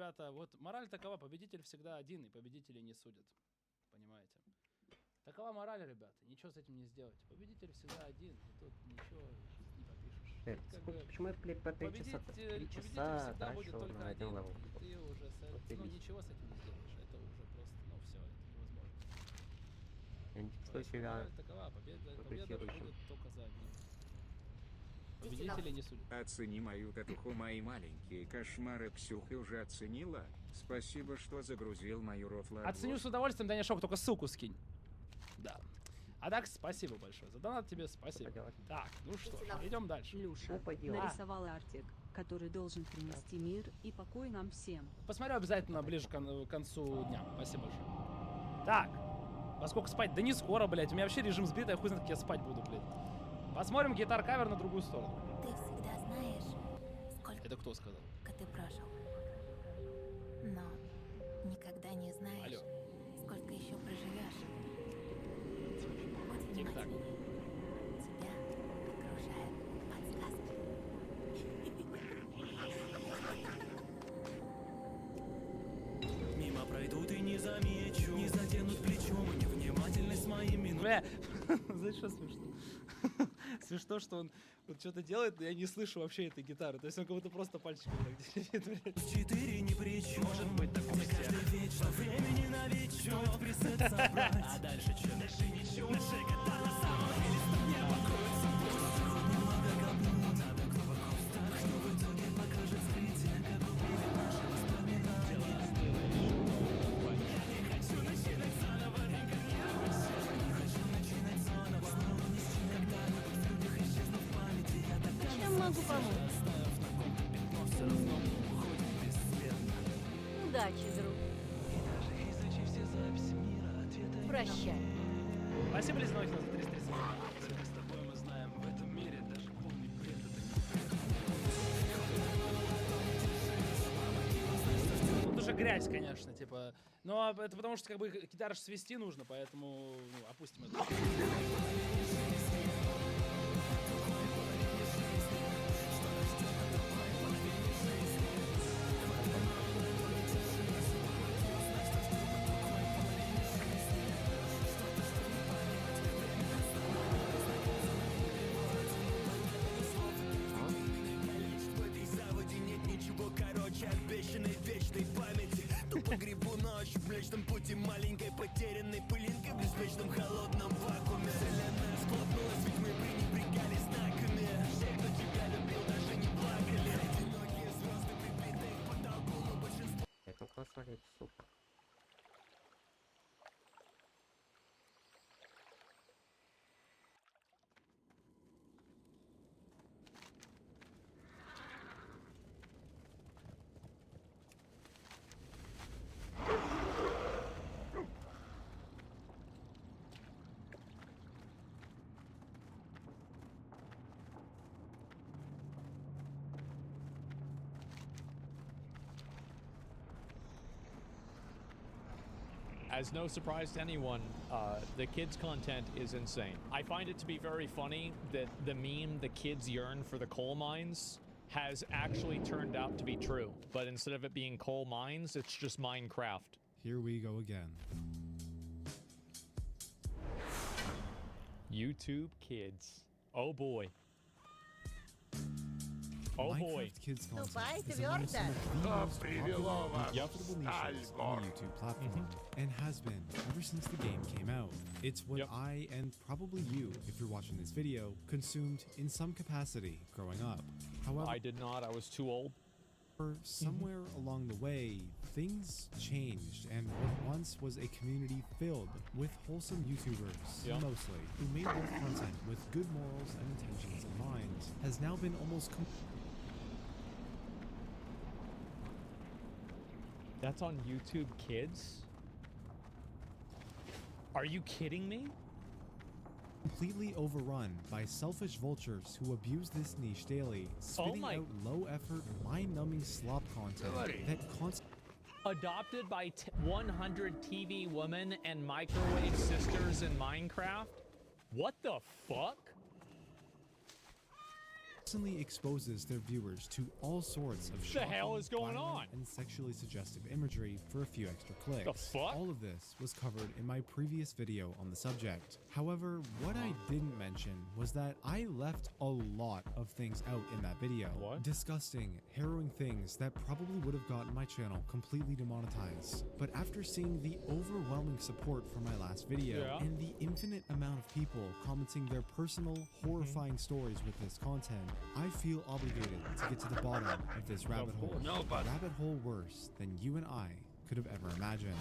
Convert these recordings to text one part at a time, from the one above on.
ребята, вот мораль такова, победитель всегда один, и победителей не судят. Понимаете? Такова мораль, ребята, ничего с этим не сделать. Победитель всегда один, и тут ничего не попишешь. Тут, как бы, Почему я по 3 часа победитель всегда будет только на один один, левел? и ты уже ну, ничего с этим не сделаешь. Это уже просто, ну все, это невозможно. Я не чувствую Поэтому себя мораль такова, победа будет только за одним. Победители не судят. Оцени мою татуху, мои маленькие кошмары. Ксюха уже оценила. Спасибо, что загрузил мою рофлу. Оценю с удовольствием, Даняшок, только ссылку скинь. Да. А так, спасибо большое. За донат тебе спасибо. Так, ну что, идем дальше. Люша нарисовал артик, который должен принести мир и покой нам всем. Посмотрю обязательно ближе к концу дня. Спасибо большое. Так, во сколько спать? Да не скоро, блядь. У меня вообще режим сбитый, я хуй знает, как я спать буду, блядь. Посмотрим гитар-кавер на другую сторону. Ты всегда знаешь, сколько Это кто сказал? ты прожил. Но никогда не знаешь, Алло. сколько еще проживешь. Будь Тик-так. внимательней. Тебя окружают подсказки. Мимо пройдут и не замечу, не заденут плечом, невнимательность моим минутам. Бля, знаешь, что смешно? Смешно, что он вот что-то делает, но я не слышу вообще этой гитары. То есть он как будто просто пальчиком так делает, блядь. 4 не причем. Может быть такое. Где каждый вечно времени на вечер пресет собрать. А дальше что? Дальше ничего. Дальше года на самом деле не покоится. Немного копнуть. Надо глубоко встать, что в итоге покажет скрытие, как убили наши воспоминания. Я не хочу начинать заново, никогда. Не хочу начинать заново. Снова ни с чем, когда-нибудь в людях исчезнув в памяти. Я так Чем могу помочь? все равно уходит бесследно. Удачи, друг. Даже изучив все записи мира, ответа Прощай. Спасибо, Лизнохин, за 330. Только с тобой мы знаем, в этом мире даже полный бред это Тут уже грязь, конечно, типа. Но это потому что как бы гитару свести нужно, поэтому ну, опустим это. в этой заводе нет ничего короче обещанной вечной памяти. Тупо грибу ночь в млечном пути маленькой потерянной пылинкой в беспечном холодном вакууме. Вселенная схлопнулась, ведь мы пренебрегали знаками. Все, кто тебя любил, даже не плакали. Одинокие звезды прибитые к потолку, но большинство... Это посмотреть, сука. As no surprise to anyone, the kids' content is insane. I find it to be very funny that the meme, the kids yearn for the coal mines, has actually turned out to be true. But instead of it being coal mines, it's just Minecraft. Here we go again. YouTube kids. Oh boy. Oh boy. Minecraft Kids content Ступай is among some of the most привело popular вас and profitable niches on the YouTube platform, and has been ever since the game came out. It's what Yep. I, and probably you, if you're watching this video, consumed in some capacity growing up. However, I did not. I was too old. somewhere along the way, things changed, and what once was a community filled with wholesome YouTubers, Yeah. mostly, who made their content with good morals and intentions in mind, has now been almost That's on YouTube Kids? Are you kidding me? completely overrun by selfish vultures who abuse this niche daily, spitting my- out low-effort, mind-numbing slop content that constantly Adopted by 100 TV women and microwave sisters in Minecraft? What the fuck? constantly exposes their viewers to all sorts of The hell shocking, is going violent, on? and sexually suggestive imagery for a few extra clicks. The fuck? All of this was covered in my previous video on the subject. However, what I didn't mention was that I left a lot of things out in that video. What? Disgusting, harrowing things that probably would have gotten my channel completely demonetized. But after seeing the overwhelming support for my last video Yeah. and the infinite amount of people commenting their personal, horrifying stories with this content, I feel obligated to get to the bottom of this rabbit hole. course. A rabbit hole worse than you and I could have ever imagined.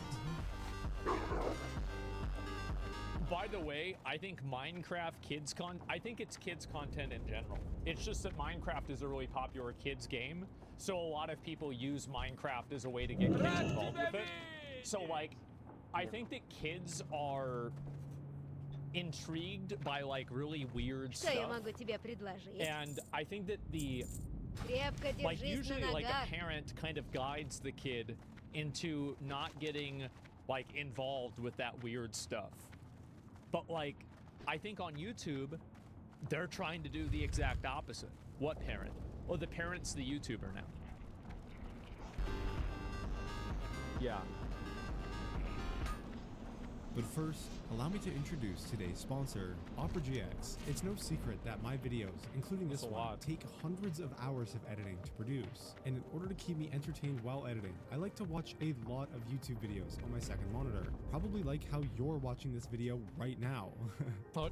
By the way, I think Minecraft I think it's kids content in general. It's just that Minecraft is a really popular kids game, so a lot of people use Minecraft as a way to get kids involved with it. So like, I think that kids are intrigued by like really weird Что я stuff. могу тебе предложить? And I think that Крепко like держись usually на like ногах. a parent kind of guides the kid into not getting like involved with that weird stuff. But like, I think on YouTube, they're trying to do the exact opposite. What parent? Well, the parent's the YouTuber now. Yeah. But first, allow me to introduce today's sponsor, Opera GX. It's no secret that my videos, including this That's a one, lot. take hundreds of hours of editing to produce. And in order to keep me entertained while editing, I like to watch a lot of YouTube videos on my second monitor. Probably like how you're watching this video right now. No.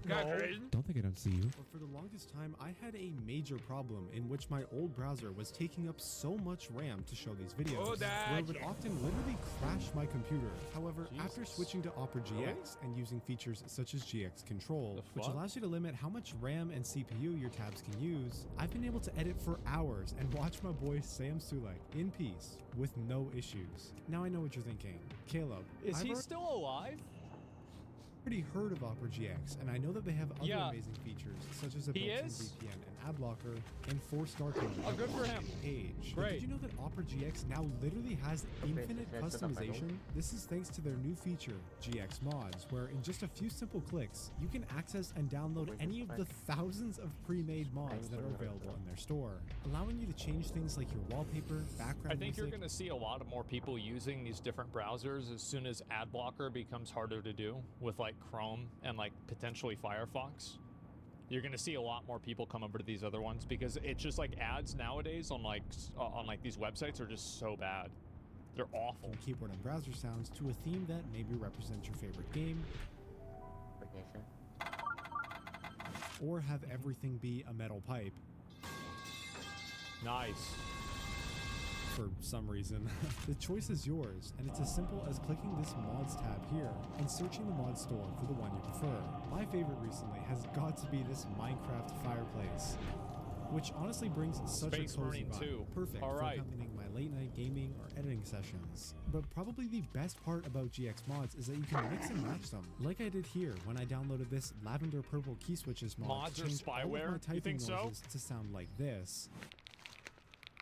Don't think I don't see you. But for the longest time, I had a major problem in which my old browser was taking up so much RAM to show these videos, where it would often literally crash my computer. However, after switching to Opera GX and using features such as GX Control, The which fuck? allows you to limit how much RAM and CPU your tabs can use, I've been able to edit for hours and watch my boy Sam Sulek in peace with no issues. Now I know what you're thinking. Caleb, Is he I've still alive? already heard of Opera GX, and I know that they have other Yeah. amazing features, such as a He built-in is? VPN and ad blocker, and forced dark mode. Oh, good for him. Page. But Great. did you know that Opera GX now literally has infinite customization? This is thanks to their new feature, GX Mods, where in just a few simple clicks, you can access and download any of the thousands of pre-made mods that are available in their store, allowing you to change things like your wallpaper, background I think you're music, going to see a lot of more people using these different browsers as soon as ad blocker becomes harder to do with like Chrome and like potentially Firefox. You're going to see a lot more people come over to these other ones because it's just like ads nowadays on like these websites are just so bad. They're awful. from keyboard and browser sounds to a theme that maybe represents your favorite game, or have everything be a metal pipe Nice. for some reason. The choice is yours, and it's as simple as clicking this mods tab here and searching the mod store for the one you prefer. My favorite recently has got to be this Minecraft fireplace, which honestly brings such Space a cozy Marine vibe. 2. Perfect All for right. accompanying my late night gaming or editing sessions. But probably the best part about GX mods is that you can mix and match them, like I did here when I downloaded this lavender purple key switches mod. Mods to or change all of spyware? my You typing think so? noises to sound like this,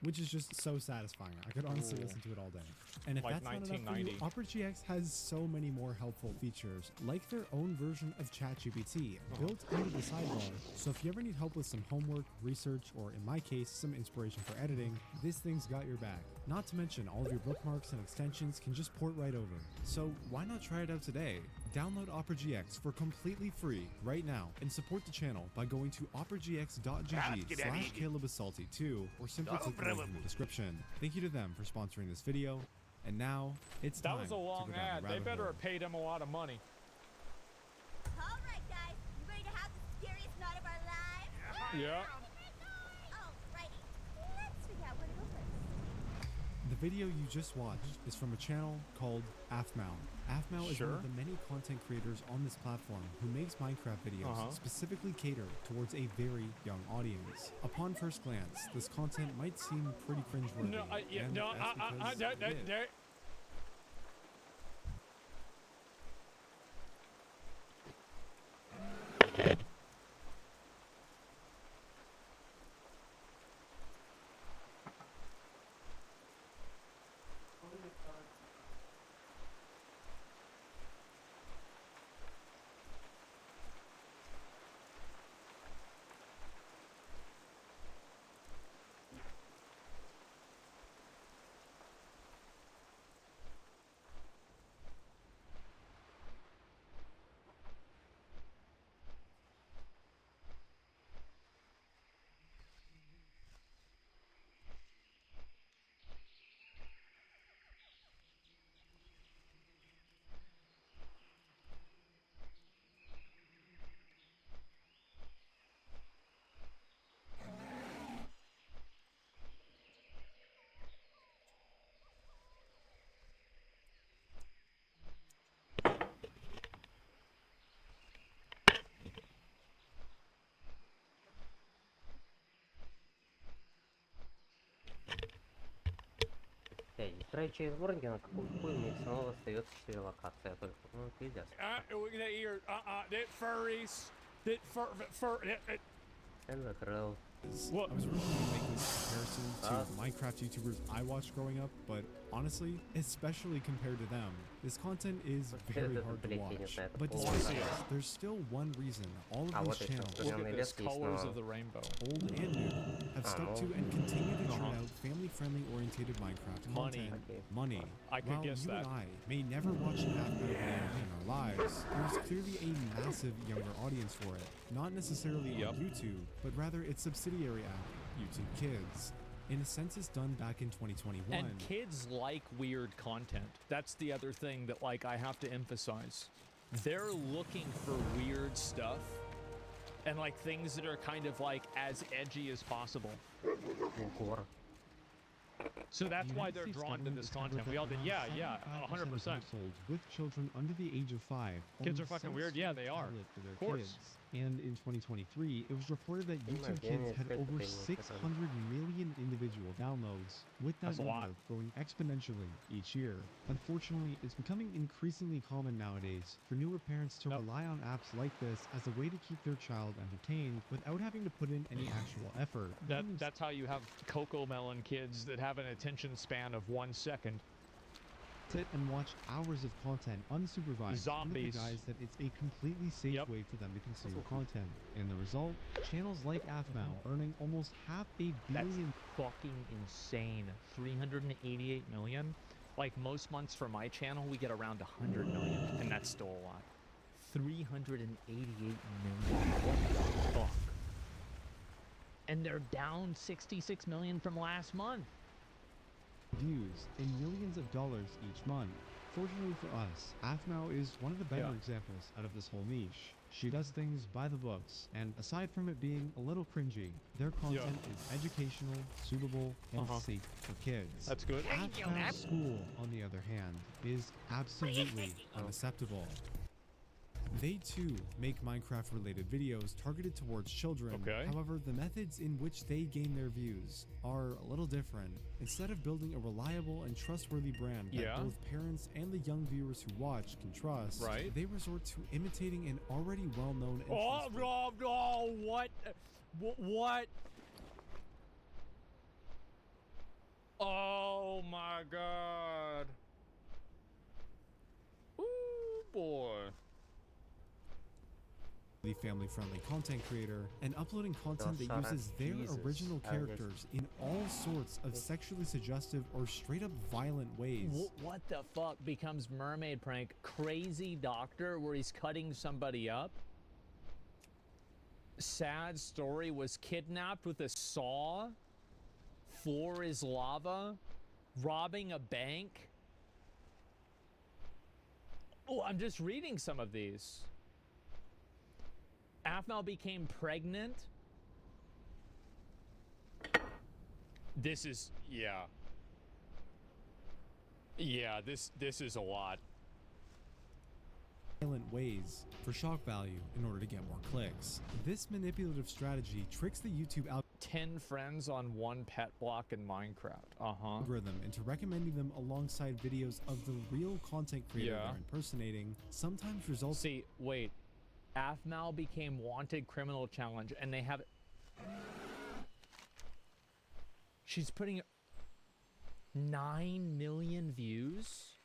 which is just so satisfying. I could honestly Ooh. listen to it all day. And if Like that's not enough for you, 1990. Opera GX has so many more helpful features, like their own version of ChatGPT built into the sidebar. So if you ever need help with some homework, research, or in my case, some inspiration for editing, this thing's got your back. Not to mention, all of your bookmarks and extensions can just port right over. So why not try it out today? Download Opera GX for completely free right now and support the channel by going to operagx.gg/CalebIsSalty2 or simply click the link in the description. Thank you to them for sponsoring this video. And now it's time That was a long to go down ad. the They rabbit better hole. have paid him a lot of money. All right, guys, you ready to have the scariest night of our lives? Yeah. Alrighty, let's figure out where to go first. The video you just watched is from a channel called Afmal. Afmal is one Sure. of the many content creators on this platform who makes Minecraft videos specifically catered towards a very young audience. Upon first glance, this content might seem pretty cringeworthy. No, yeah, and no, that's because it is. Играючи из Воргена, какой хуй мне все равно остается 4 локации, а только, ну, пиздец. Я закрыл. I was originally making this comparison to Minecraft YouTubers I watched growing up, but honestly, especially compared to them, this content is very hard to watch. But despite this, there's still one reason all of these channels, Look at this, colors of the rainbow. old and new, have stuck to and continue to churn out family-friendly oriented Minecraft content. Money. I could While guess you that. and I may never watch an Afghan video in our lives, there's clearly a massive younger audience for it. Not necessarily on YouTube, but rather its subsidiary app, YouTube Kids. In a census done back in 2021. And kids like weird content. That's the other thing that, like, I have to emphasize. They're looking for weird stuff and, like, things that are kind of, like, as edgy as possible. So that's why they're drawn to this content. We all did, yeah, 100%. Households with children under the age of 5. Kids are fucking weird. Yeah, they are. Of course. And in 2023, it was reported that YouTube Kids had over 600 million individual downloads, with that That's a lot. number growing exponentially each year. Unfortunately, it's becoming increasingly common nowadays for newer parents to rely on apps like this as a way to keep their child entertained without having to put in any actual effort. That's how you have Cocoa Melon kids that have an attention span of 1 second. Sit and watch hours of content unsupervised. Zombies. Guys, that it's a completely safe way for them to consume content. And the result, channels like AFMAL earning almost $500 million. That's fucking insane. 388 million. Like most months for my channel, we get around 100 million, and that's still a lot. 388 million. What the fuck? And they're down 66 million from last month. Views and millions of dollars each month. Fortunately for us, AFMAO is one of the better examples out of this whole niche. She does things by the books, and aside from it being a little cringy, their content is educational, suitable, and safe for kids. That's good. AFMAO School, on the other hand, is absolutely unacceptable. They too make Minecraft related videos targeted towards children. However, the methods in which they gain their views are a little different. Instead of building a reliable and trustworthy brand that both parents and the young viewers who watch can trust, they resort to imitating an already well-known what? Oh my god. Ooh boy. family-friendly content creator and uploading content that uses their original characters in all sorts of sexually suggestive or straight up violent ways. What the fuck becomes mermaid prank? Crazy doctor where he's cutting somebody up? Sad story was kidnapped with a saw? Floor is lava? Robbing a bank? Oh, I'm just reading some of these. Afmal became pregnant. This is, yeah, this is a lot. Violent ways for shock value in order to get more clicks. This manipulative strategy tricks the YouTube 10 friends on one pet block in Minecraft. Algorithm into recommending them alongside videos of the real content creator they're impersonating, sometimes results. See, wait. Afmal became wanted criminal challenge, and they have. She's putting 9 million views.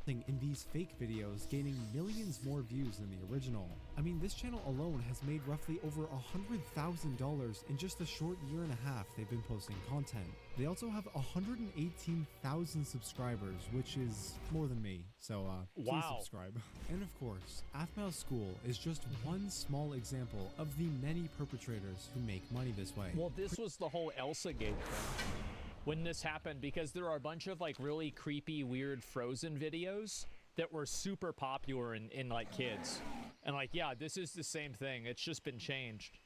In these fake videos, gaining millions more views than the original. I mean, this channel alone has made roughly over $100,000 in just a short year and a half they've been posting content. They also have 118,000 subscribers, which is more than me, so please subscribe. And of course, Afmal School is just one small example of the many perpetrators who make money this way. Well, this was the whole Elsa Gate thing. When this happened, because there are a bunch of like really creepy, weird Frozen videos that were super popular in like kids. And like, yeah, this is the same thing. It's just been changed.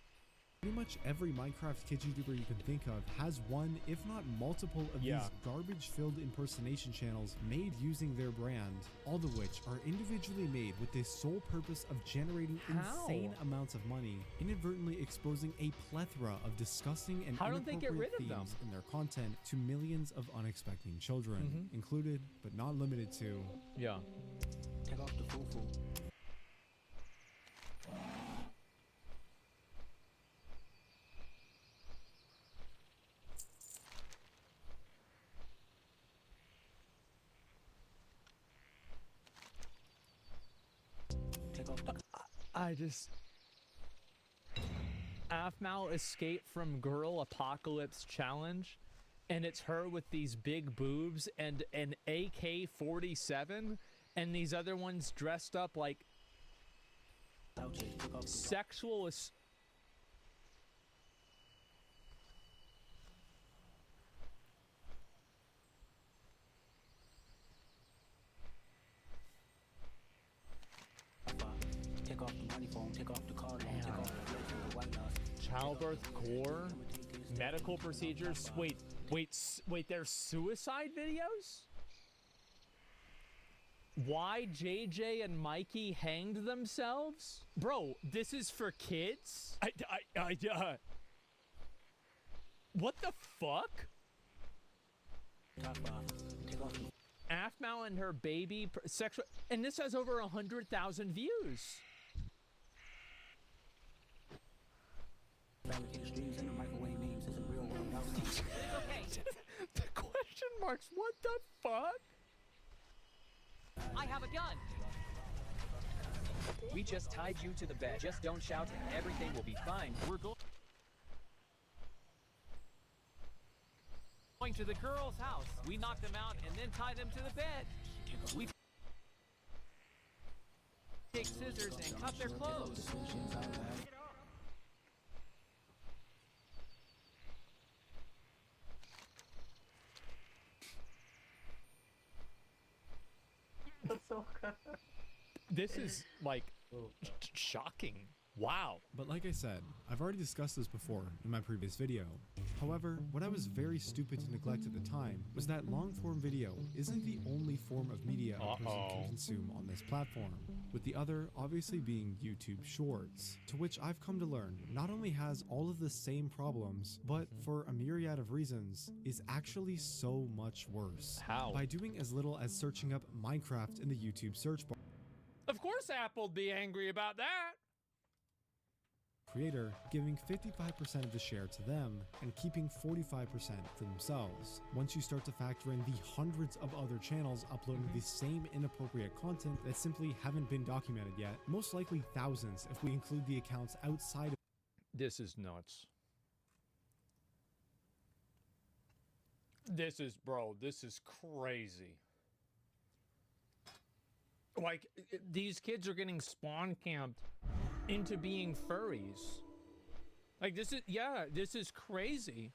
Pretty much every Minecraft kid YouTuber you can think of has one, if not multiple, of these garbage-filled impersonation channels made using their brand, all of which are individually made with the sole purpose of generating insane amounts of money, inadvertently exposing a plethora of disgusting and inappropriate themes in their content to millions of unexpecting children, included but not limited to. Take off the foo-foo. I just... Afmal escaped from Girl Apocalypse Challenge, and it's her with these big boobs and an AK-47, and these other ones dressed up like sexual... Take off the money phone, take off the card, take off the white house. Childbirth gore, medical procedures. Wait, there's suicide videos? Why JJ and Mikey hanged themselves? Bro, this is for kids? What the fuck? Afmal and her baby sexual, and this has over 100,000 views. The question marks, what the fuck? I have a gun. We just tied you to the bed. Just don't shout and everything will be fine. We're going to the girl's house. We knocked them out and then tied them to the bed. We take scissors and cut their clothes. This is like shocking. Wow. But like I said, I've already discussed this before in my previous video. However, what I was very stupid to neglect at the time was that long-form video isn't the only form of media a person can consume on this platform, with the other obviously being YouTube Shorts, to which I've come to learn not only has all of the same problems, but for a myriad of reasons, is actually so much worse. How? By doing as little as searching up Minecraft in the YouTube search bar. Of course Apple'd be angry about that. Creator, giving 55% of the share to them and keeping 45% for themselves. Once you start to factor in the hundreds of other channels uploading the same inappropriate content that simply haven't been documented yet, most likely thousands if we include the accounts outside of... This is nuts. This is, bro, this is crazy. Like, these kids are getting spawn camped into being furries. Like, this is, yeah, this is crazy.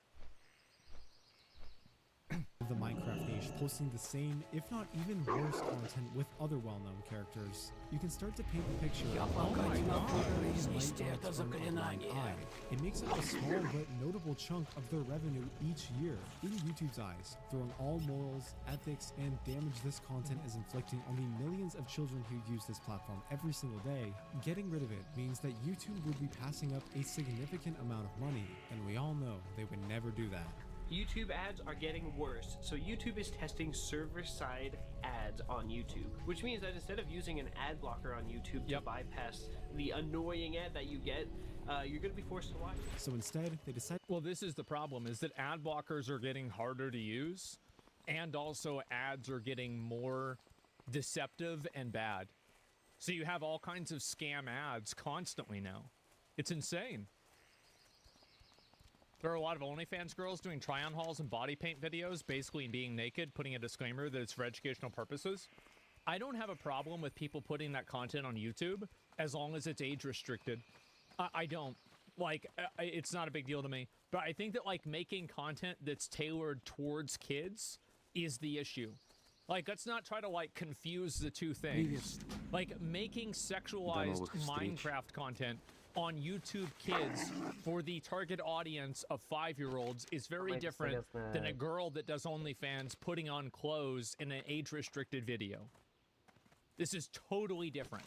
The Minecraft niche posting the same, if not even worse content with other well-known characters. You can start to paint the picture of all that It makes up a small but notable chunk of their revenue each year. In YouTube's eyes, throwing all morals, ethics, and damage this content is inflicting on the millions of children who use this platform every single day, getting rid of it means that YouTube would be passing up a significant amount of money, and we all know they would never do that. YouTube ads are getting worse, so YouTube is testing server-side ads on YouTube, which means that instead of using an ad blocker on YouTube to bypass the annoying ad that you get, you're going to be forced to watch it. So instead, they decide... Well, this is the problem, is that ad blockers are getting harder to use, and also ads are getting more deceptive and bad. So you have all kinds of scam ads constantly now. It's insane. There are a lot of OnlyFans girls doing try-on hauls and body paint videos, basically being naked, putting a disclaimer that it's for educational purposes. I don't have a problem with people putting that content on YouTube as long as it's age restricted. I don't. Like, it's not a big deal to me. But I think that, like, making content that's tailored towards kids is the issue. Like, let's not try to, like, confuse the two things. Like, making sexualized Minecraft content on YouTube Kids for the target audience of 5-year-olds is very different than a girl that does OnlyFans putting on clothes in an age-restricted video. This is totally different.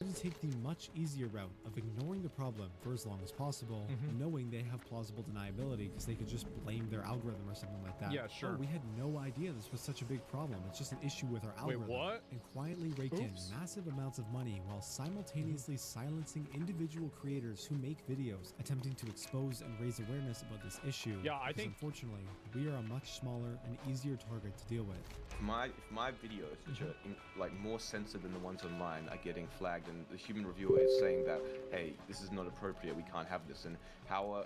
To take the much easier route of ignoring the problem for as long as possible, knowing they have plausible deniability because they could just blame their algorithm or something like that. Yeah, sure. Oh, we had no idea this was such a big problem. It's just an issue with our algorithm. Wait, what? And quietly rake in massive amounts of money while simultaneously silencing individual creators who make videos attempting to expose and raise awareness about this issue. Yeah, I think unfortunately we are a much smaller and easier target to deal with. If my videos, which are like more censored than the ones online, are getting flagged, and the human reviewer is saying that, hey, this is not appropriate, we can't have this, and how are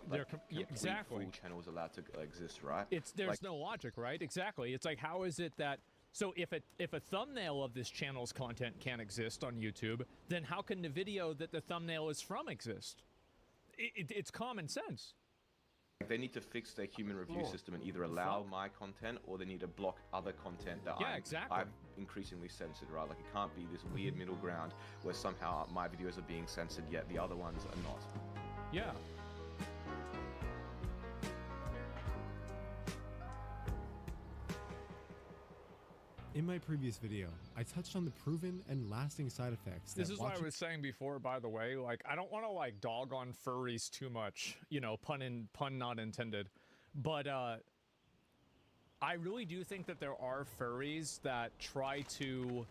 exactly full channels allowed to exist, right? There's like, no logic, right? Exactly. It's like, how is it that, so if a thumbnail of this channel's content can't exist on YouTube, then how can the video that the thumbnail is from exist? It's common sense. They need to fix their human review system and either allow my content or they need to block other content that I've increasingly censored, right? Like, it can't be this weird middle ground where somehow my videos are being censored yet the other ones are not. Yeah. In my previous video, I touched on the proven and lasting side effects. This is what I was saying before, by the way. Like, I don't want to like dog on furries too much, you know, pun not intended. But I really do think that there are furries that try to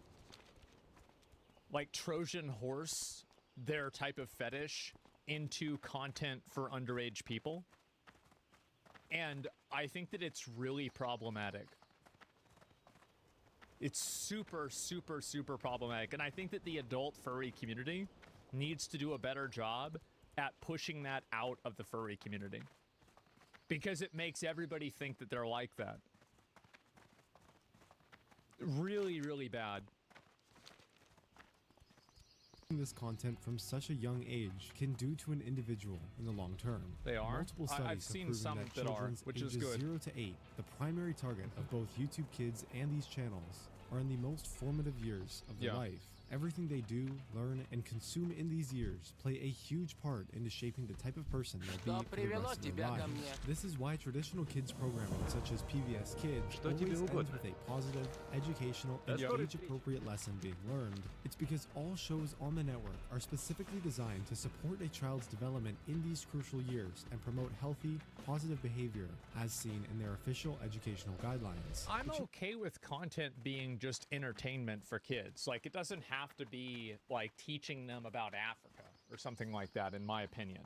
like Trojan horse their type of fetish into content for underage people. And I think that it's really problematic. It's super, super, super problematic. And I think that the adult furry community needs to do a better job at pushing that out of the furry community. Because it makes everybody think that they're like that. Really, really bad. This content from such a young age can do to an individual in the long term. They are? Multiple studies I've seen have some proven that are, children's which is ages good. 0 to 8, the primary target of both YouTube Kids and these channels, are in the most formative years of their life. Everything they do, learn, and consume in these years play a huge part into shaping the type of person they'll be for the rest of their lives. This is why traditional kids programming, such as PBS Kids, always ends with a positive, educational, and age-appropriate lesson being learned. It's because all shows on the network are specifically designed to support a child's development in these crucial years and promote healthy, positive behavior, as seen in their official educational guidelines. I'm okay with content being just entertainment for kids. Like, it doesn't have to be like teaching them about Africa or something like that, in my opinion.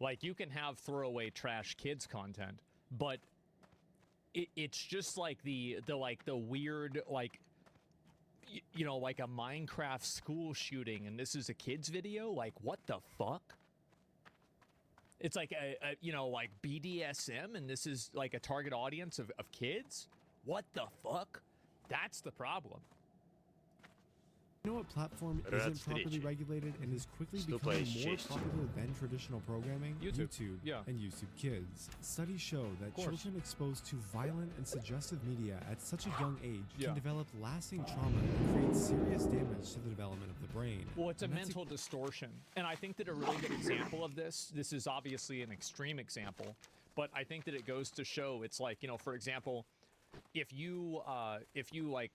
Like, you can have throwaway trash kids content, but it's just like the weird, like, you know, like a Minecraft school shooting and this is a kids video. Like, what the fuck? It's like a you know, like BDSM and this is like a target audience of kids. What the fuck? That's the problem. You know what platform isn't properly regulated and is quickly becoming more popular than traditional programming? YouTube and YouTube Kids. Studies show that children exposed to violent and suggestive media at such a young age can develop lasting trauma and create serious damage to the development of the brain. Well, it's a mental distortion. And I think that a really good example of this is obviously an extreme example, but I think that it goes to show, it's like, you know, for example, if you like,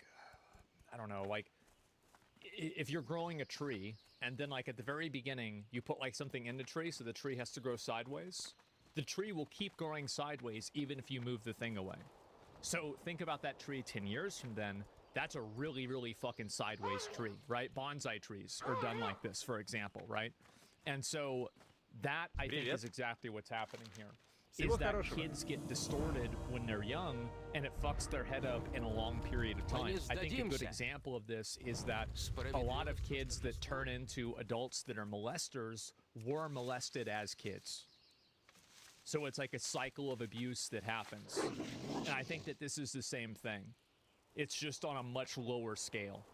I don't know, like, if you're growing a tree and then like at the very beginning you put like something in the tree so the tree has to grow sideways, the tree will keep growing sideways even if you move the thing away. So think about that tree 10 years from then. That's a really, really fucking sideways tree, right? Bonsai trees are done like this, for example, right? And so that, I think, is exactly what's happening here. Is that kids get distorted when they're young, and it fucks their head up in a long period of time. I think a good example of this is that a lot of kids that turn into adults that are molesters were molested as kids. So it's like a cycle of abuse that happens. And I think that this is the same thing. It's just on a much lower scale.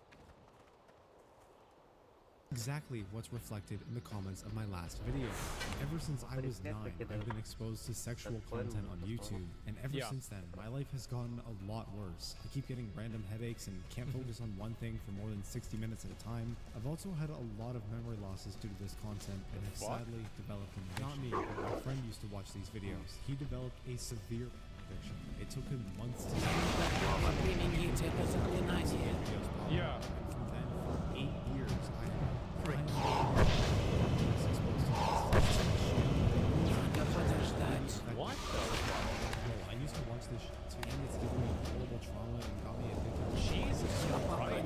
Exactly what's reflected in the comments of my last video. Ever since I was 9, I've been exposed to sexual content on YouTube, and ever since then, my life has gotten a lot worse. I keep getting random headaches and can't focus on one thing for more than 60 minutes at a time. I've also had a lot of memory losses due to this content, and have sadly developed an addiction. Not me, but my friend used to watch these videos. He developed a severe addiction. It took him months to Yeah. And from then, for 8 years, I What? I used to watch this shit too, and it's given me horrible trauma and got me addicted. Jesus Christ.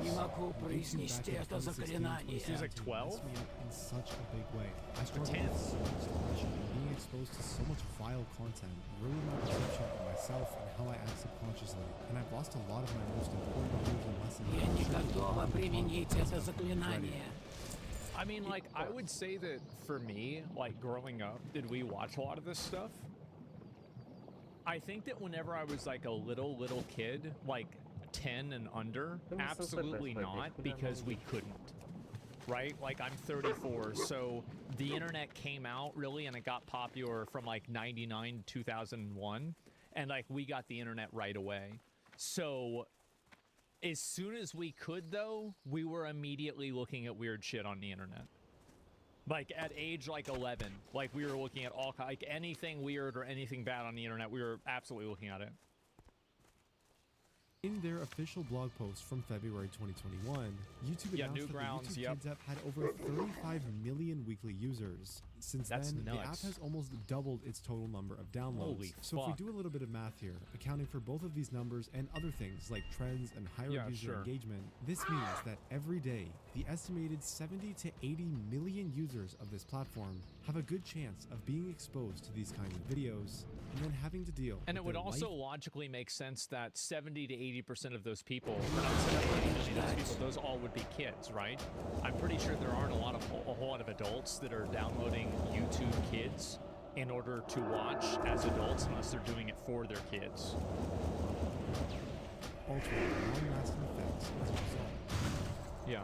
He's like 12? In such a big way. I struggled with so much depression, and being exposed to so much vile content ruined my perception of myself and how I act subconsciously. And I've lost a lot of my most important tools and lessons. I mean, like, I would say that for me, like, growing up, did we watch a lot of this stuff? I think that whenever I was, like, a little kid, like, 10 and under, absolutely not, because we couldn't, right? Like, I'm 34, so the internet came out, really, and it got popular from, like, 99 to 2001, and, like, we got the internet right away. So as soon as we could, though, we were immediately looking at weird shit on the internet. Like, at age, like, 11, like, we were looking at all, like, anything weird or anything bad on the internet, we were absolutely looking at it. In their official blog post from February 2021, YouTube announced that the YouTube Kids app had over 35 million weekly users. Since then, the app has almost doubled its total number of downloads. Holy so if we do a little bit of math here, accounting for both of these numbers and other things like trends and higher user engagement, this means that every day, the estimated 70 to 80 million users of this platform have a good chance of being exposed to these kinds of videos and then having to deal and with it would their also life. logically make sense that 70 to 80% of those people, those all would be kids, right? I'm pretty sure there aren't a whole lot of adults that are downloading YouTube Kids in order to watch as adults unless they're doing it for their kids. Altering long-lasting effects as a result. Yeah.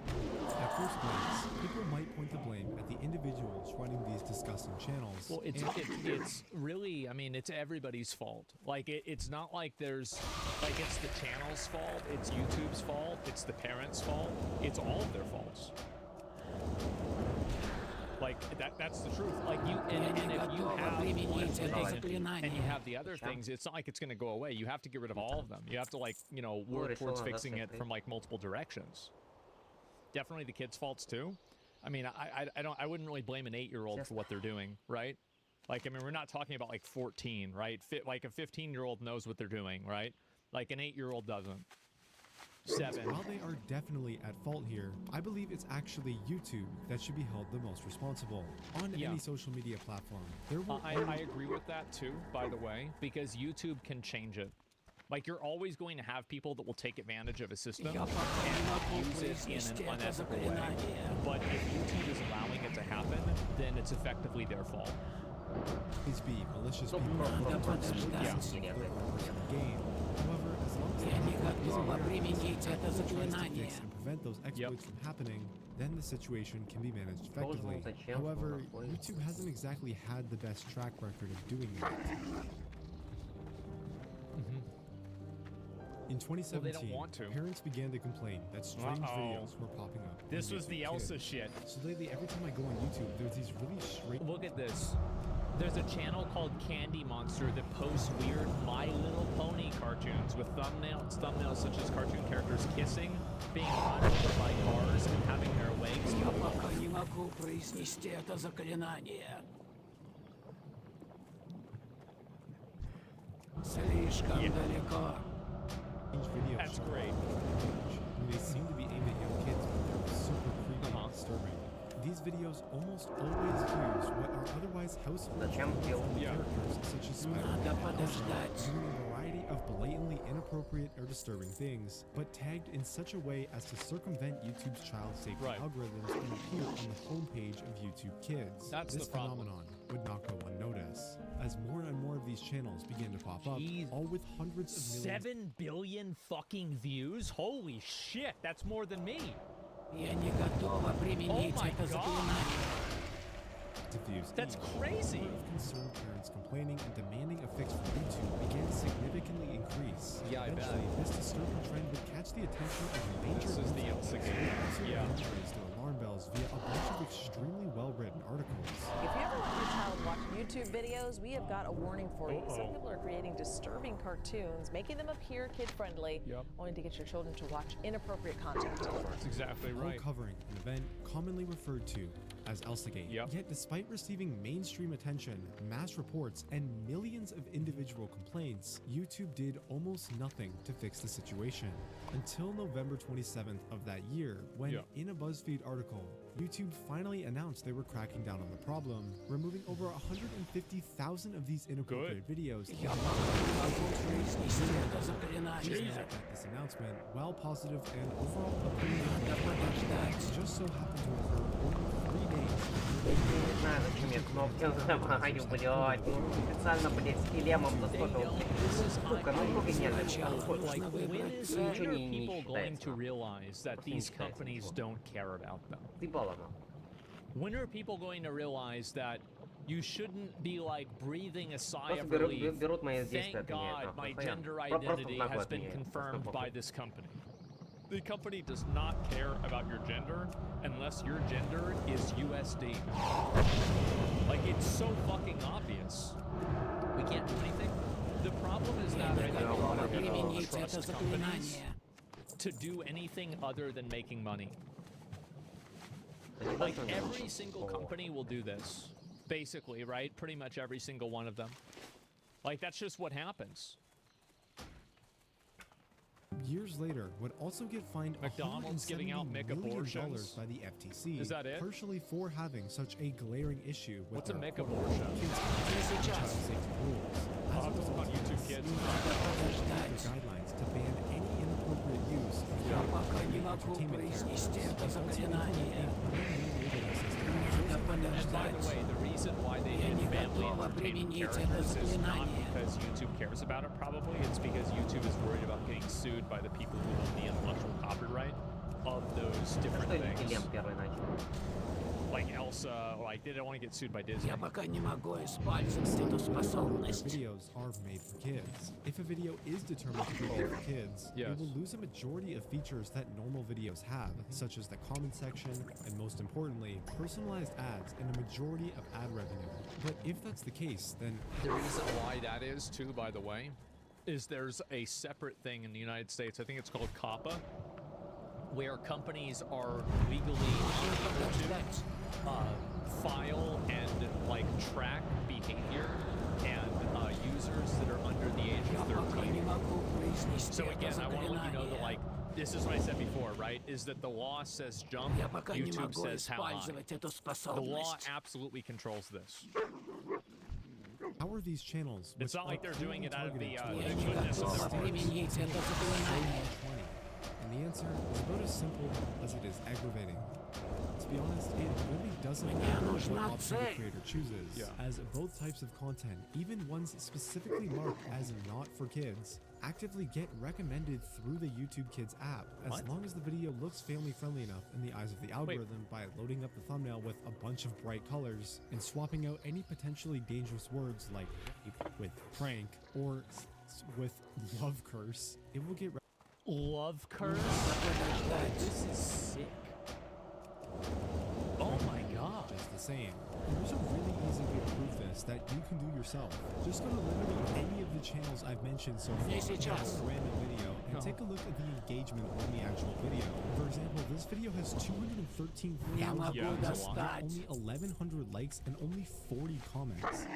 At first glance, people might point the blame at the individuals running these disgusting channels. Well, it's really, I mean, it's everybody's fault. Like, it's not like there's, like, it's the channel's fault, it's YouTube's fault, it's the parents' fault, it's all of their faults. Like, that's the truth. Like, and if you have one thing and you have the other things, it's not like it's going to go away. You have to get rid of all of them. You have to, like, you know, work towards fixing it from, like, multiple directions. Definitely the kids' faults too. I mean, I wouldn't really blame an 8-year-old for what they're doing, right? Like, I mean, we're not talking about like 14, right? Like a 15-year-old knows what they're doing, right? Like an 8-year-old doesn't. 7. While they are definitely at fault here, I believe it's actually YouTube that should be held the most responsible on any social media platform. There will I agree with that too, by the way, because YouTube can change it. Like, you're always going to have people that will take advantage of a system and use it in an unethical way. But if YouTube is allowing it to happen, then it's effectively their fault. These be malicious people who game. However, as long as the tries to fix and prevent those exploits from happening, then the situation can be managed effectively. However, YouTube hasn't exactly had the best track record of doing that. In 2017, parents began to complain that strange videos were popping up. This was the Elsa shit. So lately, every time I go on YouTube, there's these really straight... Look at this. There's a channel called Candy Monster that posts weird My Little Pony cartoons with thumbnails such as cartoon characters kissing, being run over by cars, and having their legs That's great. They seem to be aimed at young kids, but they're super creepy and disturbing. These videos almost always use what are otherwise household characters such as Spider-Man, doing a variety of blatantly inappropriate or disturbing things, but tagged in such a way as to circumvent YouTube's child safety algorithms and appear on the homepage of YouTube Kids. This phenomenon would not go unnoticed, as more and more of these channels began to pop up, all with hundreds of millions. 7 billion fucking views? Holy shit, that's more than me. Я не готова применить это заклинание. Diffused. That's crazy. The number of concerned parents complaining and demanding a fix from YouTube began to significantly increase. Yeah, I bet. Eventually, this disturbing trend would catch the attention of major This is the Soulseeker. Yeah. raised their alarm bells via a bunch of extremely well-written articles. If you ever let your child watch YouTube videos, we have got a warning for you. Some people are creating disturbing cartoons, making them appear kid-friendly, only to get your children to watch inappropriate content. That's exactly right. Covering an event commonly referred to as Elsagate. Yet despite receiving mainstream attention, mass reports, and millions of individual complaints, YouTube did almost nothing to fix the situation. Until November 27th of that year, when in a BuzzFeed article, YouTube finally announced they were cracking down on the problem, removing over 150,000 of these inappropriate videos. This announcement, while positive and overall opinion, just so happened to occur only 3 days. Не знаю, зачем я кнопки нажимаю, блядь. Специально, блядь, с килемом настолько. Сука, ну сколько нет. When are people going to realize that these companies don't care about them? When are people going to realize that you shouldn't be like breathing a sigh of relief? Thank God my gender identity has been confirmed by this company. The company does not care about your gender unless your gender is USD. Like, it's so fucking obvious. We can't do anything. The problem is that I don't trust companies to do anything other than making money. Like, every single company will do this. Basically, right? Pretty much every single one of them. Like, that's just what happens. Years later, would also get fined McDonald's giving out $170 million by the FTC. Is that it? Partially for having such a glaring issue with what's a McAbortion? Child safety rules. As a result, on YouTube Kids. Guidelines to ban any inappropriate use of entertainment And by the way, the reason why they did family entertainment characters is not because YouTube cares about it, probably. It's because YouTube is worried about getting sued by the people who own the intellectual copyright of those different things. Like Elsa, like they don't want to get sued by Disney. Videos are made for kids. If a video is determined to be made for kids, it will lose a majority of features that normal videos have, such as the comment section, and most importantly, personalized ads and a majority of ad revenue. But if that's the case, then the reason why that is, too, by the way, is there's a separate thing in the United States, I think it's called COPPA, where companies are legally able to file and like track behavior and users that are under the age of 13. So again, I want to let you know that, like, this is what I said before, right? Is that the law says jump, YouTube says how high. The law absolutely controls this. How are these channels? It's not like they're doing it out of the goodness of their hearts. And the answer is about as simple as it is aggravating. To be honest, it really doesn't matter what option the creator chooses, as both types of content, even ones specifically marked as not for kids, actively get recommended through the YouTube Kids app, as long as the video looks family-friendly enough in the eyes of the algorithm by loading up the thumbnail with a bunch of bright colors and swapping out any potentially dangerous words like with prank or with love curse. It will get love curse? This is sick. Oh my god. Just the same. There's a really easy way to prove this that you can do yourself. Just go to literally any of the channels I've mentioned so far, a random video, and take a look at the engagement on the actual video. For example, this video has 213,000 views, only 1,100 likes, and only 40 comments.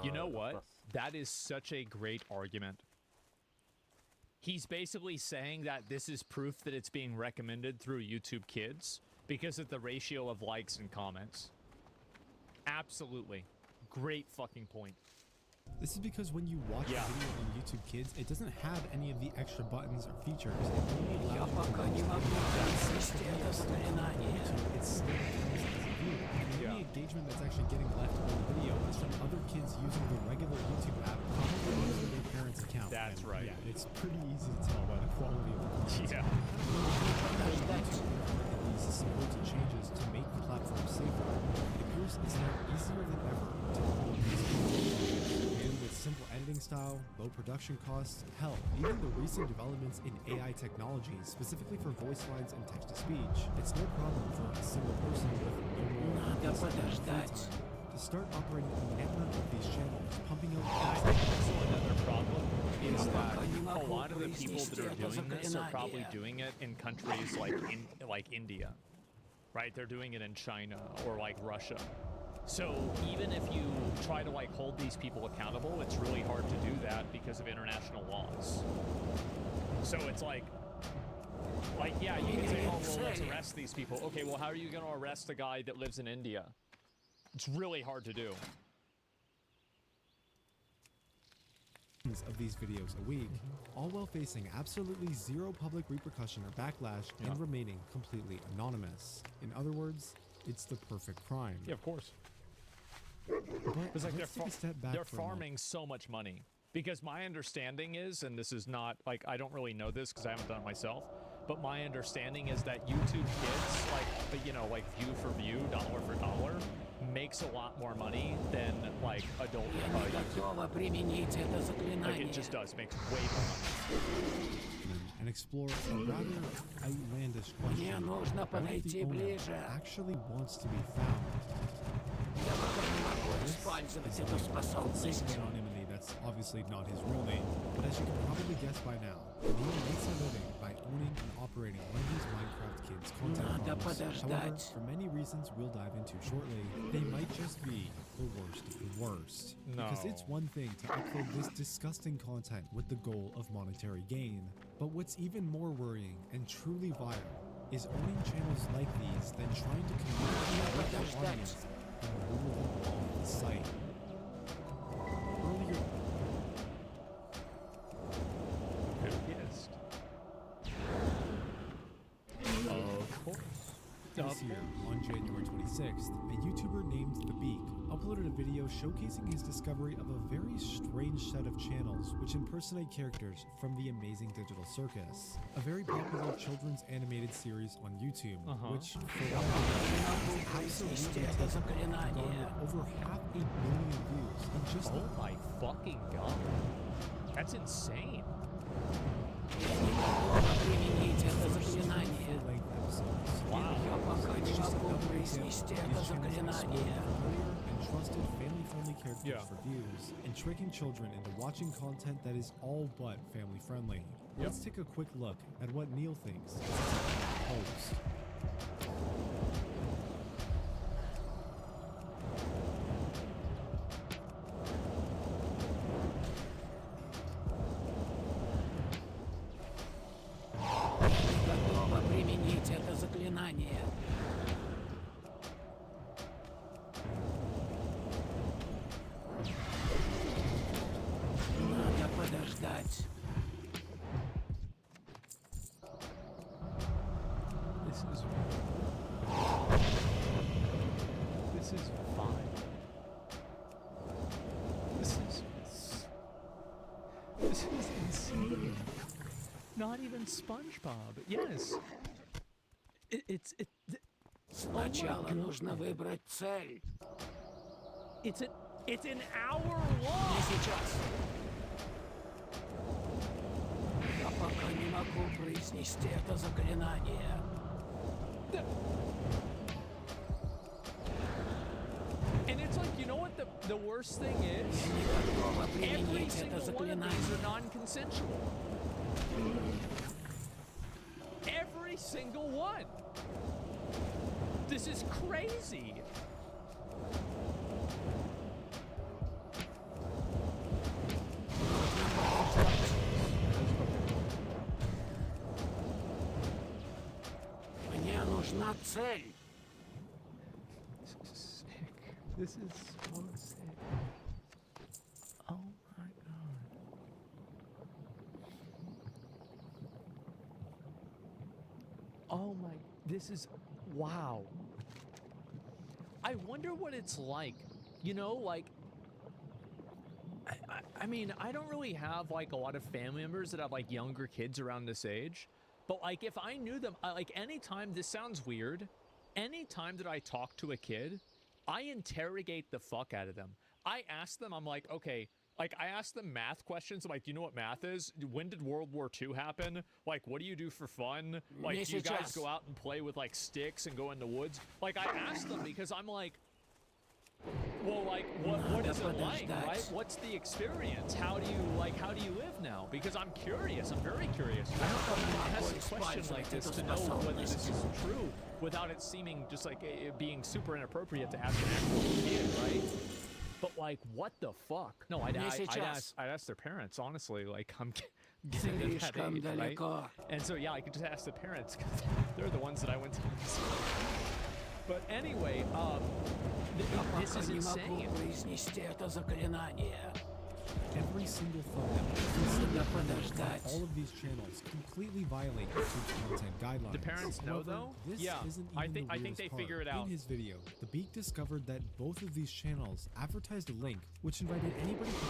You know what? That is such a great argument. He's basically saying that this is proof that it's being recommended through YouTube Kids because of the ratio of likes and comments. Absolutely. Great fucking point. This is because when you watch a video on YouTube Kids, it doesn't have any of the extra buttons or features. It only allows the only engagement that's actually getting left on the video is from other kids using the regular YouTube app, commenting on their parents' account. That's and, right. Yeah, it's pretty easy to tell by the quality of the content. Yeah. These supposed changes to make the platform safer, it appears it's now easier than ever to upload these videos. And with simple editing style, low production costs, hell, even the recent developments in AI technology specifically for voice lines and text-to-speech, it's no problem for a single person with no more than free time to start operating a network of these channels, pumping out. And I think also another problem is that a lot of the people that are doing this are probably doing it in countries like India, right? They're doing it in China or like Russia. So even if you try to like hold these people accountable, it's really hard to do that because of international laws. So it's like yeah, you can say, oh, well, let's arrest these people. Okay, well, how are you going to arrest a guy that lives in India? It's really hard to do. Of these videos a week, all while facing absolutely zero public repercussion or backlash and remaining completely anonymous. In other words, it's the perfect crime. Yeah, of course. But like they're farming so much money. Because my understanding is, and this is not, like, I don't really know this because I haven't done it myself, but my understanding is that YouTube Kids, like, you know, like view for view, dollar for dollar, makes a lot more money than, like, adult YouTube. Like, it just does, makes way more money. And explore a rather outlandish question. What if the owner actually wants to be found? This is anonymity, that's obviously not his real name, but as you can probably guess by now, Neil makes a living by owning and operating one of these Minecraft Kids content farms. However, for many reasons we'll dive into shortly, they might just be the worst of the worst. No. Because it's one thing to upload this disgusting content with the goal of monetary gain, but what's even more worrying and truly vile is owning channels like these than trying to communicate with their audience and lure them off the site. Earlier, of course. This year, on January 26th, a YouTuber named The Beak uploaded a video showcasing his discovery of a very strange set of channels which impersonate characters from The Amazing Digital Circus, a very popular children's animated series on YouTube, which, for what absolutely garnered over 500 million views in just oh my fucking god. That's insane. Wow. And trusted family-friendly characters for views, and tricking children into watching content that is all but family-friendly. Let's take a quick look at what Neil thinks is a host. This is insane. Not even SpongeBob. Yes. Сначала нужно выбрать цель. It's an hour long. Не сейчас. Я пока не могу произнести это заклинание. And it's like, you know what the worst thing is? Every single one of these are non-consensual. Every single one. This is crazy. Мне нужна цель. This is so sick. Oh my god. Oh my, this is, wow. I wonder what it's like. You know, like, I mean, I don't really have like a lot of family members that have like younger kids around this age, but like if I knew them, like anytime, this sounds weird, anytime that I talk to a kid, I interrogate the fuck out of them. I ask them, I'm like, okay, like I ask them math questions. I'm like, do you know what math is? When did World War II happen? Like, what do you do for fun? Like, do you guys go out and play with like sticks and go in the woods? Like, I ask them because I'm like, well, like, what is it like, right? What's the experience? How do you live now? Because I'm curious. I'm very curious. I don't ask a question like this to know whether this is true without it seeming just like it being super inappropriate to ask an actual kid, right? But like, what the fuck? No, I'd ask their parents, honestly. Like, I'm getting to that age, right? And so, yeah, I could just ask the parents because they're the ones that I went to school. But anyway, this is insane. Every single thumbnail, all of these channels completely violate YouTube's content guidelines. The parents know, though? This yeah, isn't I even think they figure it out. In his video, The Beak discovered that both of these channels advertised a link which invited anybody to click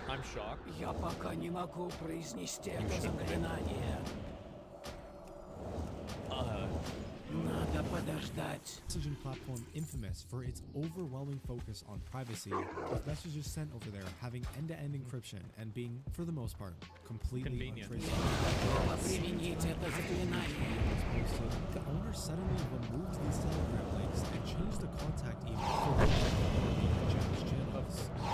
I'm shocked. Я пока не могу произнести это заклинание. Надо подождать. Messaging platform infamous for its overwhelming focus on privacy, with messages sent over there having end-to-end encryption and being, for the most part, completely untraceable. The owner suddenly removed these Telegram links and changed the contact email for Jack's channels. Now,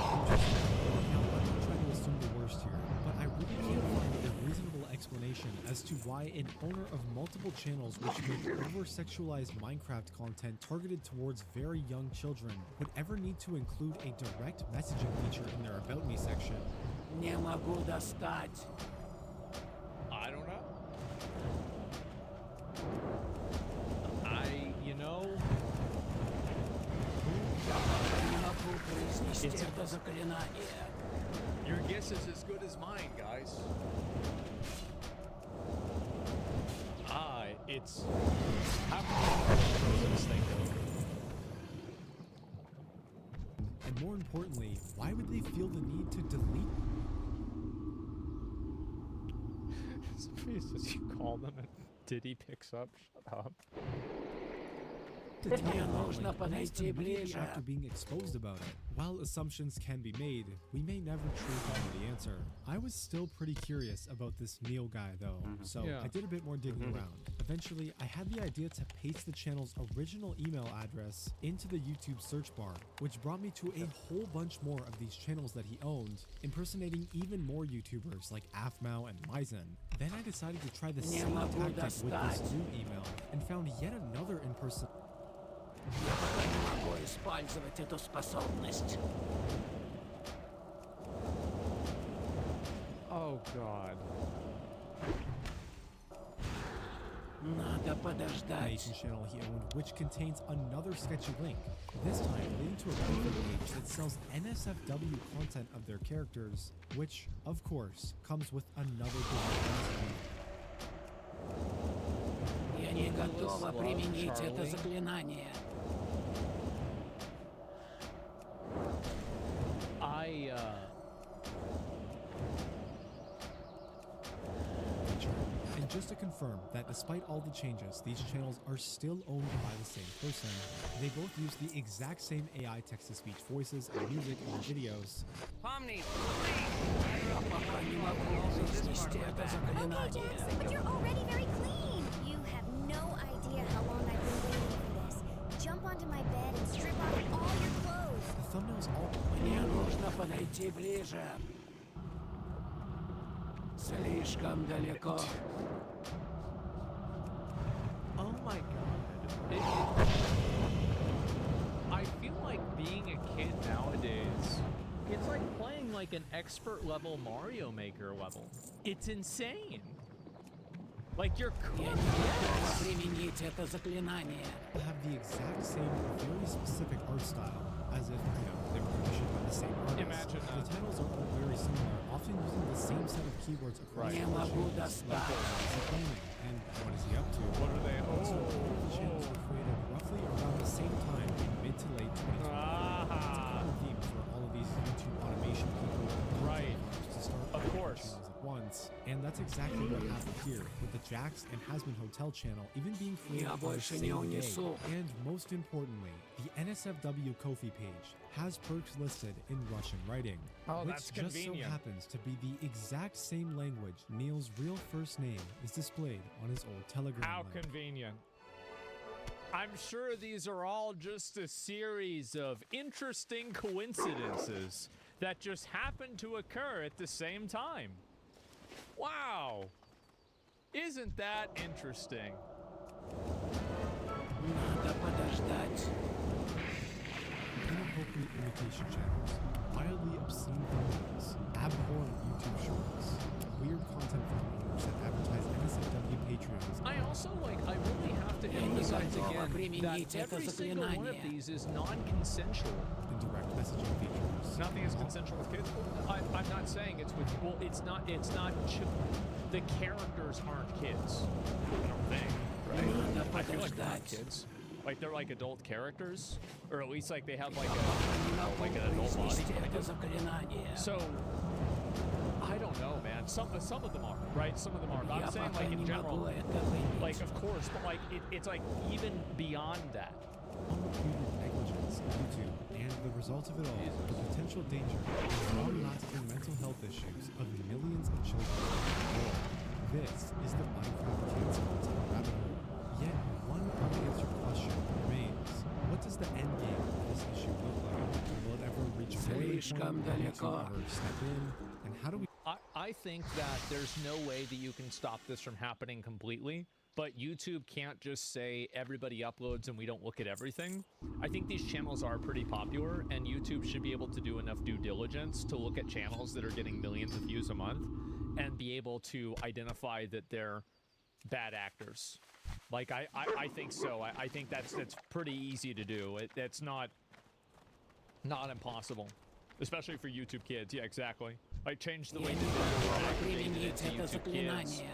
I'm not trying to assume the worst here, but I really can't find a reasonable explanation as to why an owner of multiple channels which make over-sexualized Minecraft content targeted towards very young children would ever need to include a direct messaging feature in their About Me section. Не могу достать. I don't know. You know... Не могу произнести это заклинание. Your guess is as good as mine, guys. It's... How can this thing go? And more importantly, why would they feel the need to delete? Somebody says you call them and Diddy picks up. Shut up. Мне нужно подойти ближе. After being exposed about it. While assumptions can be made, we may never truly know the answer. I was still pretty curious about this Neil guy though, so I did a bit more digging around. Eventually, I had the idea to paste the channel's original email address into the YouTube search bar, which brought me to a whole bunch more of these channels that he owned, impersonating even more YouTubers like Afmao and Myzen. Then I decided to try the same tactic with this new email, and found yet another impersonation. Я пока не могу использовать эту способность. Oh God. Надо подождать. Nation channel he owned, which contains another sketchy link, this time leading to a profile page that sells NSFW content of their characters, which, of course, comes with another different. Я не готова применить это заклинание. And just to confirm that despite all the changes, these channels are still owned by the same person. They both use the exact same AI text-to-speech voices and music in their videos. Okay, Jackson, but you're already very clean. You have no idea how long I've been waiting for this. Jump onto my bed and strip off all your clothes. The thumbnails all... Мне нужно подойти ближе. Слишком далеко. Oh my God. I feel like being a kid nowadays, it's like playing like an expert level Mario Maker level. It's insane. Like you're cool. Применить это заклинание. Have the exact same, very specific art style, as if, you know, they were commissioned by the same artist. Imagine that. The titles are all very similar, often using the same set of keywords across Не all могу channels. достать. What is he planning? And what is he up to? What are they? So, the channels were created roughly around the same time in mid to late 2020. It's a common theme for all of these YouTube automation people Right. to start Of course. channels at once. And that's exactly what happened here, with the Jax and Hasbin Hotel channel even being created Я on the больше не same day. унесу. And most importantly, the NSFW Ko-fi page has perks listed in Russian writing, Oh, which that's just convenient. so happens to be the exact same language Neil's real first name is displayed on his old Telegram How link. convenient. I'm sure these are all just a series of interesting coincidences that just happen to occur at the same time. Wow. Isn't that interesting? Надо подождать. Inappropriate imitation channels, wildly obscene thumbnails, abhorrent YouTube shorts, weird content from owners that advertise NSFW Patreons. I also I really have to Я не emphasize готова again применить that это every single one of заклинание. these is non-consensual. Indirect messaging features. Nothing is consensual with kids. I'm not saying it's with, well, it's not the characters aren't kids. I don't think, right? Надо I feel like they're not подождать. kids. Like they're like adult characters, or at least like they have like an adult body. Произнести это заклинание. So I don't know, man. Some of them are, right? Some of them are. But Я I'm saying пока like in не general, могу это вынять. like of course, but like it's like even beyond that. Unrefuted negligence of YouTube, and the result of it all, the potential danger of long-lasting mental health issues of millions of children around the world. This is the Minecraft kids content rabbit hole. Yet one unanswered question remains: what does the end game of this issue look like? Will it ever reach a boiling Слишком point? Will далеко. YouTube ever step in? And how do we? I think that there's no way that you can stop this from happening completely, but YouTube can't just say everybody uploads and we don't look at everything. I think these channels are pretty popular, and YouTube should be able to do enough due diligence to look at channels that are getting millions of views a month and be able to identify that they're bad actors. Like, I think so. I think that's pretty easy to do. That's not impossible. Especially for YouTube kids. Yeah, exactly. Like, change the way that Применить это заклинание.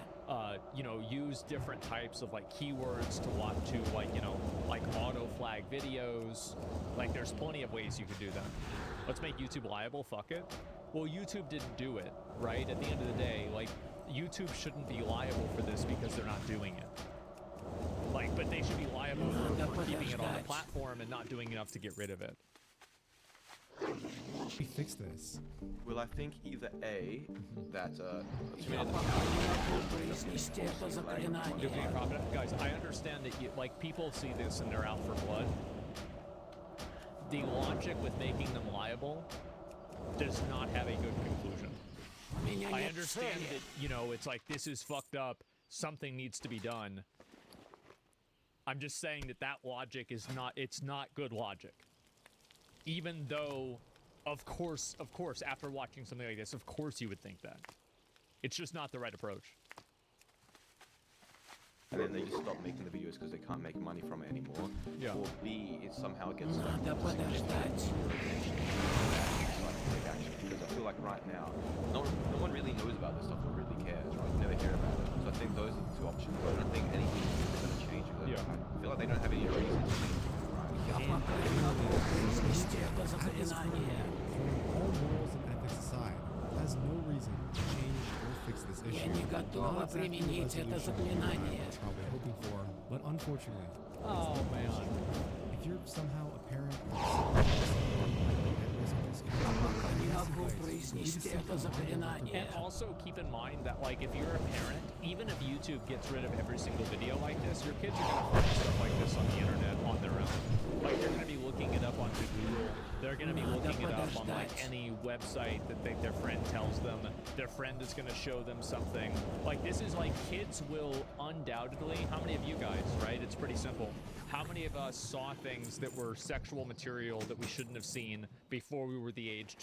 you know, use different types of like keywords to watch to like, you know, like auto flag videos. Like, there's plenty of ways you could do that. Let's make YouTube liable. Fuck it. Well, YouTube didn't do it, right? At the end of the day, like, YouTube shouldn't be liable for this because they're not doing it. Like, but they should be liable for keeping it on the platform and not doing enough to get rid of it. We fix this. Well, I think either A, that Произнести это заклинание. Guys, I understand that you, like, people see this and they're out for blood. The logic with making them liable does not have a good conclusion. I understand that, you know, it's like, this is fucked up, something needs to be done. I'm just saying that that logic is not, it's not good logic. Even though, of course, after watching something like this, of course you would think that. It's just not the right approach. And then they just stop making the videos because they can't make money from it anymore. Yeah. Or B, it somehow gets like, Надо подождать. take action. Because I feel like right now, no one really knows about this stuff or really cares, right? You never hear about it. So I think those are the two options. I don't think anything is going to change it. Yeah. I feel like they don't have any reason to change it, right? Я пока не могу произнести это заклинание. All morals and ethics aside, has no reason to change or fix this issue. Я не готова Not exactly the применить это resolution заклинание. I was probably hoping for, but unfortunately, Oh, man. if you're somehow a parent or someone at risk of this Я пока не могу advice, произнести please это заклинание. And also keep in mind that, like, if you're a parent, even if YouTube gets rid of every single video like this, your kids are going to find stuff like this on the internet on their own. Like, they're going to be looking it up on Google. They're going to be looking it up on, like, any website that their friend tells them. Their friend is going to show them something. Like, this is, like, kids will undoubtedly, how many of you guys, right? It's pretty simple. How many of us saw things that were sexual material that we shouldn't have seen before we were the age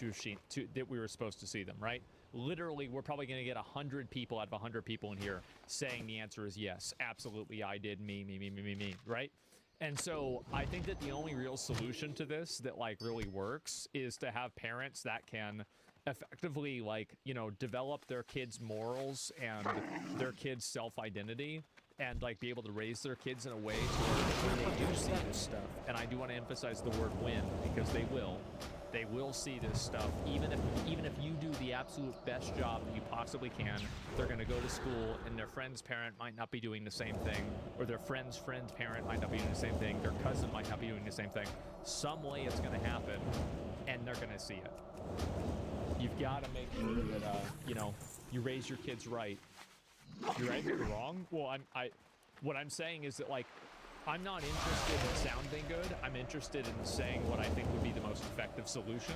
that we were supposed to see them, right? Literally, we're probably going to get 100 people out of 100 people in here saying the answer is yes, absolutely, I did, me, right? And so I think that the only real solution to this that, like, really works is to have parents that can effectively, like, you know, develop their kids' morals and their kids' self-identity, and like be able to raise their kids in a way to where they do see this stuff. And I do want to emphasize the word "when" because they will see this stuff. Even if you do the absolute best job that you possibly can, they're going to go to school and their friend's parent might not be doing the same thing, or their friend's friend's parent might not be doing the same thing, their cousin might not be doing the same thing. Some way it's going to happen, and they're going to see it. You've got to make sure that you know, you raise your kids right. You're right, you're wrong. Well, what I'm saying is that, like, I'm not interested in sounding good. I'm interested in saying what I think would be the most effective solution.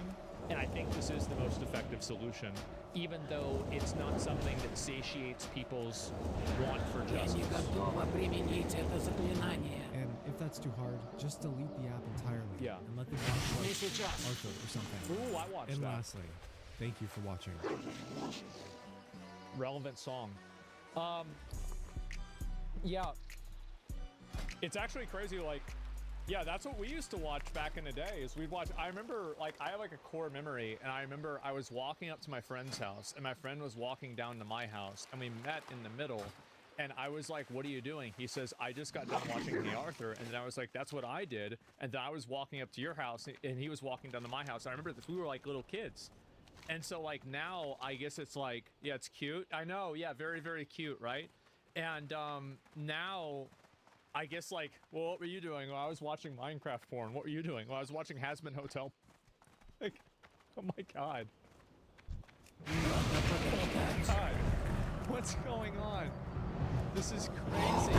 And I think this is the most effective solution, even though it's not something that satiates people's want for justice. And if that's too hard, just delete the app entirely. Yeah. And let them watch like Arthur or something. Ooh, I watched and that. lastly, thank you for watching. Relevant song. Yeah. It's actually crazy, like, yeah, that's what we used to watch back in the day, is we'd watch, I remember, like, I have, like, a core memory, and I remember I was walking up to my friend's house, and my friend was walking down to my house, and we met in the middle, and I was like, what are you doing? He says, I just got done watching Hey Arthur, and then I was like, that's what I did, and then I was walking up to your house, and he was walking down to my house. I remember that we were, like, little kids, and so, like, now, I guess it's like, yeah, it's cute. I know, yeah, very, very cute, right? And, now... I guess, like, well, what were you doing? Well, I was watching Minecraft porn. What were you doing? Well, I was watching Hazbin Hotel. Like, oh my god. Oh my god. What's going on? This is crazy.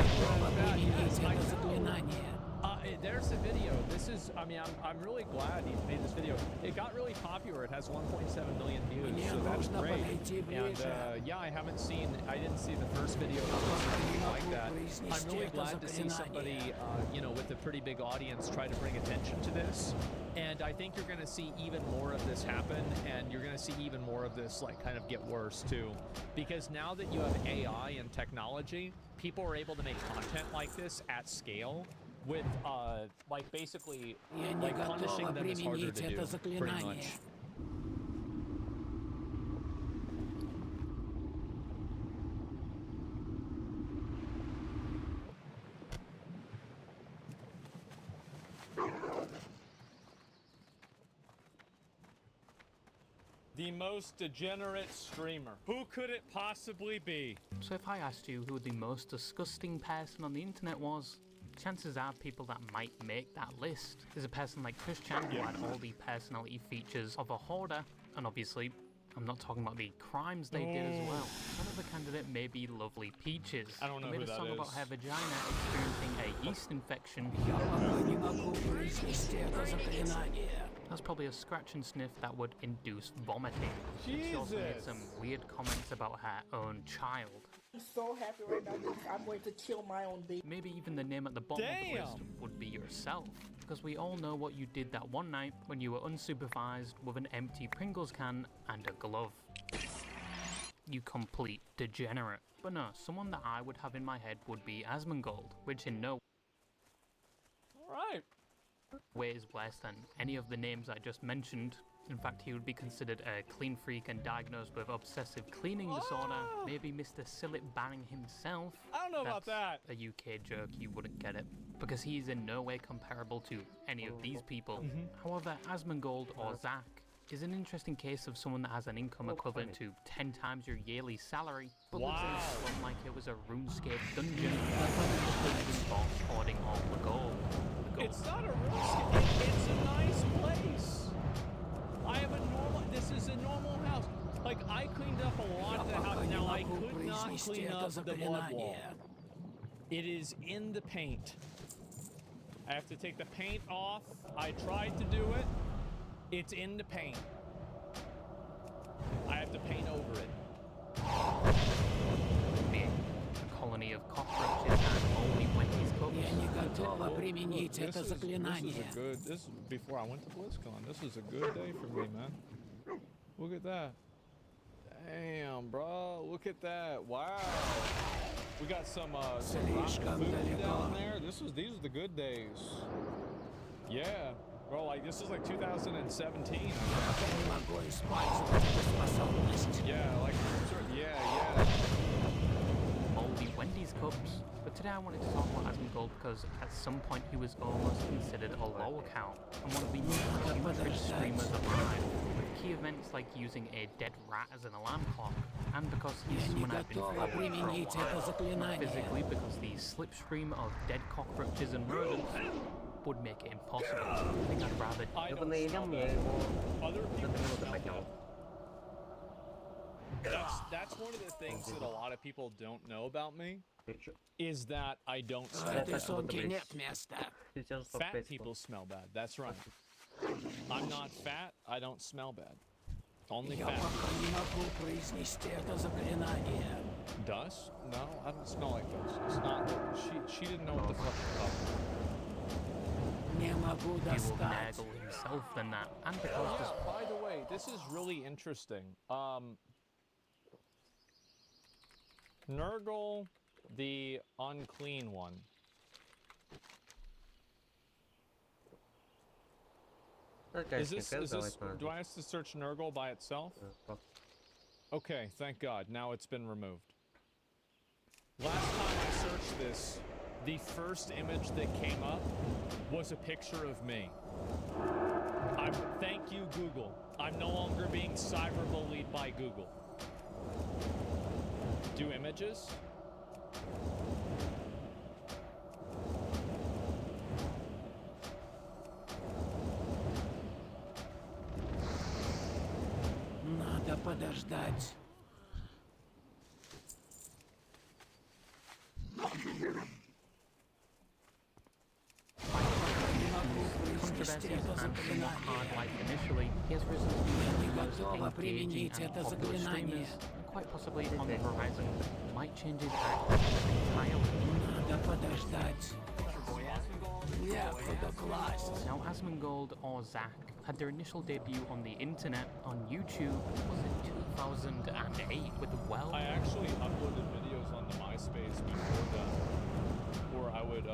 There's a video. This is, I mean, I'm really glad he made this video. It got really popular. It has 1.7 million views, so that's great. And yeah, I didn't see the first video or anything like that. I'm really glad to see somebody, you know, with a pretty big audience try to bring attention to this. And I think you're going to see even more of this happen, and you're going to see even more of this, like, kind of get worse too. Because now that you have AI and technology, people are able to make content like this at scale with, like, basically, like, punishing them is harder to do, pretty much. The most degenerate streamer. Who could it possibly be? So if I asked you who the most disgusting person on the internet was, chances are people that might make that list is a person like Chris Chan, who had all the personality features of a hoarder, and obviously I'm not talking about the crimes they did as well. Another candidate may be Lovely Peaches. I don't know who made who a that song is. about her vagina experiencing a yeast infection. That's probably a scratch and sniff that would induce vomiting. She also made some weird comments about her own child. I'm so happy right now because I'm going to kill my own baby. Maybe even the name at the bottom of the list would be yourself. Because we all know what you did that one night when you were unsupervised with an empty Pringles can and a glove. You complete degenerate. But no, someone that I would have in my head would be Asmongold, which in no way is worse than any of the names I just mentioned. In fact, he would be considered a clean freak and diagnosed with obsessive cleaning disorder. Maybe Mr. Sillet Banning himself. I don't know about that. A UK joke, you wouldn't get it. Because he's in no way comparable to any of these people. However, Asmongold or Zach is an interesting case of someone that has an income equivalent to 10 times your yearly salary, but lives in a slum like it was a RuneScape dungeon. Hoarding all the gold. It's not a RuneScape. It's a nice place. This is a normal house. Like, I cleaned up a lot of the house. Now, I could not clean up the blood wall. It is in the paint. I have to take the paint off. I tried to do it. It's in the paint. I have to paint over it. A colony of cockroaches and moldy Wendy's cooks. This is before I went to BlizzCon. This is a good day for me, man. Look at that. Damn, bro. Look at that. Wow. We got some food down there. These are the good days. Yeah. Bro, like, this is like 2017. Yeah, like, yeah. Moldy Wendy's cups. But today I wanted to talk about Asmongold because at some point he was almost considered a low account and one of the most hugest streamers alive, with key events like using a dead rat as an alarm clock, and because he's someone I've been following for a while. Not physically, because the slipstream of dead cockroaches and rodents would make it impossible. I think I'd rather... Other people that's one of the things that a lot of people don't know about me, is that I don't smell bad. Fat people smell bad, that's right. I'm not fat, I don't smell bad. Only fat people. Dust? No, I don't smell like dust. It's not... She didn't know what the fuck to talk about. He will naggle himself than that, and because by the way, this is really interesting. Nurgle, the unclean one. Is this, do I have to search Nurgle by itself? Okay, thank God, now it's been removed. Last time I searched this, the first image that came up was a picture of me. Thank you, Google. I'm no longer being cyberbullied by Google. Do images? Надо подождать. controversies and somewhat hard life initially, he has risen to be one of the most engaging and popular streamers, and quite possibly on the horizon might change his act entirely. Now, Asmongold or Zach had their initial debut on the internet on YouTube was in 2008 with WoW. I actually uploaded videos onto MySpace before that, where I would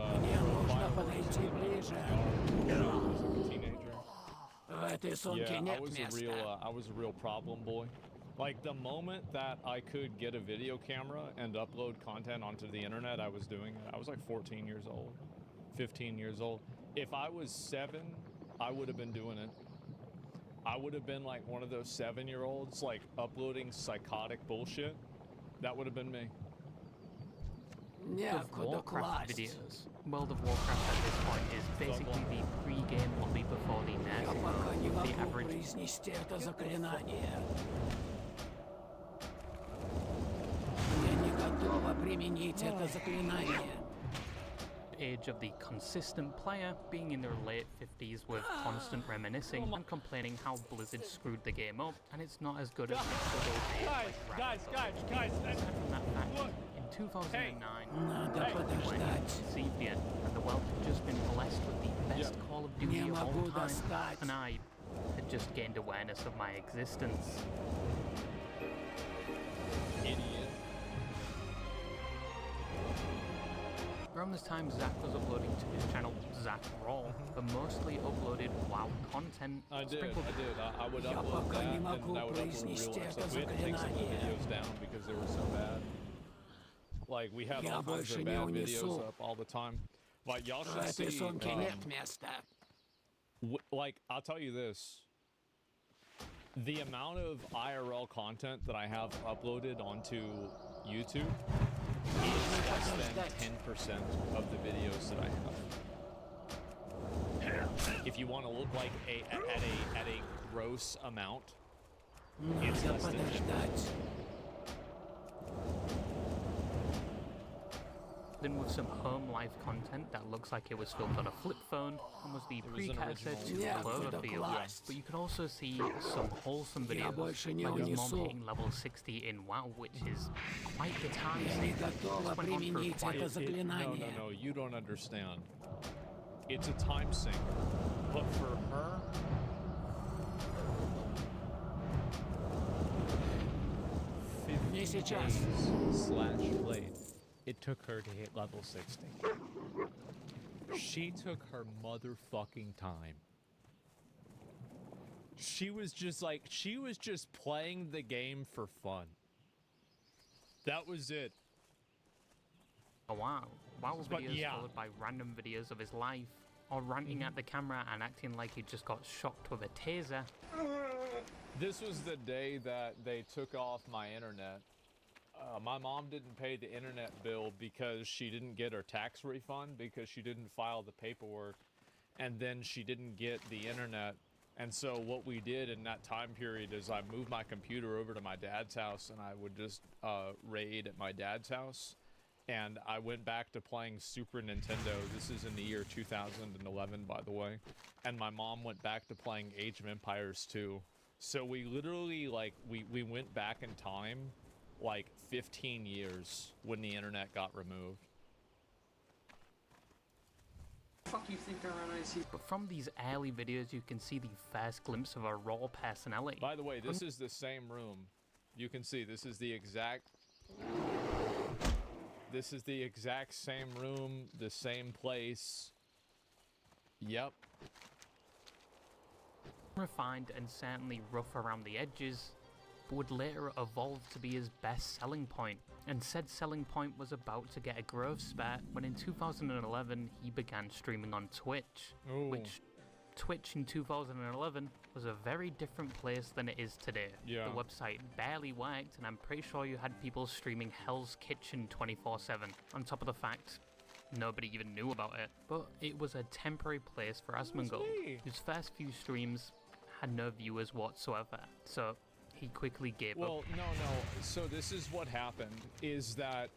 fireworks when I was a teenager. Yeah, I was a real problem boy. Like, the moment that I could get a video camera and upload content onto the internet, I was doing it. I was like 14 years old, 15 years old. If I was 7, I would have been doing it. I would have been like one of those 7-year-olds, like, uploading psychotic bullshit. That would have been me. Of Warcraft videos. World of Warcraft at this point is basically the pre-game lobby before the nerfing. The average... Age of the consistent player being in their late 50s with constant reminiscing and complaining how Blizzard screwed the game up and it's not as good as the good old days. Guys, aside from that fact, in 2009, when he conceived it, and the world had just been blessed with the best Call of Duty of all time, and I had just gained awareness of my existence. Idiot. Around this time, Zach was uploading to his channel, Zach Raw, but mostly uploaded WoW content. I would upload that, and I would upload real life stuff. We had to take some of the videos down because they were so bad. Like, we had all kinds of bad videos up all the time. Like, y'all should see, like, I'll tell you this. The amount of IRL content that I have uploaded onto YouTube is less than 10% of the videos that I have. If you want to look like at a gross amount, it's less than 10%. Then with some home life content that looks like it was filmed on a flip phone and was the precursor to Cloverfield. But you can also see some wholesome videos, like his mom hitting level 60 in WoW, which is quite the time sink. This went on for quite No, you don't understand. It's a time sink. But for her... /played. It took her to hit level 60. She took her motherfucking time. She was just like, she was just playing the game for fun. That was it. Oh wow. WoW But videos yeah. followed by random videos of his life, or ranting at the camera and acting like he just got shocked with a taser. This was the day that they took off my internet. My mom didn't pay the internet bill because she didn't get her tax refund because she didn't file the paperwork, and then she didn't get the internet. And so what we did in that time period is I moved my computer over to my dad's house, and I would just raid at my dad's house. And I went back to playing Super Nintendo. This is in the year 2011, by the way. And my mom went back to playing Age of Empires 2. So we literally, like, we went back in time, like, 15 years when the internet got removed. Fuck you think R.I.C. But from these early videos, you can see the first glimpse of a raw personality. By the way, this is the same room. You can see this is the exact... This is the exact same room, the same place. Yep. Refined and certainly rough around the edges, but would later evolve to be his best selling point. And said selling point was about to get a growth spurt when in 2011 he began streaming on Twitch, which Twitch in 2011 was a very different place than it is today. Yeah. The website barely worked, and I'm pretty sure you had people streaming Hell's Kitchen 24/7, on top of the fact nobody even knew about it. But it was a temporary place for Asmongold, whose first few streams had no viewers whatsoever, so he quickly gave up. Well, no. So this is what happened, is that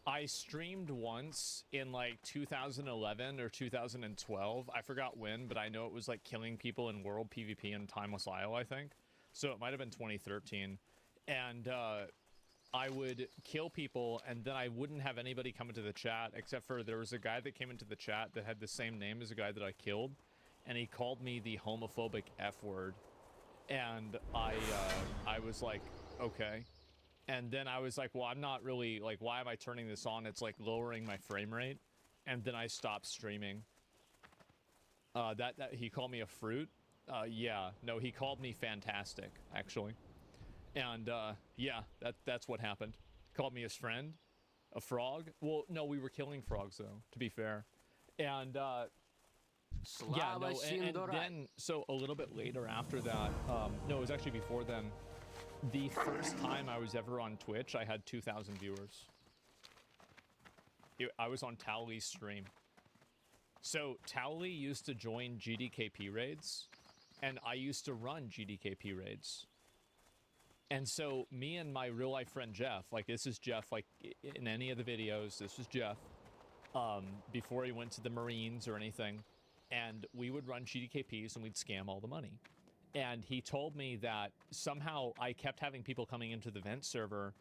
I streamed once in like 2011 or 2012. I forgot when, but I know it was like killing people in World PvP in Timeless Isle, I think. So it might have been 2013. And I would kill people, and then I wouldn't have anybody come into the chat, except for there was a guy that came into the chat that had the same name as the guy that I killed. And he called me the homophobic F word. And I was like, okay. And then I was like, well, I'm not really, like, why am I turning this on? It's like lowering my frame rate. And then I stopped streaming. That he called me a fruit. Yeah, no, he called me fantastic, actually. And yeah, that's what happened. Called me his friend, a frog. Well, no, we were killing frogs though, to be fair. And yeah, no, and then, so a little bit later after that, no, it was actually before then. The first time I was ever on Twitch, I had 2,000 viewers. I was on Towley's stream. So Towley used to join GDKP raids, and I used to run GDKP raids. And so me and my real life friend Jeff, like this is Jeff, like in any of the videos, this was Jeff, before he went to the Marines or anything. And we would run GDKPs and we'd scam all the money. And he told me that somehow I kept having people coming into the vent server,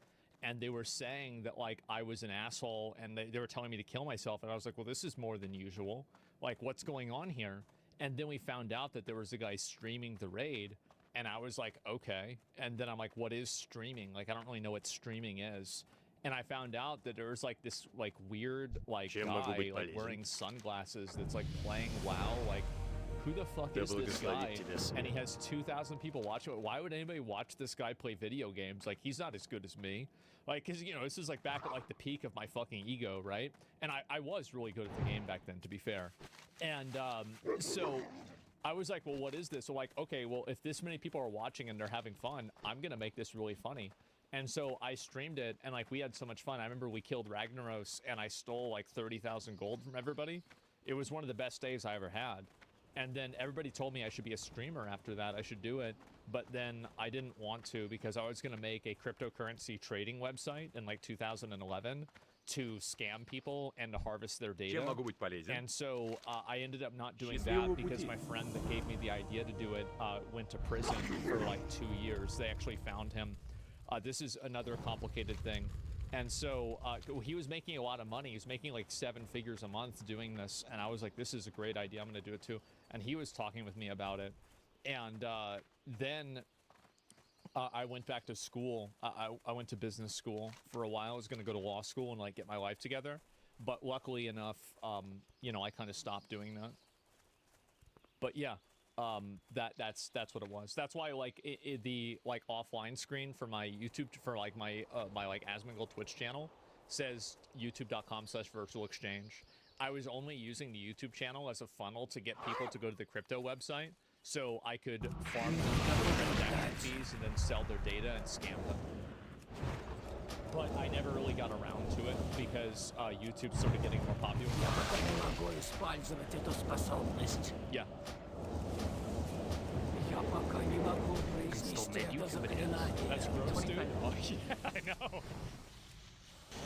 and they were saying that like I was an asshole, and they were telling me to kill myself. And I was like, well, this is more than usual. Like, what's going on here? And then we found out that there was a guy streaming the raid, and I was like, okay. And then I'm like, what is streaming? Like, I don't really know what streaming is. And I found out that there was like this like weird like guy like wearing sunglasses that's like playing WoW. Like, who the fuck is this guy? And he has 2,000 people watching it. Why would anybody watch this guy play video games? Like, he's not as good as me. Like, cause you know, this is like back at like the peak of my fucking ego, right? And I was really good at the game back then, to be fair. And so I was like, well, what is this? So like, okay, well, if this many people are watching and they're having fun, I'm gonna make this really funny. And so I streamed it, and like we had so much fun. I remember we killed Ragnaros, and I stole like 30,000 gold from everybody. It was one of the best days I ever had. And then everybody told me I should be a streamer after that. I should do it. But then I didn't want to, because I was going to make a cryptocurrency trading website in like 2011 to scam people and to harvest their data. And so I ended up not doing that because my friend that gave me the idea to do it went to prison for like 2 years. They actually found him. This is another complicated thing. And so he was making a lot of money. He was making like 7 figures a month doing this. And I was like, this is a great idea. I'm going to do it too. And he was talking with me about it. And then I went back to school. I went to business school for a while. I was going to go to law school and like get my life together. But luckily enough, you know, I kind of stopped doing that. But yeah, That's what it was. That's why like the like offline screen for my YouTube for like my my like Asmongold Twitch channel says youtube.com/virtual exchange. I was only using the YouTube channel as a funnel to get people to go to the crypto website so I could farm transaction fees and then sell their data and scam them. But I never really got around to it because YouTube started getting more popular. Yeah. That's gross, dude. Oh, yeah, I know.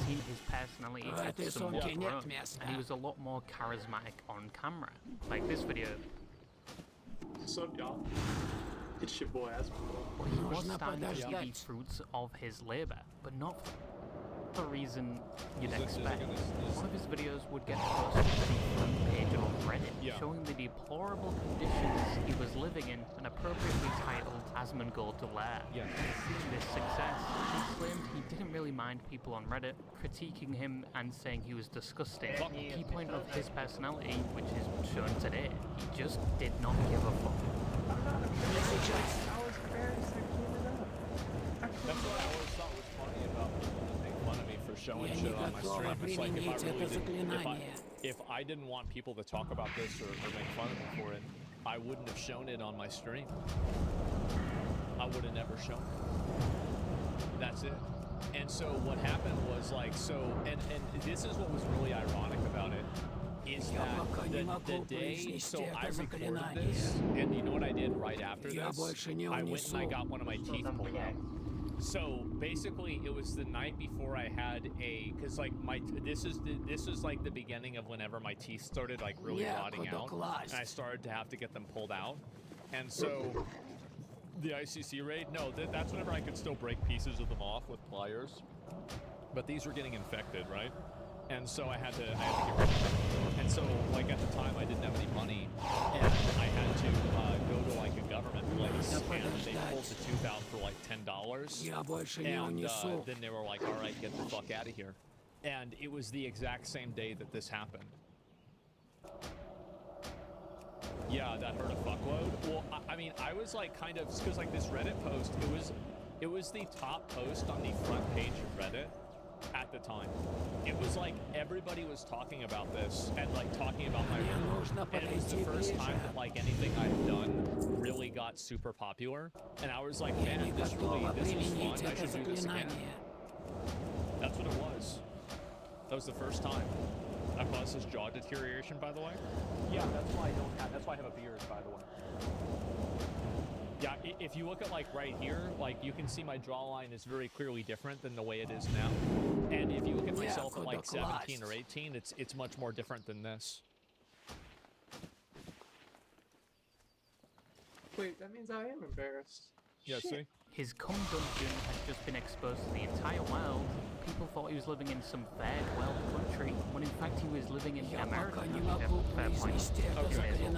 His personality had somewhat grown, and he was a lot more charismatic on camera. Like this video. What's up, y'all? It's your boy Asmongold. He was starting to see the fruits of his labor, but not for the reason you'd expect. One of his videos would get posted to the front page of Reddit, showing the deplorable conditions he was living in, and appropriately titled Asmongold to Lair. Seeing this success, he claimed he didn't really mind people on Reddit critiquing him and saying he was disgusting. A key point of his personality, which is shown today, he just did not give a fuck. That's what I always thought was funny about people that make fun of me for showing shit on my stream. It's like if I didn't want people to talk about this or make fun of me for it, I wouldn't have shown it on my stream. I would have never shown it. That's it. And so what happened was like, and this is what was really ironic about it, is that the day, so I recorded this, and you know what I did right after this? I went and I got one of my teeth pulled out. So basically, it was the night before I had cause like this is like the beginning of whenever my teeth started like really rotting out, and I started to have to get them pulled out, and so the ICC raid, no, that's whenever I could still break pieces of them off with pliers, but these were getting infected, right? And so I had to get rid of them. And so, like, at the time, I didn't have any money, and I had to go to, like, a government place, and they pulled the tooth out for, like, $10. And then they were like, all right, get the fuck out of here. And it was the exact same day that this happened. Yeah, that hurt a fuckload. Well, I mean, I was, like, kind of, because, like, this Reddit post, it was the top post on the front page of Reddit at the time. It was like everybody was talking about this and like talking about my work, and it was the first time that like anything I've done really got super popular, and I was like, man, this was fun, I should do this again. That's what it was. That was the first time. That caused his jaw deterioration, by the way. Yeah, that's why I have a beard, by the way. Yeah, if you look at like right here, like you can see my jawline is very clearly different than the way it is now. And if you look at myself at like 17 or 18, it's much more different than this. Wait, that means I am embarrassed. Yeah, see? His cum dungeon had just been exposed to the entire world. People thought he was living in some third world country, when in fact he was living in America. Fair point. Okay, and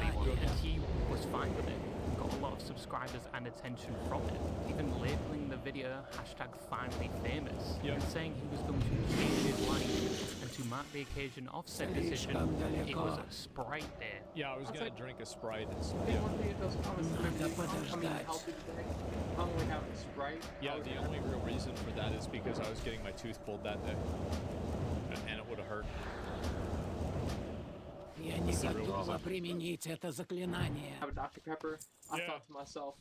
he was fine with it. Got a lot of subscribers and attention from it, even labeling the video #FinallyFamous, and saying he was going to change his life, and to mark the occasion of said decision, it was a Sprite day. Yeah, I was gonna drink a Sprite. I'm only having a Sprite. Yeah, the only real reason for that is because I was getting my tooth pulled that day, and it would have hurt. Я не готова применить это заклинание. Have a Dr. Pepper. I thought to myself,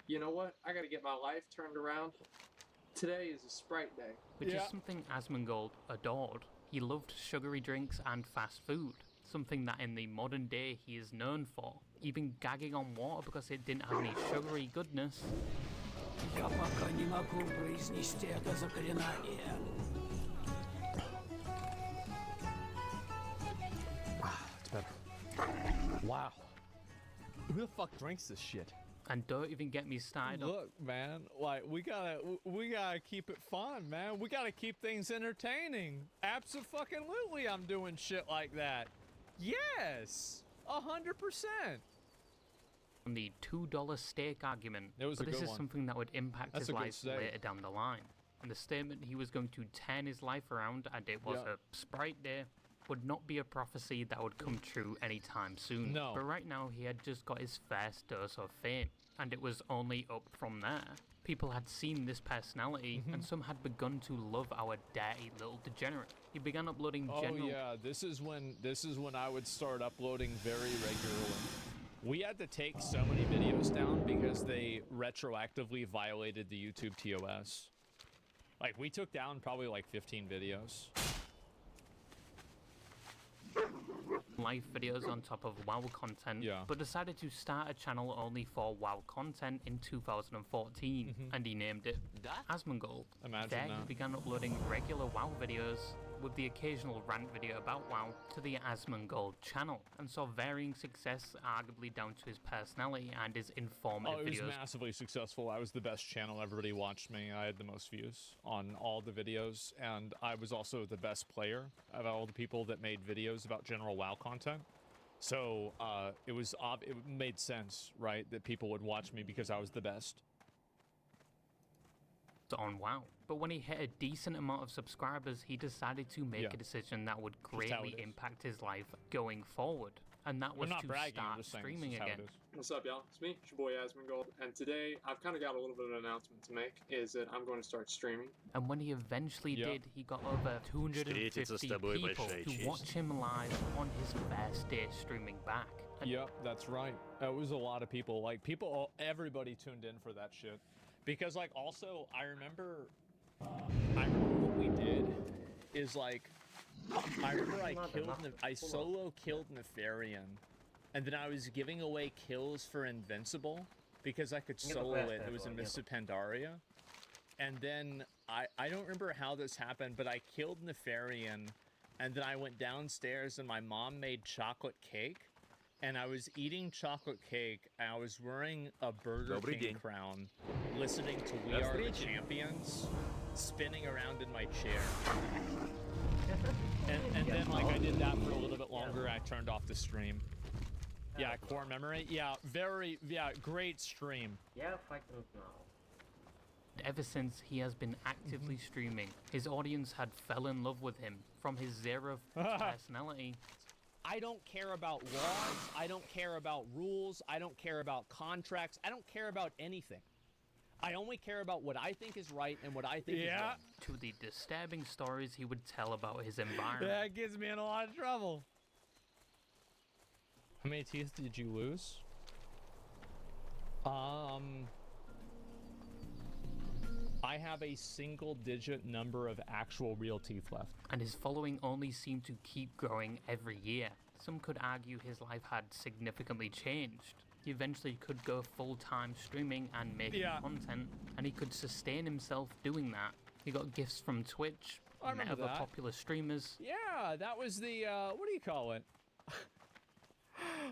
you know what? I gotta get my life turned around. Today is a Sprite day. Which is something Asmongold adored. He loved sugary drinks and fast food, something that in the modern day he is known for. Even gagging on water because it didn't have any sugary goodness. Я пока не могу произнести это заклинание. Wow. Who the fuck drinks this shit? And don't even get me started. Look, man, like we gotta keep it fun, man. We gotta keep things entertaining. Abso-fucking-lutely, I'm doing shit like that. Yes, 100%. On the $2 steak argument, but this is something that would impact his life later down the line. And the statement he was going to turn his life around, and it was a Sprite day. would not be a prophecy that would come true anytime soon. No. But right now, he had just got his first dose of fame, and it was only up from there. People had seen this personality, and some had begun to love our dirty little degenerate. He began uploading general... Oh yeah, this is when I would start uploading very regularly. We had to take so many videos down because they retroactively violated the YouTube TOS. Like, we took down probably like 15 videos. Live videos on top of WoW content, but decided to start a channel only for WoW content in 2014, and he named it Asmongold. Imagine there that. He began uploading regular WoW videos, with the occasional rant video about WoW, to the Asmongold channel, and saw varying success, arguably down to his personality and his informative it was videos. massively successful. I was the best channel. Everybody watched me. I had the most views on all the videos, and I was also the best player of all the people that made videos about general WoW content. So it made sense, right, that people would watch me because I was the best on WoW. But when he hit a decent amount of subscribers, he decided to make a decision that would greatly impact his life going forward. And that was to start streaming again. What's up, y'all? It's me, it's your boy Asmongold, and today I've kind of got a little bit of an announcement to make, is that I'm going to start streaming. And when he eventually did, he got over 250 people to watch him live on his first day streaming back. Yep, that's right. It was a lot of people. Like, everybody tuned in for that shit. Because, like, also, I remember what we did is, like, I remember I solo killed Nefarian, and then I was giving away kills for Invincible because I could solo it. It was in Mists of Pandaria. And then I don't remember how this happened, but I killed Nefarian, and then I went downstairs and my mom made chocolate cake, and I was eating chocolate cake, and I was wearing a Burger King crown, listening to We Are the Champions, spinning around in my chair. And then, like, I did that for a little bit longer, I turned off the stream. Yeah, core memory. Yeah, great stream. Yeah, fucking no. Ever since he has been actively streaming, his audience had fell in love with him from his zero personality. I don't care about laws, I don't care about rules, I don't care about contracts, I don't care about anything. I only care about what I think is right and what I think is wrong. To the disturbing stories he would tell about his environment. That gets me in a lot of trouble. How many teeth did you lose? I have a single-digit number of actual real teeth left. And his following only seemed to keep growing every year. Some could argue his life had significantly changed. He eventually could go full-time streaming and making content, and he could sustain himself doing that. He got gifts from Twitch, met other popular streamers. Yeah, that was the, what do you call it?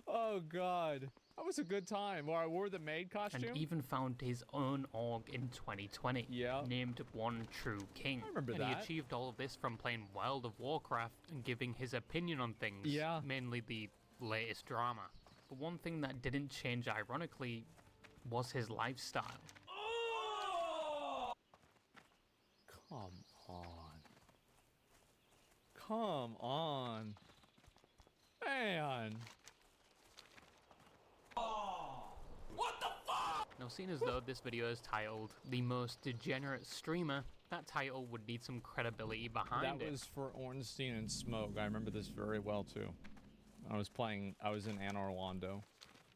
Oh, God. That was a good time, where I wore the maid costume. And even found his own org in 2020, named One True King. I remember and he achieved all of this from playing World of Warcraft and giving his opinion on things, mainly the latest drama. But one thing that didn't change, ironically, was his lifestyle. Come on. Come on. Man. What the fuck? Now, seeing as though this video is titled The Most Degenerate Streamer, that title would need some credibility behind it. That was for Ornstein and Smoke. I remember this very well, too. I was in Anor Londo,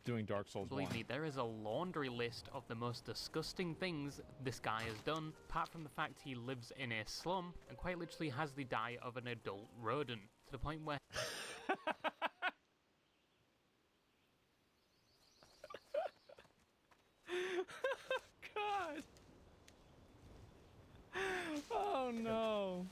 doing Dark Souls 1. Believe me, there is a laundry list of the most disgusting things this guy has done, apart from the fact he lives in a slum and quite literally has the diet of an adult rodent, to the point where... God. Oh no.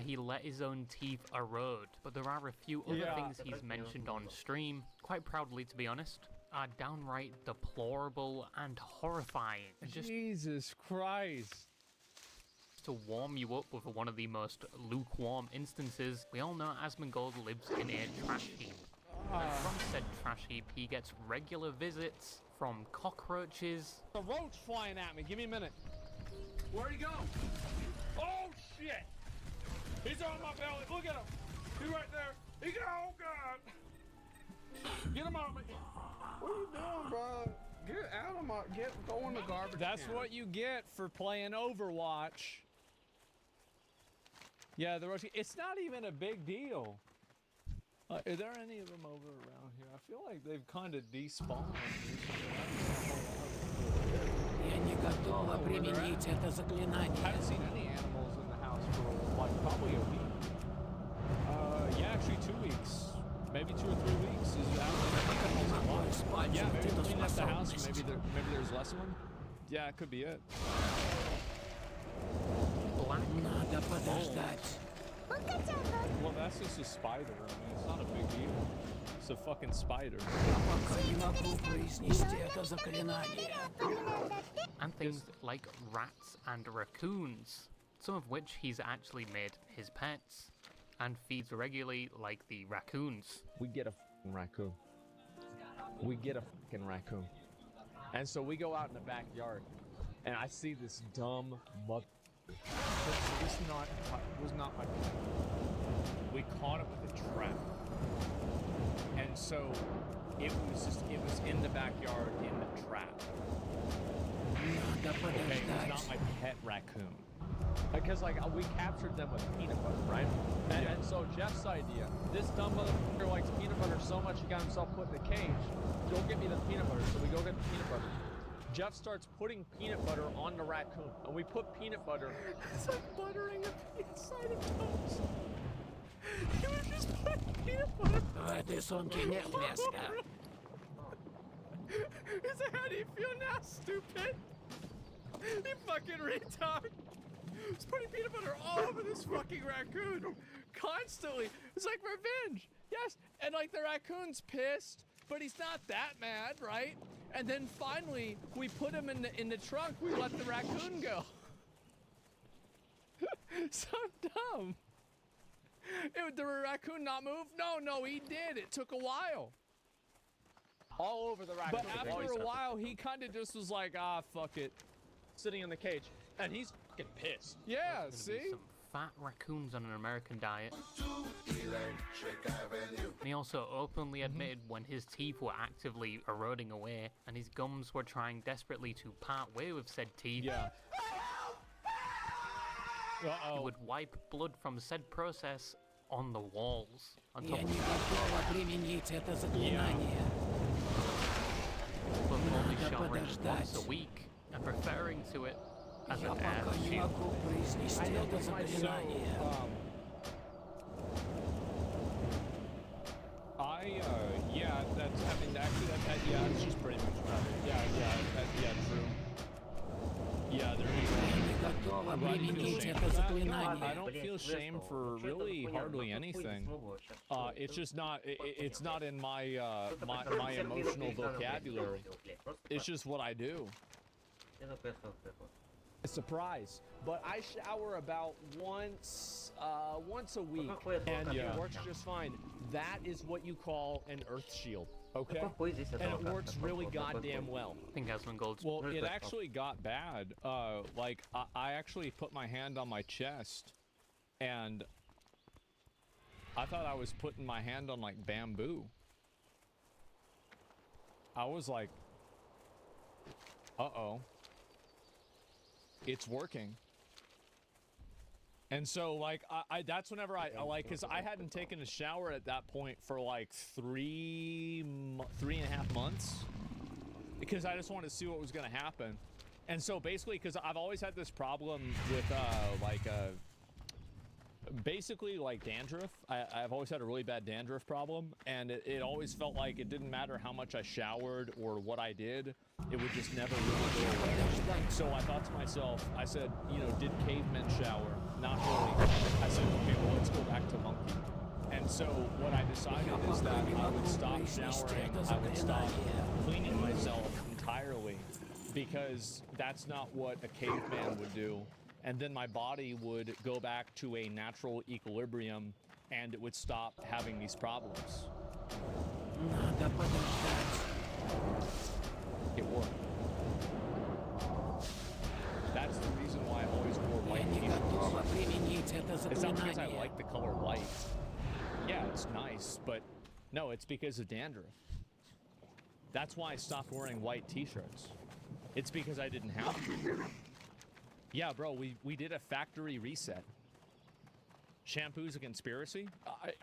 He let his own teeth erode, but there are a few other things he's mentioned on stream, quite proudly to be honest, are downright deplorable and horrifying. Jesus Christ. To warm you up with one of the most lukewarm instances, we all know Asmongold lives in a trash heap. And from said trash heap, he gets regular visits from cockroaches. The roach flying at me. Give me a minute. Where'd he go? Oh shit! He's on my belly. Look at him. He's right there. He got, oh God. Get him out, man. What are you doing, bro? Get out of my, go in the garbage That's can. what you get for playing Overwatch. Yeah, it's not even a big deal. Are there any of them over around here? I feel like they've kind of despawned. Я не готова применить это заклинание. I haven't seen any animals in the house for like probably a week. Yeah, actually 2 weeks. Maybe 2 or 3 weeks. Is that yeah, maybe clean up the house. Maybe there's less of them. Yeah, it could be it. Надо подождать. Well, that's just a spider. I mean, it's not a big deal. It's a fucking spider. And things like rats and raccoons, some of which he's actually made his pets and feeds regularly like the raccoons. We get a fucking raccoon. We get a fucking raccoon. And so we go out in the backyard and I see this dumb mother. So this was not my pet. We caught it with a trap. And so it was in the backyard in the trap. Okay, it was not my pet raccoon. Because like we captured them with peanut butter, right? And so Jeff's idea, this dumb motherfucker likes peanut butter so much he got himself put in a cage. Go get me the peanut butter. So we go get the peanut butter. Jeff starts putting peanut butter on the raccoon, and we put peanut butter. It's like buttering a inside of toast. He was just putting peanut butter. В этой сумке нет места. He said, how do you feel now, stupid? You fucking retard. He's putting peanut butter all over this fucking raccoon. Constantly. It's like revenge. Yes. And like the raccoon's pissed, but he's not that mad, right? And then finally, we put him in the trunk. We let the raccoon go. So dumb. Did the raccoon not move? No, he did. It took a while. All over the raccoon. But after a while, he kind of just was like, ah, fuck it. Sitting in the cage. And he's fucking pissed. Yeah, see? Some fat raccoons on an American diet. And he also openly admitted when his teeth were actively eroding away and his gums were trying desperately to part way with said teeth. Yeah. He would wipe blood from said process on the walls. Я не готова применить это заклинание. But only showering once a week and referring to it as an air shield. Yeah, that's, I mean, actually, yeah, it's just pretty much about it. Yeah, true. Yeah, there I don't feel shame for really hardly anything. It's just not, it's not in my, my emotional vocabulary. It's just what I do. A surprise, but I shower about once a week, and it works just fine. That is what you call an earth shield, okay? And it works really goddamn well. I think Asmongold's. Well, it actually got bad. Like I actually put my hand on my chest, and I thought I was putting my hand on like bamboo. I was like, uh-oh. It's working. And so like I that's whenever I like, because I hadn't taken a shower at that point for like 3.5 months, because I just wanted to see what was gonna happen. And so basically, because I've always had this problem with basically like dandruff. I've always had a really bad dandruff problem, and it always felt like it didn't matter how much I showered or what I did, it would just never really go away. So I thought to myself, I said, you know, did cavemen shower? Not really. I said, okay, well, let's go back to monkey. And so what I decided is that I would stop showering, I would stop cleaning myself entirely, because that's not what a caveman would do. And then my body would go back to a natural equilibrium, and it would stop having these problems. It worked. That's the reason why I always wore white t-shirts. It's not because I like the color white. Yeah, it's nice, but no, it's because of dandruff. That's why I stopped wearing white t-shirts. It's because I didn't have to. Yeah, bro, we did a factory reset. Shampoo's a conspiracy?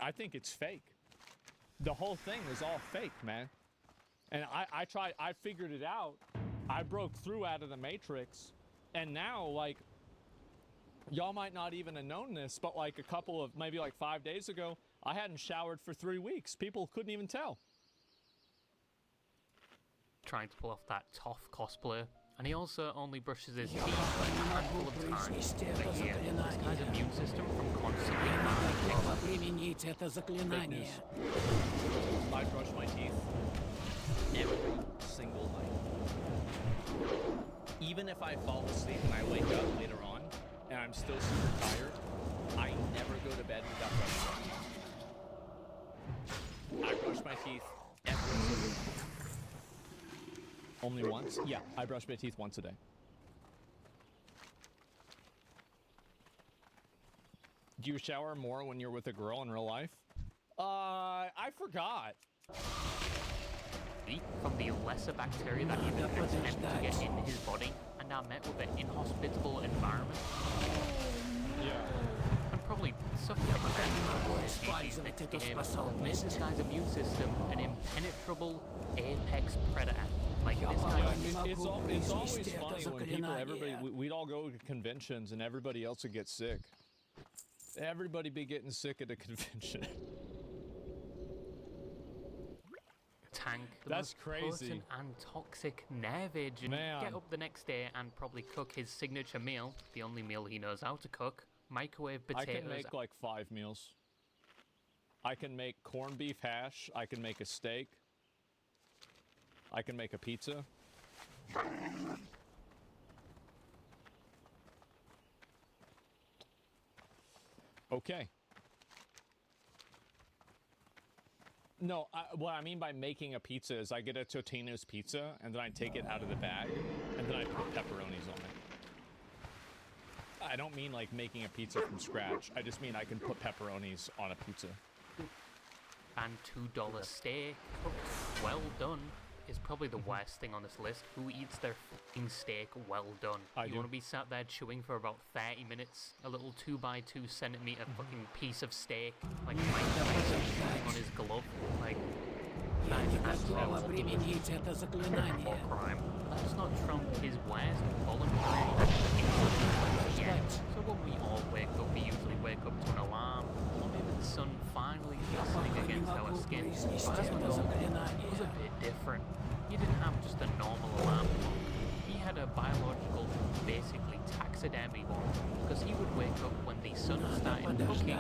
I think it's fake. The whole thing was all fake, man. And I figured it out. I broke through out of the Matrix, and now, like, y'all might not even have known this, but like maybe 5 days ago, I hadn't showered for 3 weeks. People couldn't even tell. Trying to pull off that tough cosplayer. And he also only brushes his teeth a handful of times a year. This guy's immune system from constantly Fake news. I brush my teeth every single night. Even if I fall asleep and I wake up later on and I'm still super tired, I never go to bed without brushing my teeth. I brush my teeth every single day. Only once? Yeah, I brush my teeth once a day. Do you shower more when you're with a girl in real life? I forgot. From the lesser bacteria that even attempt to get in his body and are met with an inhospitable environment. Yeah. And probably suffering from that next game. Makes this guy's immune system an impenetrable apex predator. Like this guy. It's always funny when people, we'd all go to conventions and everybody else would get sick. Everybody be getting sick at a convention. Tank, the That's most crazy. potent and toxic nerve agent. Man. Get up the next day and probably cook his signature meal, the only meal he knows how to cook. Microwave potatoes. I can make like 5 meals. I can make corned beef hash. I can make a steak. I can make a pizza. Okay. No, what I mean by making a pizza is I get a Totino's pizza, and then I take it out of the bag, and then I put pepperonis on it. I don't mean like making a pizza from scratch. I just mean I can put pepperonis on a pizza. And $2 steak, cooked well done, is probably the worst thing on this list. Who eats their fucking steak well done? You want to be sat there chewing for about 30 minutes, a little 2x2 centimeter fucking piece of steak, like Mike Tyson chewing on his glove, like that is absolute crime. Let's not trump his worst voluntary yet. So when we all wake up, we usually wake up to an alarm, or maybe the sun finally glistening against our skin. Asmongold was a bit different. He didn't have just a normal alarm clock. He had a biological, basically taxidermy one, because he would wake up when the sun started cooking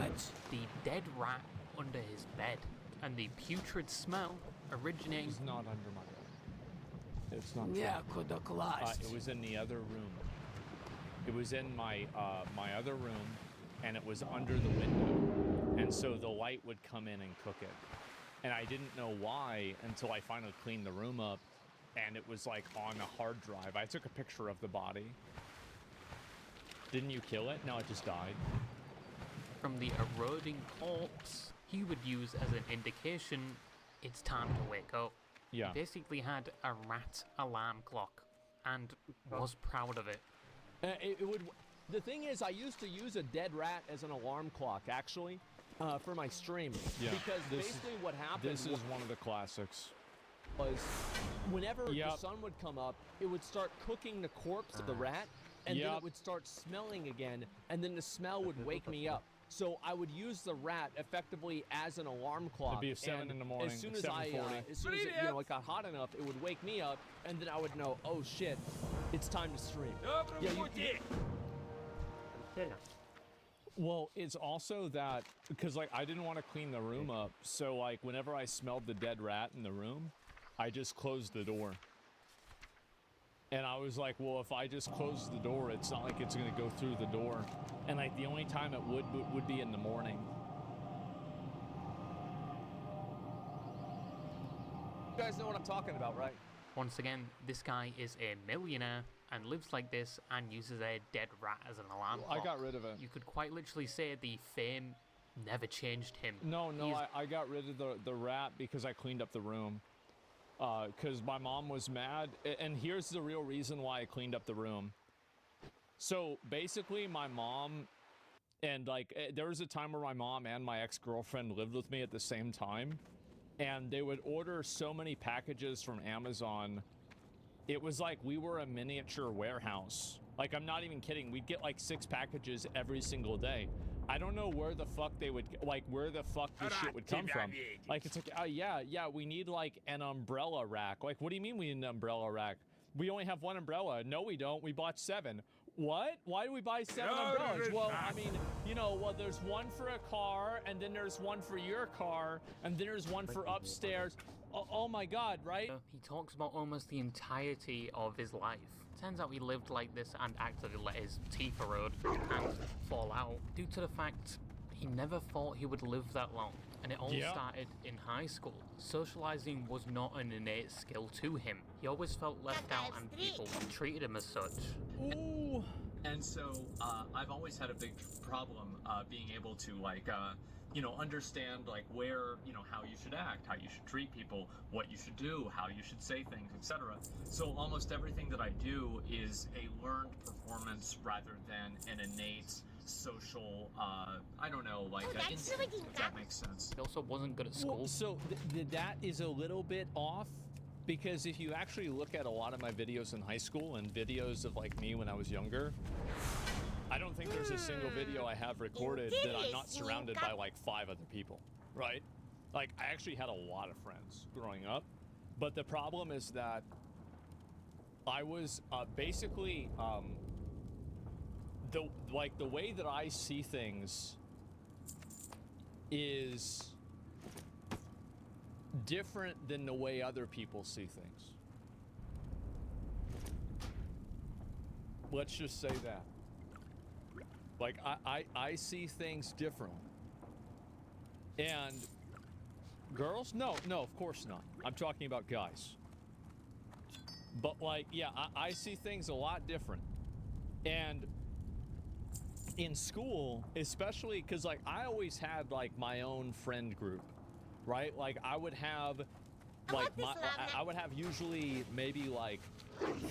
the dead rat under his bed, and the putrid smell originating. It's not under my bed. It's not. Yeah, it was in the other room. It was in my my other room, and it was under the window, and so the light would come in and cook it. And I didn't know why until I finally cleaned the room up, and it was like on a hard drive. I took a picture of the body. Didn't you kill it? No, it just died. From the eroding corpse, he would use as an indication it's time to wake up. Yeah. He basically had a rat alarm clock and was proud of it. It would. The thing is, I used to use a dead rat as an alarm clock, actually, for my stream. Yeah. Because basically what happened. This is one of the classics. Was whenever the sun would come up, it would start cooking the corpse of the rat, and then it would start smelling again, and then the smell would wake me up. So I would use the rat effectively as an alarm clock. It'd be 7 in the morning. As soon as it got hot enough, it would wake me up, and then I would know, oh shit, it's time to stream. Well, it's also that because like I didn't want to clean the room up, so like whenever I smelled the dead rat in the room, I just closed the door. And I was like, well, if I just close the door, it's not like it's going to go through the door. And like the only time it would be in the morning. You guys know what I'm talking about, right? Once again, this guy is a millionaire and lives like this and uses a dead rat as an alarm clock. I got rid of it. You could quite literally say the fame never changed him. No, I got rid of the rat because I cleaned up the room. Because my mom was mad. And here's the real reason why I cleaned up the room. So basically my mom, and like there was a time where my mom and my ex-girlfriend lived with me at the same time. And they would order so many packages from Amazon. It was like we were a miniature warehouse. Like, I'm not even kidding. We'd get like 6 packages every single day. I don't know where the fuck they would, like, where the fuck this shit would come from. Like, it's like, oh, yeah, we need like an umbrella rack. Like, what do you mean we need an umbrella rack? We only have 1 umbrella. No, we don't. We bought 7. What? Why do we buy 7 umbrellas? Well, I mean, you know, well, there's 1 for a car, and then there's 1 for your car, and then there's 1 for upstairs. Oh my God, right? He talks about almost the entirety of his life. Turns out he lived like this and actually let his teeth erode and fall out due to the fact he never thought he would live that long. And it all started in high school. Socializing was not an innate skill to him. He always felt left out and people treated him as such. Ooh. And so I've always had a big problem being able to you know, understand like where, you know, how you should act, how you should treat people, what you should do, how you should say things, etc. So almost everything that I do is a learned performance rather than an innate social, I don't know, like instinct, if that makes sense. He also wasn't good at school. Well, so that is a little bit off, because if you actually look at a lot of my videos in high school and videos of like me when I was younger, I don't think there's a single video I have recorded that I'm not surrounded by like 5 other people, right? Like, I actually had a lot of friends growing up, but the problem is that I was basically the way that I see things is different than the way other people see things. Let's just say that. Like, I see things differently. And girls? No, of course not. I'm talking about guys. But like, yeah, I see things a lot different. And in school, especially because like I always had like my own friend group, right? Like I would have like I would have usually maybe like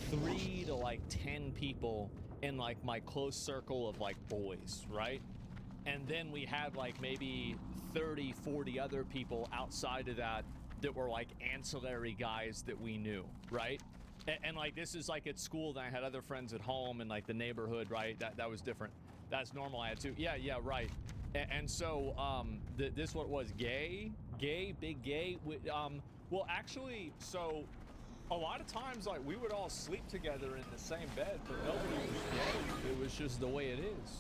3 to like 10 people in like my close circle of like boys, right? And then we had like maybe 30, 40 other people outside of that were like ancillary guys that we knew, right? And like this is like at school, then I had other friends at home and like the neighborhood, right? That was different. That's normal. I had to, yeah, right. And so this what was gay, big gay. Well, actually, so a lot of times, like, we would all sleep together in the same bed, but nobody was gay. It was just the way it is.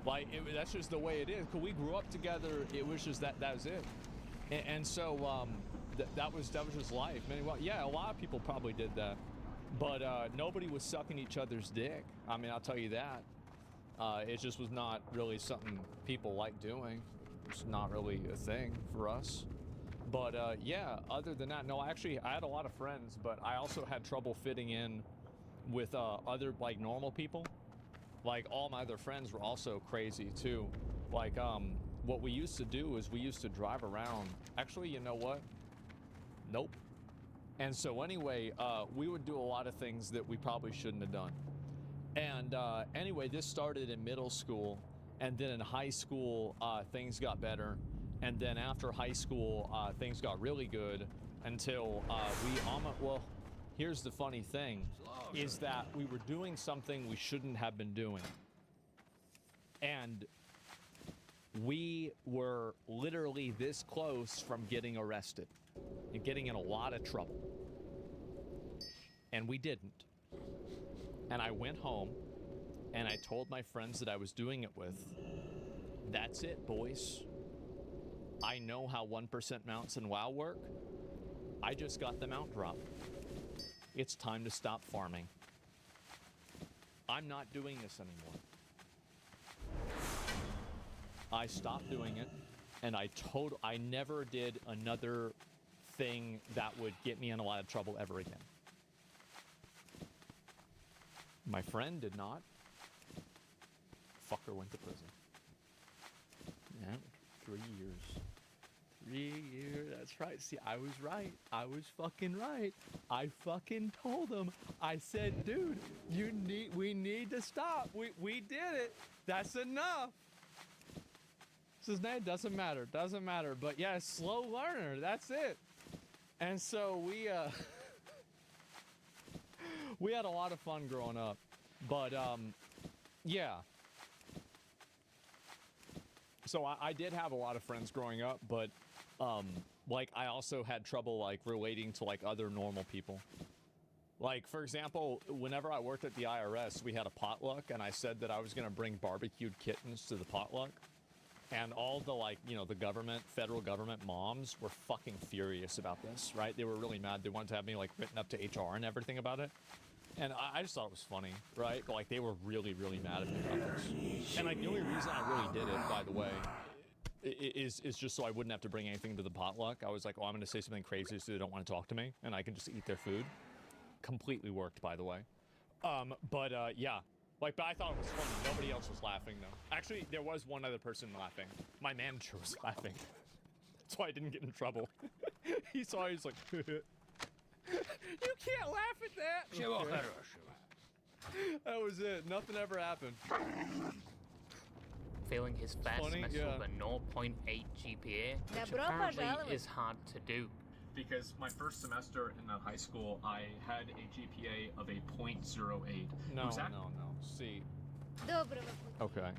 Like, that's just the way it is. Because we grew up together, it was just that was it. And so that was just life. I mean, well, yeah, a lot of people probably did that. But nobody was sucking each other's dick. I mean, I'll tell you that. It just was not really something people like doing. It's not really a thing for us. But yeah, other than that, no, actually, I had a lot of friends, but I also had trouble fitting in with other, like, normal people. Like, all my other friends were also crazy, too. Like, what we used to do is we used to drive around. Actually, you know what? Nope. And so anyway, we would do a lot of things that we probably shouldn't have done. And anyway, this started in middle school, and then in high school, things got better. And then after high school, things got really good until well, here's the funny thing, is that we were doing something we shouldn't have been doing. And we were literally this close from getting arrested and getting in a lot of trouble. And we didn't. And I went home and I told my friends that I was doing it with, that's it, boys. I know how 1% mounts in WoW work. I just got the mount drop. It's time to stop farming. I'm not doing this anymore. I stopped doing it, and I never did another thing that would get me in a lot of trouble ever again. My friend did not. Fucker went to prison. Yeah, 3 years. 3 years. That's right. See, I was right. I was fucking right. I fucking told him. I said, dude, we need to stop. We did it. That's enough. His name doesn't matter. Doesn't matter. But yeah, slow learner. That's it. And so we had a lot of fun growing up. But yeah. So I did have a lot of friends growing up, but like I also had trouble like relating to like other normal people. Like, for example, whenever I worked at the IRS, we had a potluck, and I said that I was going to bring barbecued kittens to the potluck. And all the, like, you know, the government, federal government moms were fucking furious about this, right? They were really mad. They wanted to have me, like, written up to HR and everything about it. And I just thought it was funny, right? But, like, they were really, really mad at me about this. And, like, the only reason I really did it, by the way, is just so I wouldn't have to bring anything to the potluck. I was like, oh, I'm going to say something crazy so they don't want to talk to me, and I can just eat their food. Completely worked, by the way. Yeah. Like, but I thought it was funny. Nobody else was laughing, though. Actually, there was one other person laughing. My manager was laughing. That's why I didn't get in trouble. He saw it, he's like, you can't laugh at that! Okay. That was it. Nothing ever happened. Failing his first semester with a 0.8 GPA, which apparently is hard to do. Because my first semester in the high school, I had a GPA of a 0.08. No. See. Okay.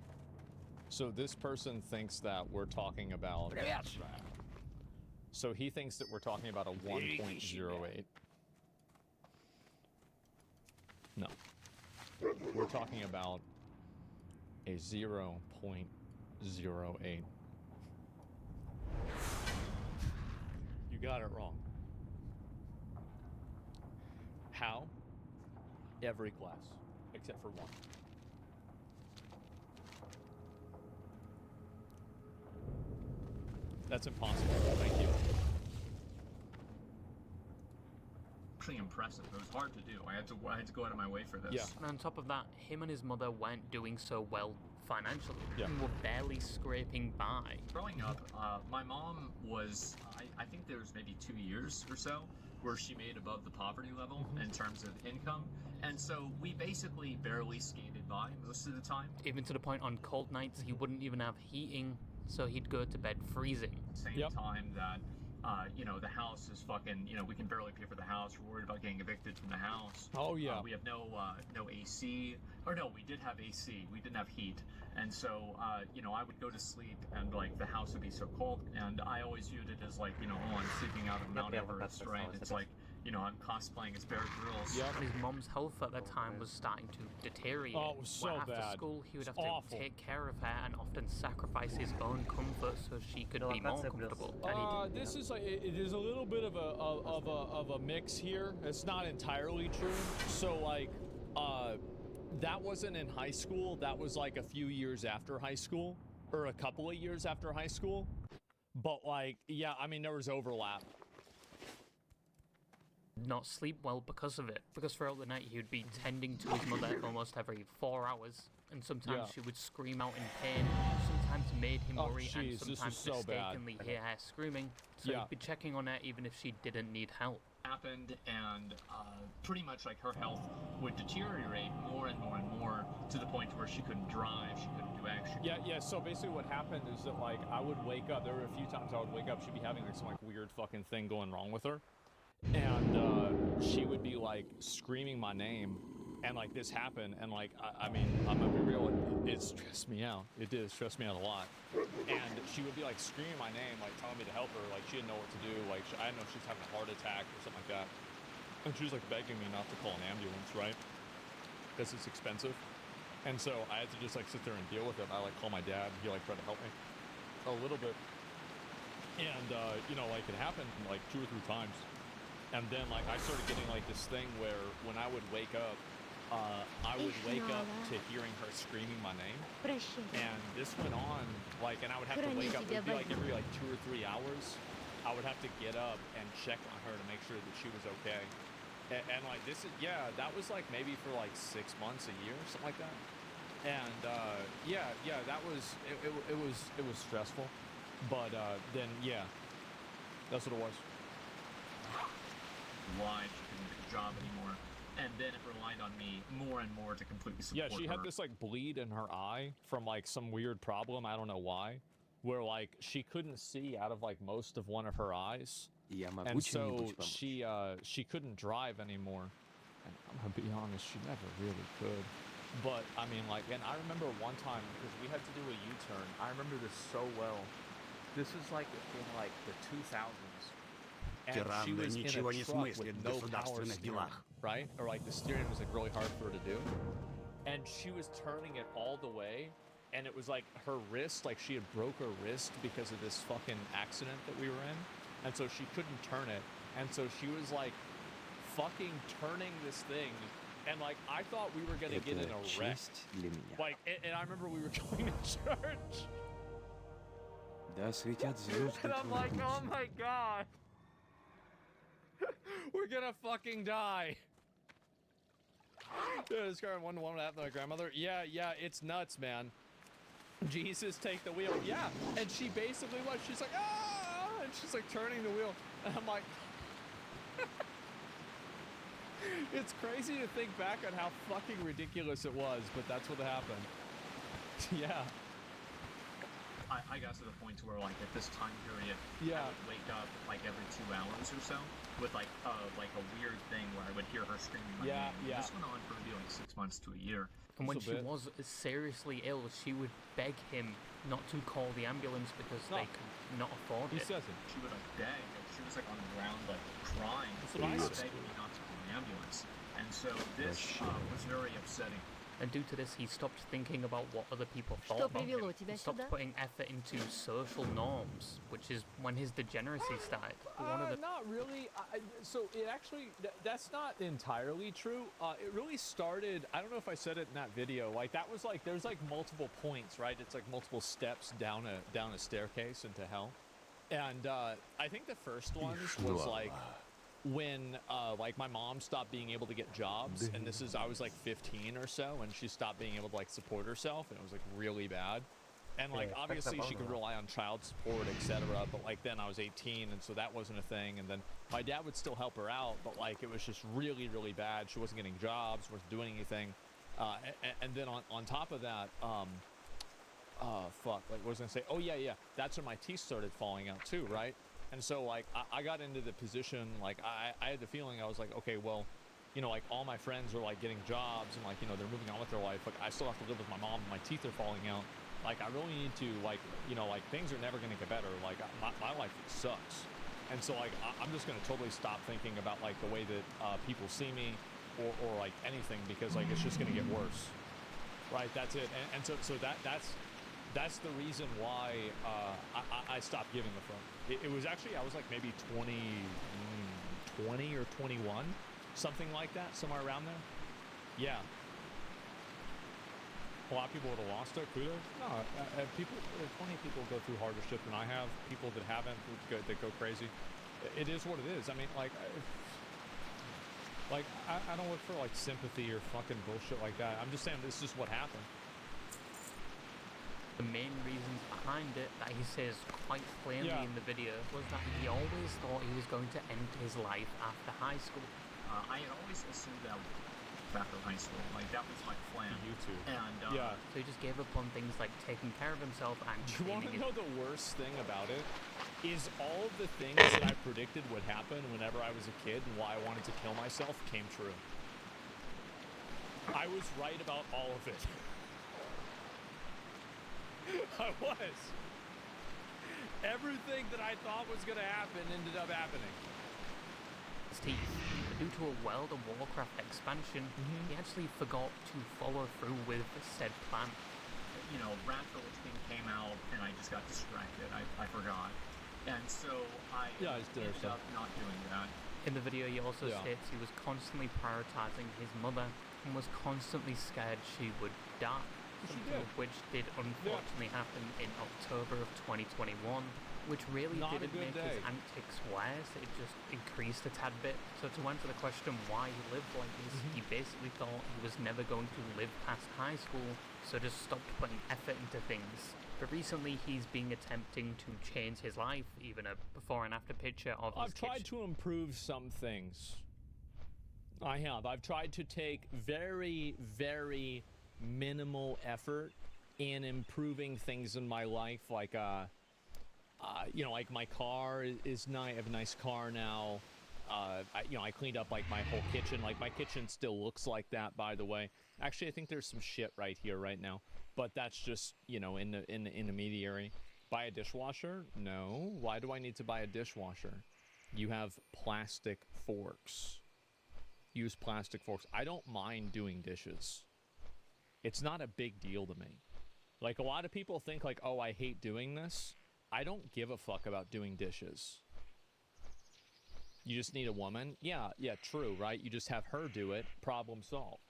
So this person thinks that we're talking about... So he thinks that we're talking about a 1.08. No. We're talking about a 0.08. You got it wrong. How? Every class, except for one. That's impossible. Thank you. Actually impressive. It was hard to do. I had to go out of my way for this. Yeah. And on top of that, him and his mother weren't doing so well financially. And were barely scraping by. Growing up, my mom was, I think there was maybe 2 years or so where she made above the poverty level in terms of income. And so we basically barely skated by most of the time. Even to the point on cold nights, he wouldn't even have heating, so he'd go to bed freezing. Same time that, you know, the house is fucking, you know, we can barely pay for the house. We're worried about getting evicted from the house. Oh, yeah. We have no AC. Or no, we did have AC. We didn't have heat. And so, you know, I would go to sleep and, like, the house would be so cold. And I always viewed it as, like, you know, oh, I'm sleeping out of Mount Everest, right? It's like, you know, I'm cosplaying as Bear Grylls. And his mom's health at that time was starting to deteriorate. Oh, it was so after bad. school, he would have to take care of her and often sacrifice his own comfort so she could be more comfortable. This is like, it is a little bit of a mix here. It's not entirely true. So, like, that wasn't in high school. That was like a few years after high school, or a couple of years after high school. But, like, yeah, I mean, there was overlap. Not sleep well because of it. Because throughout the night he would be tending to his mother almost every 4 hours, and sometimes she would scream out in pain. Sometimes made him worry, and sometimes mistakenly hear her screaming. So he'd be checking on her even if she didn't need help. Happened, and pretty much like her health would deteriorate more and more and more to the point where she couldn't drive, she couldn't do action. Yeah. So basically, what happened is that, like, I would wake up. There were a few times I would wake up. She'd be having like some like weird fucking thing going wrong with her. And she would be like screaming my name, and like this happened, and like I mean, I'm gonna be real, it stressed me out. It did stress me out a lot. And she would be like screaming my name, like telling me to help her, like she didn't know what to do, like I didn't know if she was having a heart attack or something like that. And she was like begging me not to call an ambulance, right? Because it's expensive. And so I had to just like sit there and deal with it. I like call my dad, he like tried to help me a little bit. And you know, like it happened like 2 or 3 times. And then, like, I started getting, like, this thing where when I would wake up, I would wake up to hearing her screaming my name. And this went on, like, and I would have to wake up. It would be, like, every, like, 2 or 3 hours. I would have to get up and check on her to make sure that she was okay. And like, this is, yeah, that was, like, maybe for, like, 6 months, a year, something like that. And yeah, that was it was stressful, but then yeah, that's what it was. Why she couldn't get a job anymore, and then it relied on me more and more to completely support her. Yeah, she had this like bleed in her eye from like some weird problem. I don't know why, where like she couldn't see out of like most of one of her eyes, and so she couldn't drive anymore. And I'm gonna be honest, she never really could. But I mean, like, and I remember one time because we had to do a U-turn. I remember this so well. This was like in like the 2000s. And she was in a truck with no power steering, right? Or like the steering was like really hard for her to do. And she was turning it all the way, and it was like her wrist, like she had broke her wrist because of this fucking accident that we were in, and so she couldn't turn it. And so she was like fucking turning this thing. And like I thought we were gonna get in a wreck. Like, and I remember we were going to church. And I'm like, oh my god, we're gonna fucking die. Yeah, this guy one after my grandmother. Yeah, it's nuts, man. Jesus, take the wheel. Yeah, and she basically was. She's like, ah, and she's like turning the wheel, and I'm like. It's crazy to think back on how fucking ridiculous it was, but that's what happened. Yeah. I got to the point where, like, at this time period, I would wake up, like, every 2 hours or so with, like a weird thing where I would hear her screaming my name. Yeah. This went on for maybe, like, 6 months to a year. And when she was seriously ill, she would beg him not to call the ambulance because they could not afford it. He says it. She would, like, beg. She was, like, on the ground, like, crying. She was begging me not to call the ambulance. And so this was very upsetting. And due to this, he stopped thinking about what other people thought about him. He stopped putting effort into social norms, which is when his degeneracy started. Not really. So it actually, that's not entirely true. It really started, I don't know if I said it in that video, like that was like, there's like multiple points, right? It's like multiple steps down a staircase into hell. And I think the first one was like, when like my mom stopped being able to get jobs, and this is I was like 15 or so, and she stopped being able to like support herself, and it was like really bad. And like obviously she could rely on child support, etc., but like then I was 18, and so that wasn't a thing. And then my dad would still help her out, but like it was just really bad. She wasn't getting jobs, wasn't doing anything, and then on top of that, fuck, like what was I gonna say? Oh yeah, that's when my teeth started falling out too, right? And so, like, I got into the position, like, I had the feeling, I was like, okay, well, you know, like, all my friends are, like, getting jobs, and, like, you know, they're moving on with their life. Like, I still have to live with my mom, and my teeth are falling out. Like, I really need to, like, you know, like, things are never going to get better. Like, my life sucks. And so, like, I'm just going to totally stop thinking about, like, the way that people see me or like, anything, because, like, it's just going to get worse. Right? That's it. And so that's the reason why I stopped giving a fuck. It was actually, I was like maybe 20 or 21, something like that, somewhere around there. Yeah. A lot of people would have lost it. Kudos. No, plenty of people go through harder shit than I have. People that haven't, that go crazy. It is what it is. I mean, like I don't look for like sympathy or fucking bullshit like that. I'm just saying this is what happened. The main reasons behind it that he says quite plainly in the video was that he always thought he was going to end his life after high school. I had always assumed that after high school, like that was my plan. YouTube. And so he just gave up on things like taking care of himself and. Do you want to know the worst thing about it? Is all of the things that I predicted would happen whenever I was a kid and why I wanted to kill myself came true. I was right about all of it. I was. Everything that I thought was going to happen ended up happening. Steve, due to a World of Warcraft expansion, he actually forgot to follow through with said plan. You know, Rat Village King came out, and I just got distracted. I forgot. And so I ended up not doing that. In the video, he also states he was constantly prioritizing his mother and was constantly scared she would die. Something which did unfortunately happen in October of 2021. which really Not a didn't good make day. his antics worse, it just increased a tad bit. So to answer the question why he lived like this, he basically thought he was never going to live past high school, so just stopped putting effort into things. But recently he's been attempting to change his life, even a before and after picture of his I've tried to improve some things. I have. I've tried to take very, very minimal effort in improving things in my life, like you know, like my car is nice. I have a nice car now. You know, I cleaned up like my whole kitchen. Like my kitchen still looks like that, by the way. Actually, I think there's some shit right here right now, but that's just, you know, in the intermediary. Buy a dishwasher? No. Why do I need to buy a dishwasher? You have plastic forks. Use plastic forks. I don't mind doing dishes. It's not a big deal to me. Like, a lot of people think like, oh, I hate doing this. I don't give a fuck about doing dishes. You just need a woman? Yeah, true, right? You just have her do it. Problem solved.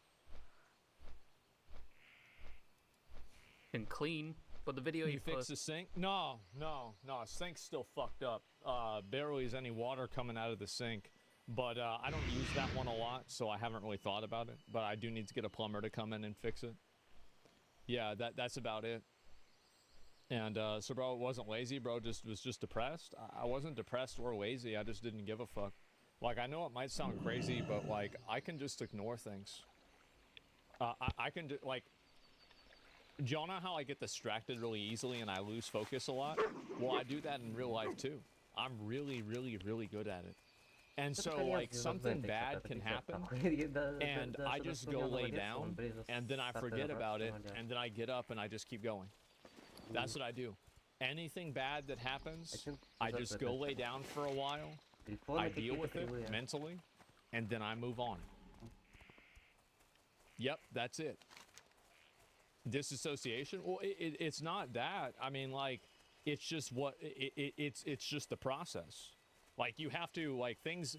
And clean, but the video you fix the sink? No, sink's still fucked up. Barely is any water coming out of the sink. But I don't use that one a lot, so I haven't really thought about it. But I do need to get a plumber to come in and fix it. Yeah, that's about it. And so bro wasn't lazy, bro was just depressed. I wasn't depressed or lazy, I just didn't give a fuck. Like, I know it might sound crazy, but like, I can just ignore things. I can like, do y'all know how I get distracted really easily and I lose focus a lot? Well, I do that in real life too. I'm really, really, really good at it. And so, like, something bad can happen, and I just go lay down, and then I forget about it, and then I get up and I just keep going. That's what I do. Anything bad that happens, I just go lay down for a while, I deal with it mentally, and then I move on. Yep, that's it. Disassociation? Well, it's not that. I mean, like, it's just what, it's just the process. Like, you have to, like, things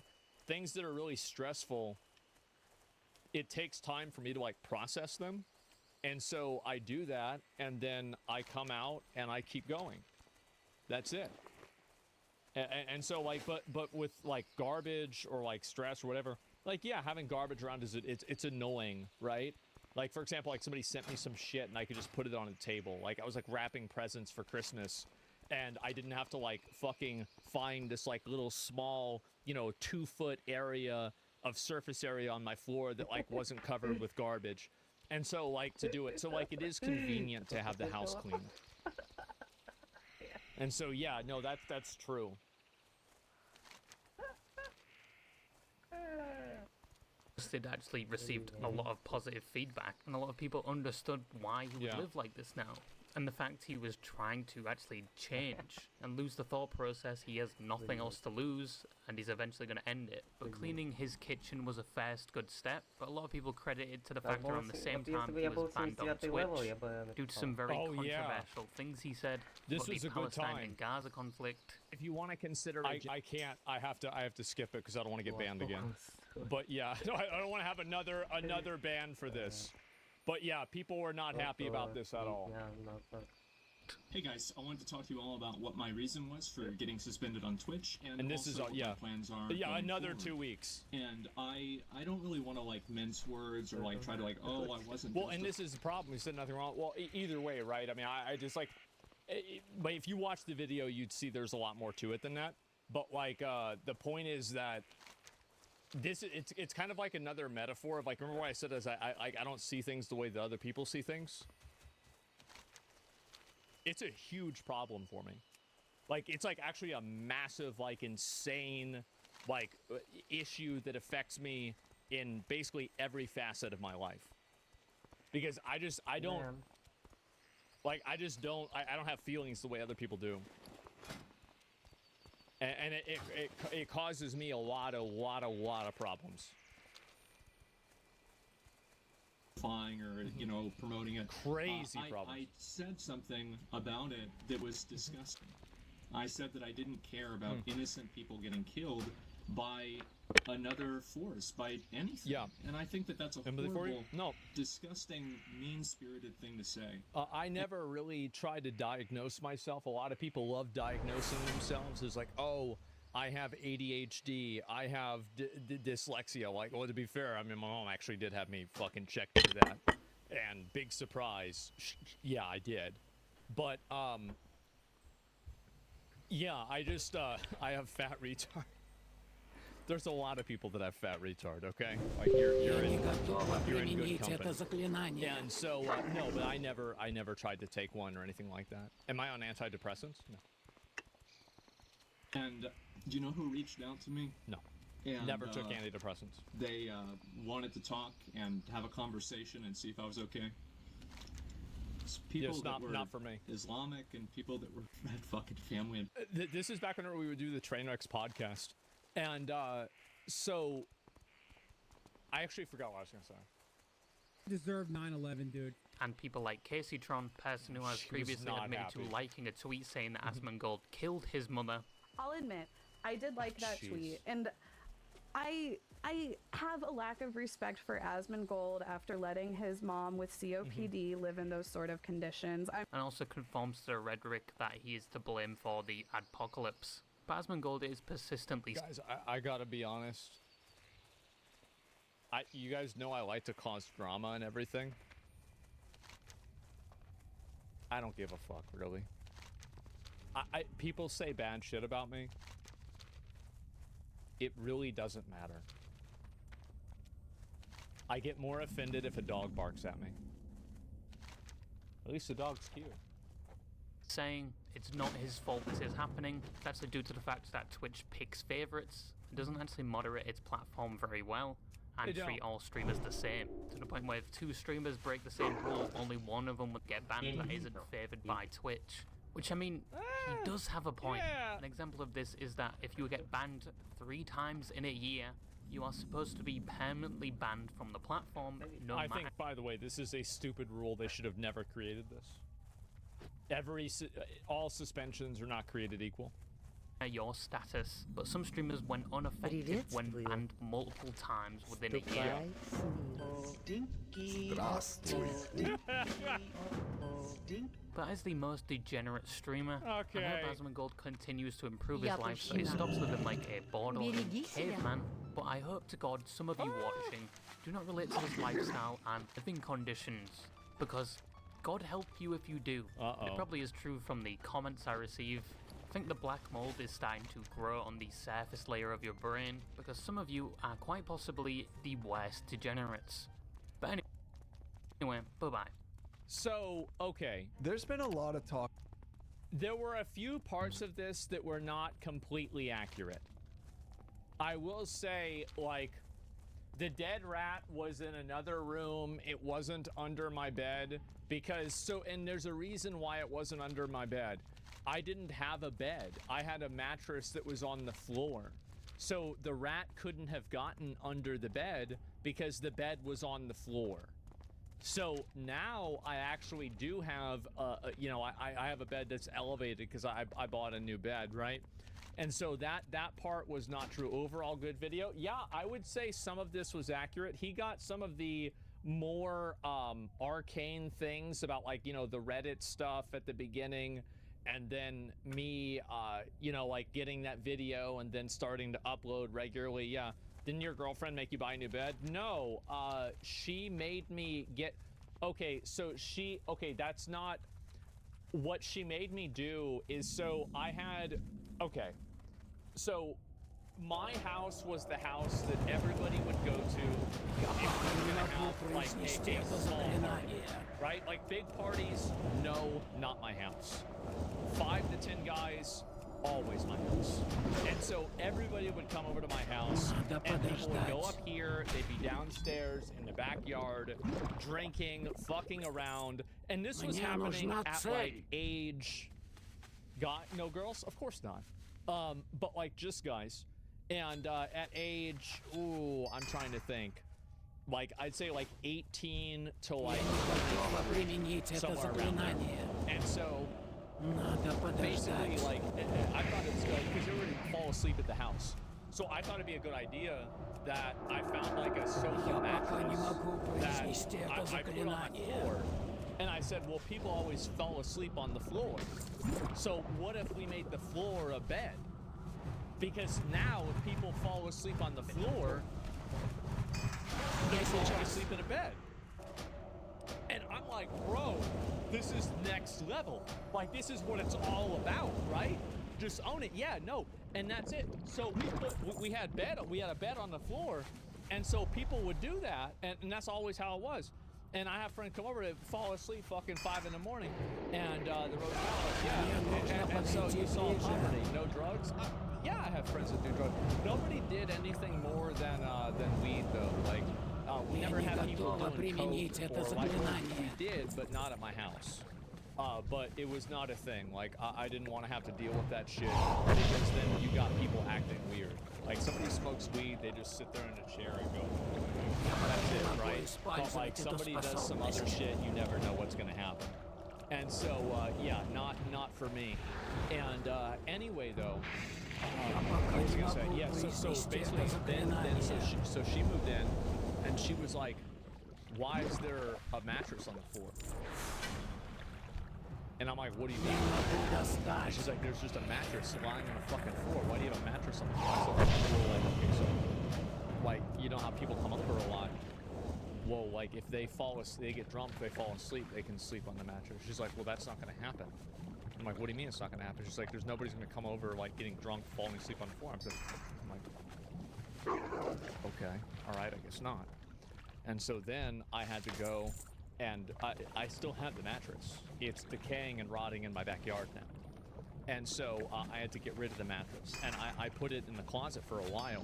that are really stressful, it takes time for me to, like, process them. And so I do that, and then I come out, and I keep going. That's it. And so, like, but with, like, garbage or, like, stress or whatever, like, yeah, having garbage around, it's annoying, right? Like, for example, like, somebody sent me some shit, and I could just put it on the table. Like, I was, like, wrapping presents for Christmas, and I didn't have to, like, fucking find this, like, little small, you know, 2-foot area of surface area on my floor that, like, wasn't covered with garbage. And so, like, to do it. So, like, it is convenient to have the house cleaned. And so, yeah, no, that's true. It actually received a lot of positive feedback, and a lot of people understood why he would live like this now. And the fact he was trying to actually change and lose the thought process, he has nothing else to lose, and he's eventually going to end it. But cleaning his kitchen was a first good step, but a lot of people credit it to the fact that around the same time he was banned on Twitch due to some very controversial things he said This about was the a good Palestine time. and Gaza conflict. If you want to consider I can't. I have to skip it because I don't want to get banned again. But yeah, I don't want to have another ban for this. But yeah, people were not happy about this at all. Hey guys, I wanted to talk to you all about what my reason was for getting suspended on Twitch, and this also is what my plans are. Yeah, another forward. 2 weeks. And I don't really want to like mince words or like try to like, oh, I wasn't. Well, and this is the problem. You said nothing wrong. Well, either way, right? I mean, I just like, but if you watch the video, you'd see there's a lot more to it than that. But like, the point is that it's kind of like another metaphor of like, remember what I said is I don't see things the way that other people see things. It's a huge problem for me. Like, it's like actually a massive, like, insane, like, issue that affects me in basically every facet of my life. Because I don't have feelings the way other people do. And it causes me a lot of problems. Or, you know, promoting it. Crazy problems. I said something about it that was disgusting. I said that I didn't care about innocent people getting killed by another force by anything. Yeah. And I think that that's a horrible, disgusting, mean-spirited thing to say. I never really tried to diagnose myself. A lot of people love diagnosing themselves as like, oh, I have ADHD, I have dyslexia. Like, well, to be fair, I mean, my mom actually did have me fucking checked into that. And big surprise, yeah, I did. But, yeah, I just, I have fat retard. There's a lot of people that have fat retard, okay? Like, you're in good company. And so, no, but I never tried to take one or anything like that. Am I on antidepressants? No. And do you know who reached out to me? No. And, never took antidepressants. They wanted to talk and have a conversation and see if I was okay. It's people Yes, that were not for me. Islamic and people that were had fucking family. This is back when we would do the Trainwrecks podcast. And so I actually forgot what I was going to say. Deserve 9/11, dude. And people like Casey Tron, person who has previously admitted to liking a tweet saying that Asmongold killed his mother. I'll admit, I did like that tweet, and I have a lack of respect for Asmongold after letting his mom with COPD live in those sort of conditions. And also conforms to the rhetoric that he is to blame for the apocalypse. But Asmongold is persistently... Guys, I gotta be honest. You guys know I like to cause drama and everything. I don't give a fuck, really. People say bad shit about me. It really doesn't matter. I get more offended if a dog barks at me. At least the dog's cute. Saying it's not his fault this is happening. That's due to the fact that Twitch picks favorites. It doesn't actually moderate its platform very well and treat all streamers the same. To the point where if two streamers break the same rule, only one of them would get banned that isn't favored by Twitch. Which, I mean, he does have a point. Yeah. An example of this is that if you get banned 3 times in a year, you are supposed to be permanently banned from the platform. I think, by the way, this is a stupid rule. They should have never created this. All suspensions are not created equal. Your status, but some streamers went unaffected when banned multiple times within a year. But as the most degenerate streamer, I hope Asmongold continues to improve his life so he stops living like a borderline caveman. But I hope to God some of you watching do not relate to his lifestyle and living conditions, because God help you if you do. It probably is true from the comments I receive. I think the black mold is starting to grow on the surface layer of your brain, because some of you are quite possibly the worst degenerates. But anyway, bye-bye. So, okay. There's been a lot of talk. There were a few parts of this that were not completely accurate. I will say, like, the dead rat was in another room. It wasn't under my bed because, and there's a reason why it wasn't under my bed. I didn't have a bed. I had a mattress that was on the floor. So the rat couldn't have gotten under the bed because the bed was on the floor. So now I actually do have, I have a bed that's elevated because I bought a new bed, right? And so that part was not true. Overall good video. Yeah, I would say some of this was accurate. He got some of the more arcane things about, like, the Reddit stuff at the beginning, and then me, like getting that video and then starting to upload regularly. Yeah. Didn't your girlfriend make you buy a new bed? No, she made me get, that's not, what she made me do is, so my house was the house that everybody would go to if you were gonna have, like, a small party, right? Like, big parties, no, not my house. 5 to 10 guys, always my house. And so everybody would come over to my house, and people would go up here, they'd be downstairs in the backyard, drinking, fucking around, and this was happening at, like, age... No girls? Of course not. But, like, just guys. And at age, I'm trying to think. Like, I'd say, like, 18 to, like, somewhere around there. And so... basically, like, I thought it was good because you were going to fall asleep at the house. So I thought it'd be a good idea that I found like a sofa mattress that I put on my floor. And I said, well, people always fall asleep on the floor. So what if we made the floor a bed? Because now if people fall asleep on the floor, they fall asleep in a bed. And I'm like, bro, this is next level. Like, this is what it's all about, right? Just own it. Yeah, no. And that's it. So we had a bed on the floor, and so people would do that, and that's always how it was. And I have friends come over to fall asleep fucking 5 in the morning, and the road and so you saw poverty, no drugs. Yeah, I have friends that do drugs. Nobody did anything more than weed though. Like we never had people doing coke or like we did, but not at my house. But it was not a thing. Like I didn't want to have to deal with that shit because then you got people acting weird. Like somebody smokes weed, they just sit there in a chair and go. That's it, right? But like somebody does some other shit, you never know what's gonna happen. And so yeah, not for me. And anyway though, what was I gonna say? Yeah, so basically then so she moved in, and she was like, "Why is there a mattress on the floor?" And I'm like, what do you mean? And she's like, there's just a mattress lying on the fucking floor. Why do you have a mattress on the floor? So like, okay, so like, you know how people come over a lot. Well, like if they they get drunk, they fall asleep, they can sleep on the mattress. She's like, well, that's not gonna happen. I'm like, what do you mean it's not gonna happen? She's like, there's nobody's gonna come over like getting drunk, falling asleep on the floor. I'm like, okay, all right, I guess not. And so then I had to go. And I still have the mattress. It's decaying and rotting in my backyard now. And so I had to get rid of the mattress. And I put it in the closet for a while.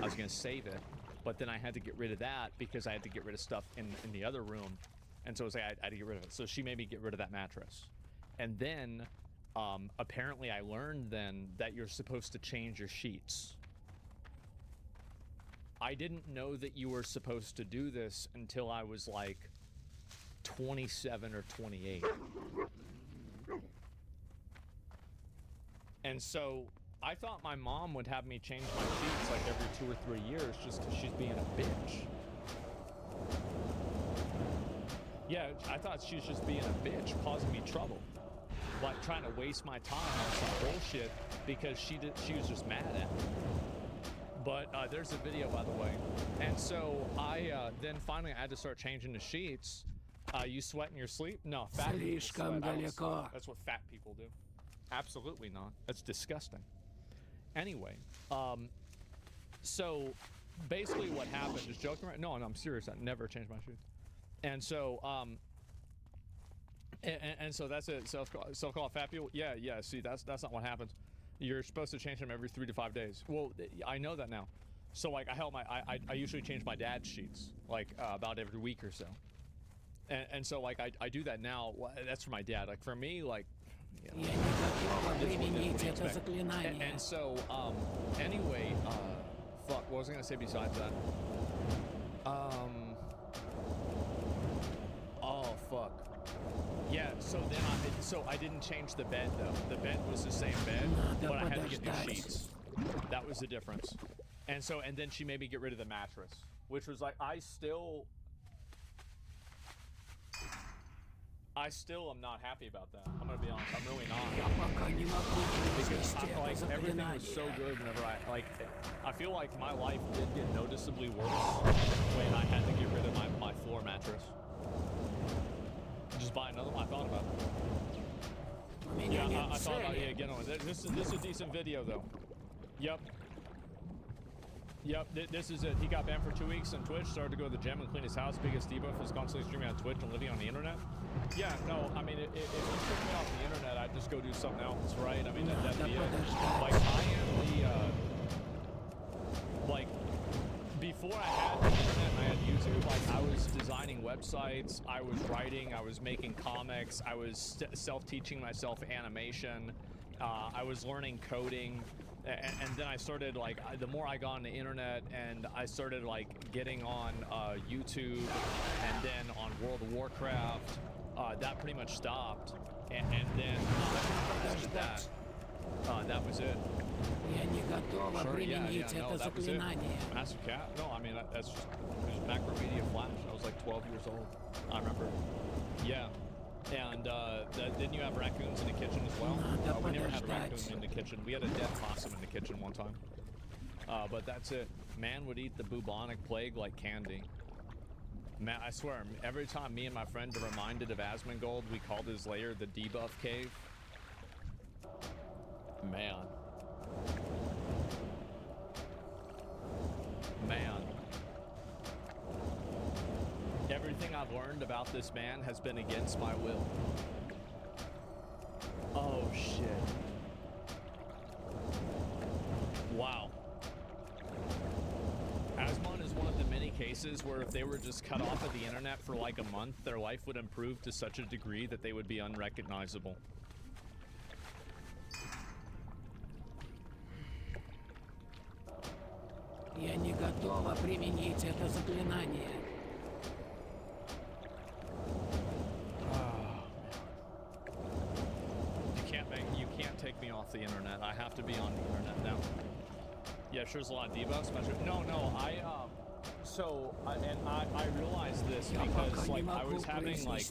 I was gonna save it, but then I had to get rid of that because I had to get rid of stuff in the other room. And so I was like, I had to get rid of it. So she made me get rid of that mattress. And then apparently I learned then that you're supposed to change your sheets. I didn't know that you were supposed to do this until I was like 27 or 28. And so I thought my mom would have me change my sheets like every 2 or 3 years just because she's being a bitch. Yeah, I thought she was just being a bitch, causing me trouble. Like trying to waste my time on some bullshit because she was just mad at me. But there's a video, by the way. And so I then finally I had to start changing the sheets. You sweat in your sleep? No, fat people sweat. That's what fat people do. Absolutely not. That's disgusting. Anyway, so basically what happened, just joking around. No, I'm serious. I never changed my shoes. And so, and so that's it. Self-called fat people. Yeah. See, that's not what happens. You're supposed to change them every 3 to 5 days. Well, I know that now. So like, I usually change my dad's sheets like about every week or so. And so like I do that now. That's for my dad. Like for me, like you know, and so anyway, fuck, what was I gonna say besides that? Oh fuck. Yeah, so then I didn't change the bed though. The bed was the same bed, but I had to get new sheets. That was the difference. And then she made me get rid of the mattress, which was like I still am not happy about that. I'm gonna be honest. I'm really not. Because like everything was so good whenever I feel like my life did get noticeably worse when I had to get rid of my floor mattress. Just buy another one. I thought about it. Yeah, I thought about getting on it. This is a decent video though. Yep, this is it. He got banned for 2 weeks on Twitch, started to go to the gym and clean his house. Biggest debuff is constantly streaming on Twitch and living on the internet. Yeah, no, I mean, if you took me off the internet, I'd just go do something else, right? I mean, that'd be it. Like, I am like, before I had the internet and I had YouTube, like, I was designing websites, I was writing, I was making comics, I was self-teaching myself animation, I was learning coding. And then I started like, the more I got on the internet and I started like getting on YouTube and then on World of Warcraft, that pretty much stopped. And then after that, That was it. Я не готова применить это that was it. заклинание. Massive cat? No, I mean, that's just, it was Macromedia Flash. I was like 12 years old. I remember. Yeah. And didn't you have raccoons in the kitchen as well? We never had a raccoon in the kitchen. We had a dead possum in the kitchen one time. But that's it. Man would eat the bubonic plague like candy. Man, I swear, every time me and my friend are reminded of Asmongold, we called his lair the debuff cave. Man. Man. Everything I've learned about this man has been against my will. Oh, shit. Wow. Asmon is one of the many cases where if they were just cut off of the internet for like a month, their life would improve to such a degree that they would be unrecognizable. Я не готова применить это заклинание. You can't take me off the internet. I have to be on the internet now. Yeah, sure, there's a lot of debuffs. No, I realized this because like I was having like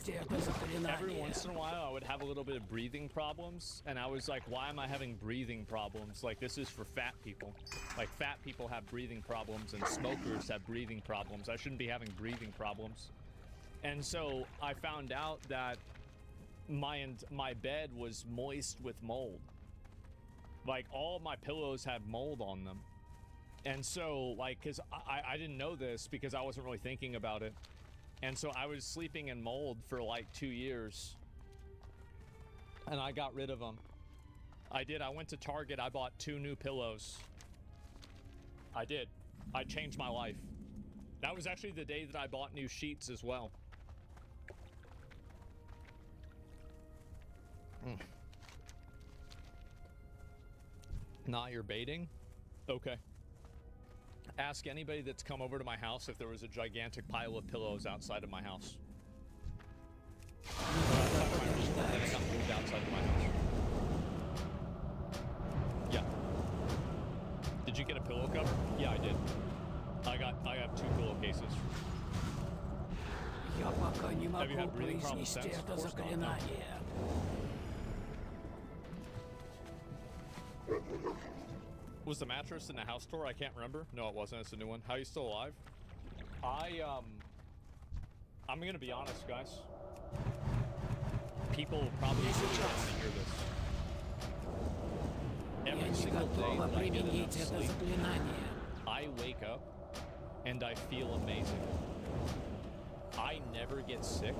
every once in a while I would have a little bit of breathing problems, and I was like, why am I having breathing problems? Like, this is for fat people. Like, fat people have breathing problems and smokers have breathing problems. I shouldn't be having breathing problems. And so I found out that my bed was moist with mold. Like, all of my pillows had mold on them. And so, like, because I didn't know this because I wasn't really thinking about it. And so I was sleeping in mold for like 2 years. And I got rid of them. I did. I went to Target. I bought 2 new pillows. I did. I changed my life. That was actually the day that I bought new sheets as well. Not your baiting? Okay. Ask anybody that's come over to my house if there was a gigantic pile of pillows outside of my house. Then it got moved outside of my house. Yeah. Did you get a pillow cover? Yeah, I did. I have 2 pillowcases. Я пока не Have you могу had breathing problems произнести since? это Of course not, no. заклинание. Was the mattress in the house store? I can't remember. No, it wasn't. It's a new one. How are you still alive? I'm gonna be honest, guys. People probably really don't want to hear this. Every single day that I get enough sleep, I wake up and I feel amazing. I never get sick.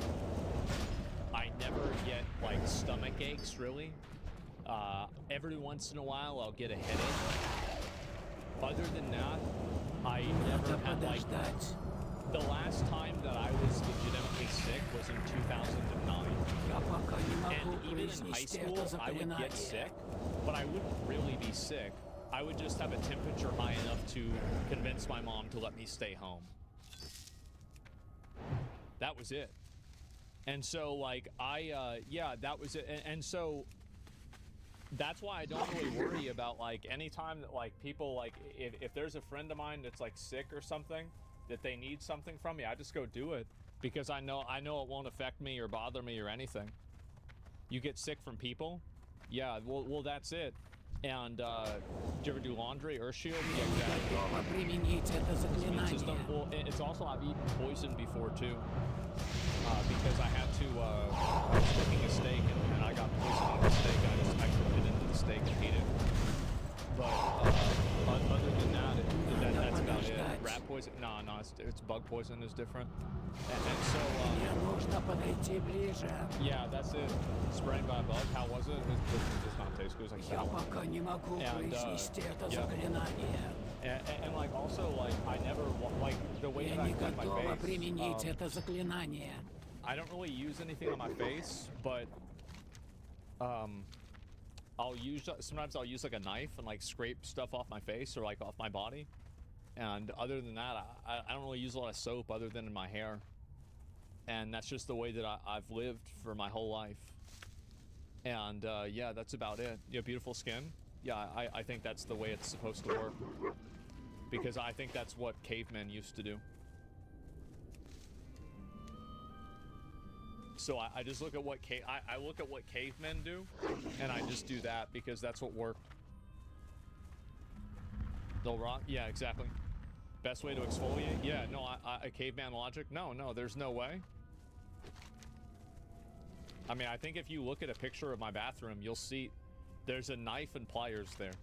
I never get like stomach aches, really. Every once in a while I'll get a headache. Other than that, I never had like the last time that I was legitimately sick was in 2009. And even in high school, I would get sick, but I wouldn't really be sick. I would just have a temperature high enough to convince my mom to let me stay home. That was it. And so like yeah, that was it. And so that's why I don't really worry about like anytime that like people like if there's a friend of mine that's like sick or something that they need something from me, I just go do it because I know it won't affect me or bother me or anything. You get sick from people? Yeah, well that's it. And do you ever do laundry or shield? Yeah, exactly. Well, it's also I've eaten poison before too. Because I had to I was cooking a steak and I got poison on the steak. I cooked it into the steak and ate it. But other than that, that's about it. Rat poison? No, it's bug poison is different. And so yeah, that's it. Sprayed by a bug. How was it? It does not taste good. It was like and like also like I never like the way that I clean my face. I don't really use anything on my face, but sometimes I'll use like a knife and like scrape stuff off my face or like off my body. And other than that, I don't really use a lot of soap other than in my hair. And that's just the way that I've lived for my whole life. And yeah, that's about it. Yeah, beautiful skin. Yeah, I think that's the way it's supposed to work. Because I think that's what cavemen used to do. So I just look at what I look at what cavemen do, and I just do that because that's what worked. They'll rock. Yeah, exactly. Best way to exfoliate? Yeah, no, a caveman logic? No, there's no way. I mean, I think if you look at a picture of my bathroom, you'll see there's a knife and pliers there.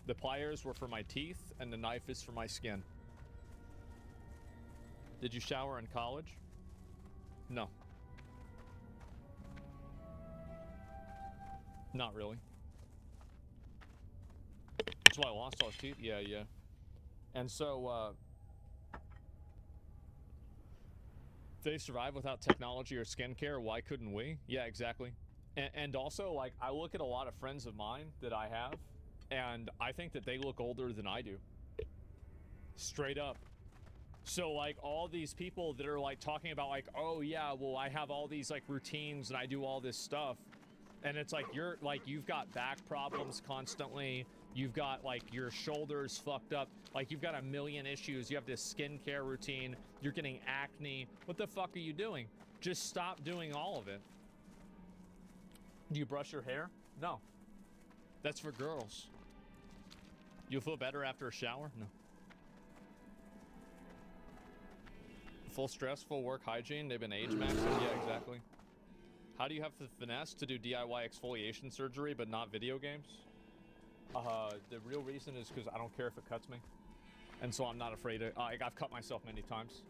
The pliers were for my teeth, and the knife is for my skin. Did you shower in college? No. Not really. That's why I lost all his teeth? Yeah. And so, they survive without technology or skincare. Why couldn't we? Yeah, exactly. And also, like, I look at a lot of friends of mine that I have, and I think that they look older than I do. Straight up. So, like, all these people that are, like, talking about, like, oh, yeah, well, I have all these, like, routines and I do all this stuff. And it's like, you've got back problems constantly. You've got, like, your shoulders fucked up. Like, you've got a million issues. You have this skincare routine. You're getting acne. What the fuck are you doing? Just stop doing all of it. Do you brush your hair? No. That's for girls. You'll feel better after a shower? No. Full stress, full work hygiene. They've been age maxing. Yeah, exactly. How do you have the finesse to do DIY exfoliation surgery but not video games? The real reason is because I don't care if it cuts me. And so I'm not afraid of, like, I've cut myself many times.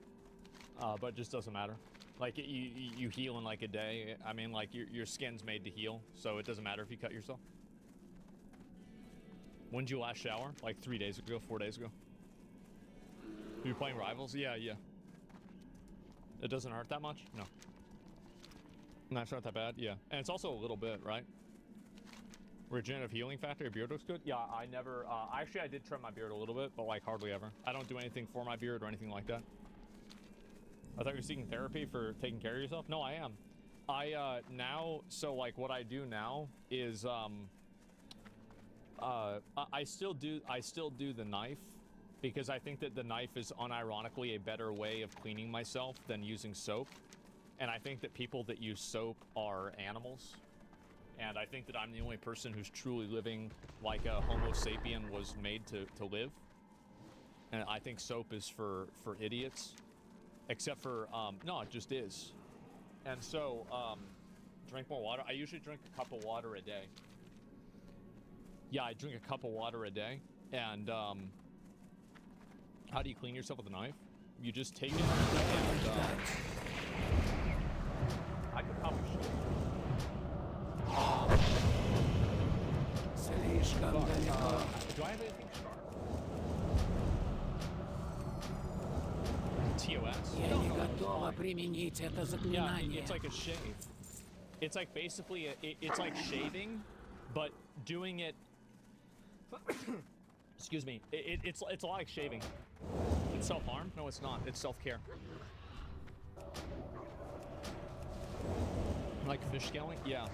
But it just doesn't matter. Like, you heal in like a day. I mean, like, your skin's made to heal, so it doesn't matter if you cut yourself. When did you last shower? Like 3 days ago, 4 days ago. Are you playing Rivals? Yeah. It doesn't hurt that much? No. No, it's not that bad, yeah. And it's also a little bit, right? Regenerative healing factor, your beard looks good? Yeah, I never, actually I did trim my beard a little bit, but like hardly ever. I don't do anything for my beard or anything like that. I thought you were seeking therapy for taking care of yourself? No, I am. Now, so like what I do now is, I still do the knife because I think that the knife is unironically a better way of cleaning myself than using soap. And I think that people that use soap are animals. And I think that I'm the only person who's truly living like a Homo sapien was made to live. And I think soap is for idiots. Except for, no, it just is. And so, drink more water. I usually drink a cup of water a day. Yeah, I drink a cup of water a day. And, how do you clean yourself with a knife? You just take it and, I could probably shoot. Do I have anything sharp? TOS? Я не готова применить это заклинание. Yeah, it's like a shave. It's like basically, it's like shaving, but doing it, excuse me, it's like shaving. It's self-harm? No, it's not. It's self-care. Like fish scaling? Yeah.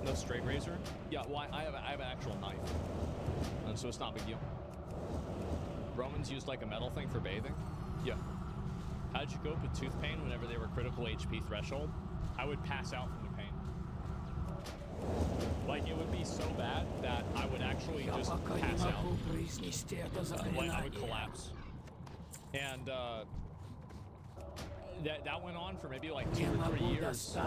No straight razor? Yeah, well, I have an actual knife. And so it's not a big deal. Romans used like a metal thing for bathing? Yeah. How'd you cope with tooth pain whenever they were critical HP threshold? I would pass out from the pain. Like, it would be so bad that I would actually just pass out. Like, I would collapse. And, that went on for maybe like 2 or 3 years.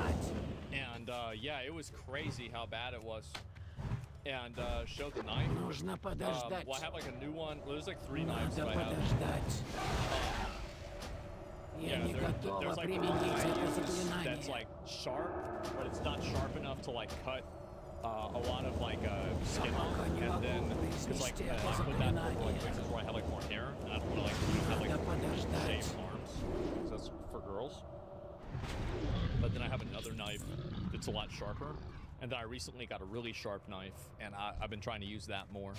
And yeah, it was crazy how bad it was. And showed the knife. Well, I have like a new one. Well, there's like 3 knives that I have. Yeah, there's like one that's like sharp, but it's not sharp enough to like cut a lot of like skin off. And then, cause like I put that over like places where I have like more hair, and I don't want to like have like shaved arms. So that's for girls. But then I have another knife that's a lot sharper. And then I recently got a really sharp knife, and I've been trying to use that more.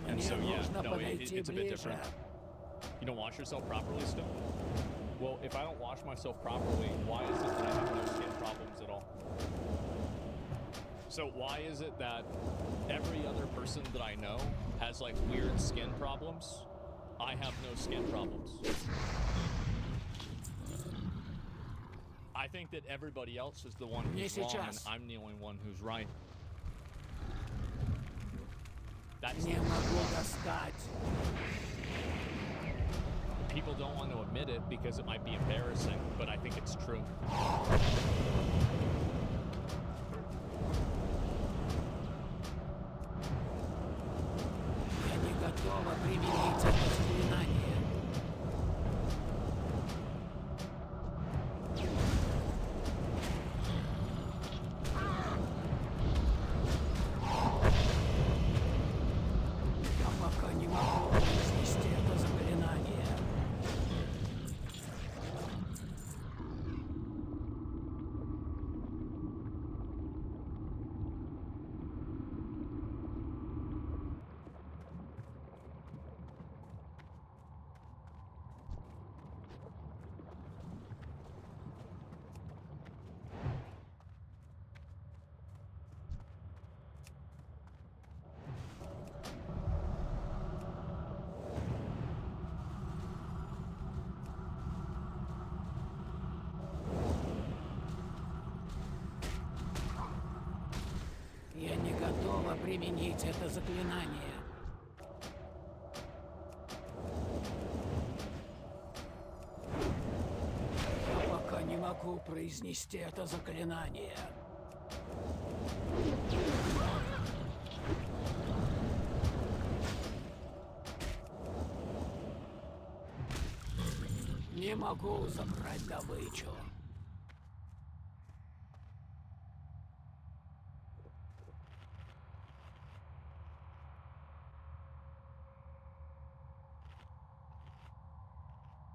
And so yeah, no, it's a bit different. You don't wash yourself properly still? Well, if I don't wash myself properly, why is it that I have no skin problems at all? So why is it that every other person that I know has like weird skin problems? I have no skin problems. I think that everybody else is the one who's wrong, and I'm the only one who's right. That's people don't want to admit it because it might be embarrassing, but I think it's true. Я не готова применить это заклинание. Я пока не могу произнести это заклинание. Я не готова применить это заклинание. Я пока не могу произнести это заклинание. Не могу забрать добычу.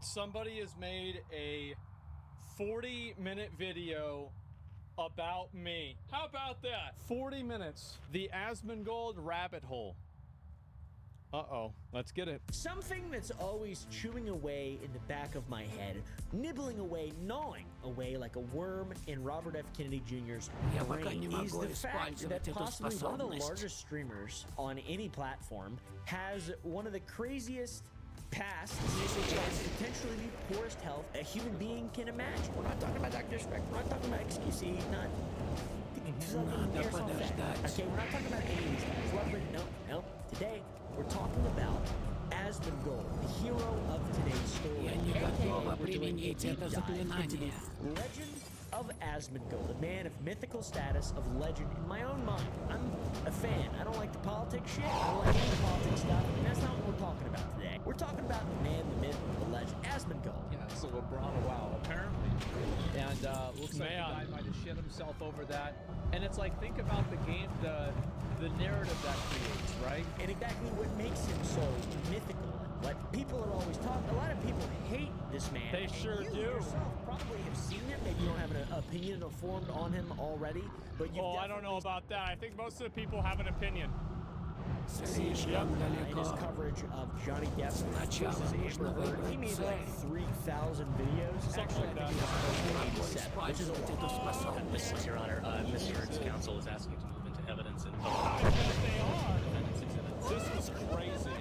Somebody has made a 40-minute video about me. How about that? 40 minutes. The Asmongold rabbit hole. Uh-oh. Let's get it. Something that's always chewing away in the back of my head, nibbling away, gnawing away like a worm in Robert F. Kennedy Jr.'s brain is the fact that possibly one of the largest streamers on any platform has one of the craziest past and potentially the poorest health a human being can imagine. We're not talking about Dr. Disrespect, we're not talking about XQC, not okay, we're not talking about any of these guys. Lovely, no. Today, we're talking about Asmongold, the hero of today's story. AKA, we're doing a deep dive into the legend of Asmongold, a man of mythical status, of legend in my own mind. I'm a fan. I don't like the politics shit. I don't like any politics stuff. And that's not what we're talking about today. We're talking about the man, the myth, the legend, Asmongold. Yeah, so LeBron, wow, apparently. And looks like the guy might have shit himself over that. And it's like, think about the game, the narrative that creates, right? And exactly what makes him so mythical. What people are always talking, a lot of people hate this man. They sure you do. yourself probably have seen him. Maybe you don't have an opinion formed on him already, but you. I don't know about that. I think most of the people have an opinion. In his coverage of Johnny Depp versus Amber Heard, he made like 3,000 videos. Actually, I think he was 87, which is a lot. Your Honor, Mr. Heard's counsel is asking to move into evidence and This is crazy.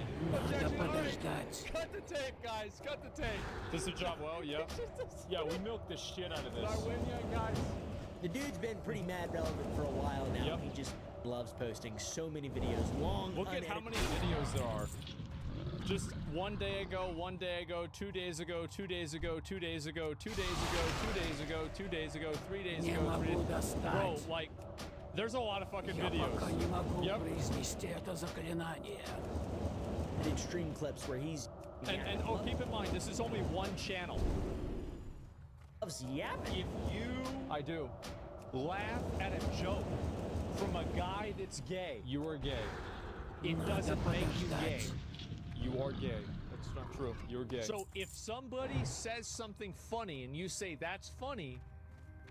Cut the tape, guys. Cut the tape. This is John Well, yeah. Yeah, we milked the shit out of this. The dude's been pretty mad relevant for a while now. Yep. He just loves posting so many videos, long. Look at how many videos there are. Just 1 day ago, 1 day ago, 2 days ago, 2 days ago, 2 days ago, 2 days ago, 2 days ago, 2 days ago, 3 days ago, 3 days ago. Bro, like, there's a lot of fucking videos. Yep. And extreme clips where he's. And oh, keep in mind, this is only one channel. Yapping. If you, I do, laugh at a joke from a guy that's gay, you are gay. It doesn't make you gay. You are gay. That's not true. You're gay. So if somebody says something funny and you say that's funny,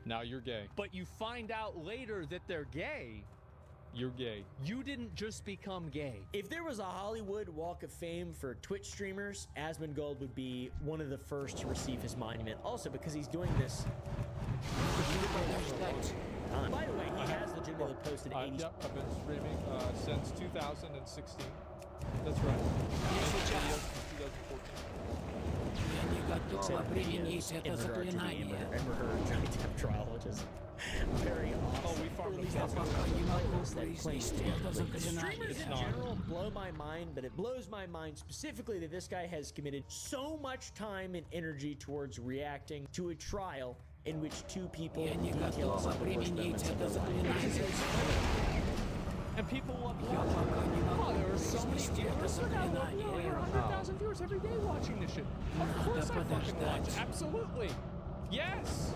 now you're gay. But you find out later that they're gay, you're gay. You didn't just become gay. If there was a Hollywood Walk of Fame for Twitch streamers, Asmongold would be one of the first to receive his monument. Also because he's doing this. By the way, he has legitimate literally posted 80. Yep, I've been streaming since 2016. That's right. Videos since 2014. Ember Heard Johnny Depp trial, which is very awesome. Oh, we farmed Streamers in general blow my mind, but it blows my mind specifically that this guy has committed so much time and energy towards reacting to a trial in which two people detail some of the worst moments of their lives. And people love watching. Oh, there are so many viewers. Look how over 100,000 viewers every day watching this shit. Of course I fucking watch. Absolutely. Yes.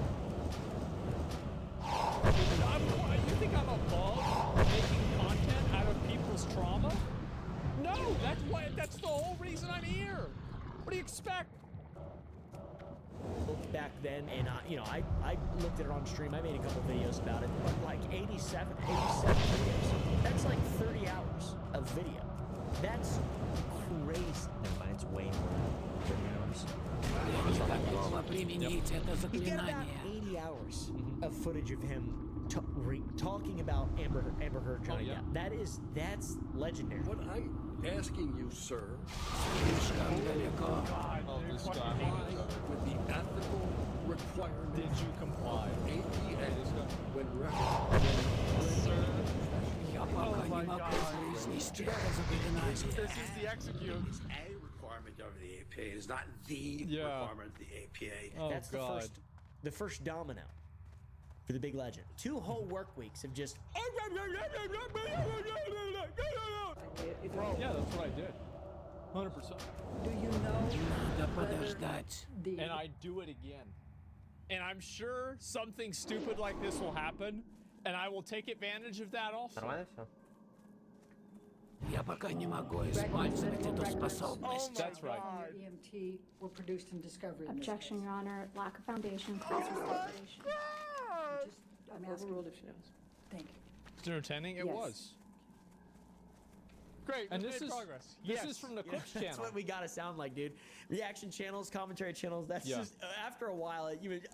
You think I'm above making content out of people's trauma? No, that's the whole reason I'm here. What do you expect? Back then, and I looked at it on stream. I made a couple videos about it, but like 87 videos. That's like 30 hours of video. That's crazy. Never mind, it's way more than 30 hours. You get about 80 hours of footage of him talking about Amber Heard, Johnny Depp. That's legendary. What I'm asking you, sir, with the ethical requirements. Did you comply? APA when This is the execute. It's a requirement of the APA. It is not the requirement of the APA. That's the first domino for the big legend. 2 whole work weeks of just. Bro, yeah, that's what I did. 100%. Do you know whether And I do it again. And I'm sure something stupid like this will happen, and I will take advantage of that also. Я пока не могу использовать эту способность. That's right. EMT were produced in Discovery. Objection, Your Honor. Lack of foundation. False speculation. I'm overruled if she knows. Thank you. It's entertaining. It was. Great. And this is progress. This is from the Cook's channel. That's what we gotta sound like, dude. Reaction channels, commentary channels. That's just after a while. You would.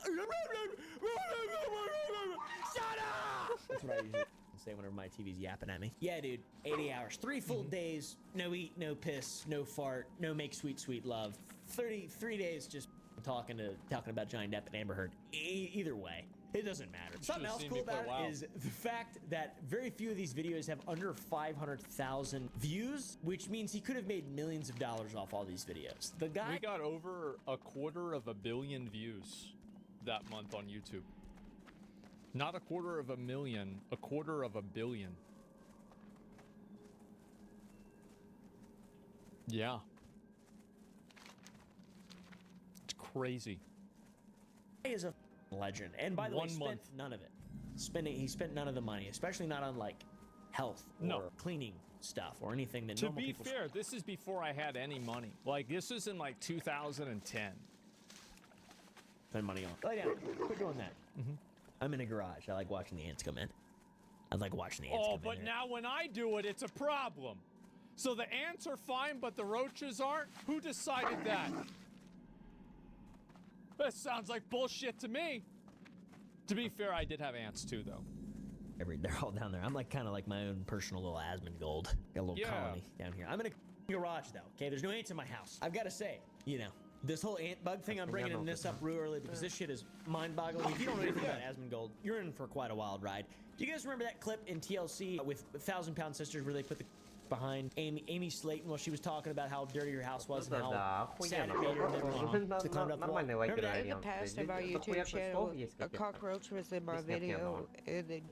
Shut up! That's what I usually say whenever my TV's yapping at me. Yeah, dude. 80 hours, 3 full days. No eat, no piss, no fart, no make sweet love. 33 days just talking about Johnny Depp and Amber Heard. Either way. It doesn't matter. Something else cool about it is the fact that very few of these videos have under 500,000 views, which means he could have made millions of dollars off all these videos. The guy. We got over 250 million views that month on YouTube. Not 250,000, 250 million. Yeah. It's crazy. He is a legend, and by the way, spent none of it. He spent none of the money, especially not on like health or cleaning stuff or anything that. To be fair, this is before I had any money. Like this is in like 2010. Spend money on. Lay down. Quit doing that. I'm in a garage. I like watching the ants come in. I like watching the ants come in. Oh, but now when I do it, it's a problem. So the ants are fine, but the roaches aren't? Who decided that? That sounds like bullshit to me. To be fair, I did have ants too, though. They're all down there. I'm like kind of like my own personal little Asmongold. Got a little colony down here. I'm in a garage though. Okay, there's no ants in my house. I've got to say, this whole ant bug thing, I'm bringing this up real early because this shit is mind-boggling. If you don't know anything about Asmongold, you're in for quite a wild ride. Do you guys remember that clip in TLC with 1,000 Pound Sisters where they put the behind Amy Slayton while she was talking about how dirty her house was and how sad it made her to climb up the wall? Remember that? In the past of our YouTube channel, a cockroach was in my video, and then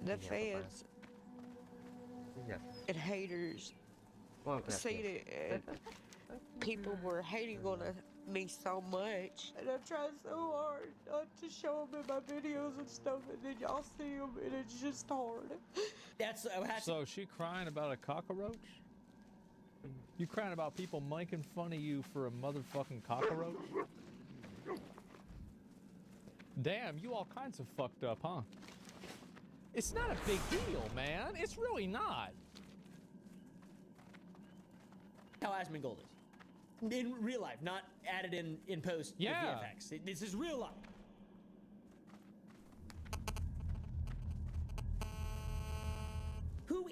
the fans and haters seen it, and people were hating on me so much, and I tried so hard not to show them in my videos and stuff, and then y'all see them, and it's just hard. So is she crying about a cockroach? You crying about people making fun of you for a motherfucking cockroach? Damn, you all kinds of fucked up, huh? It's not a big deal, man. It's really not. How Asmongold is. In real life, not added in post with VFX. This is real life.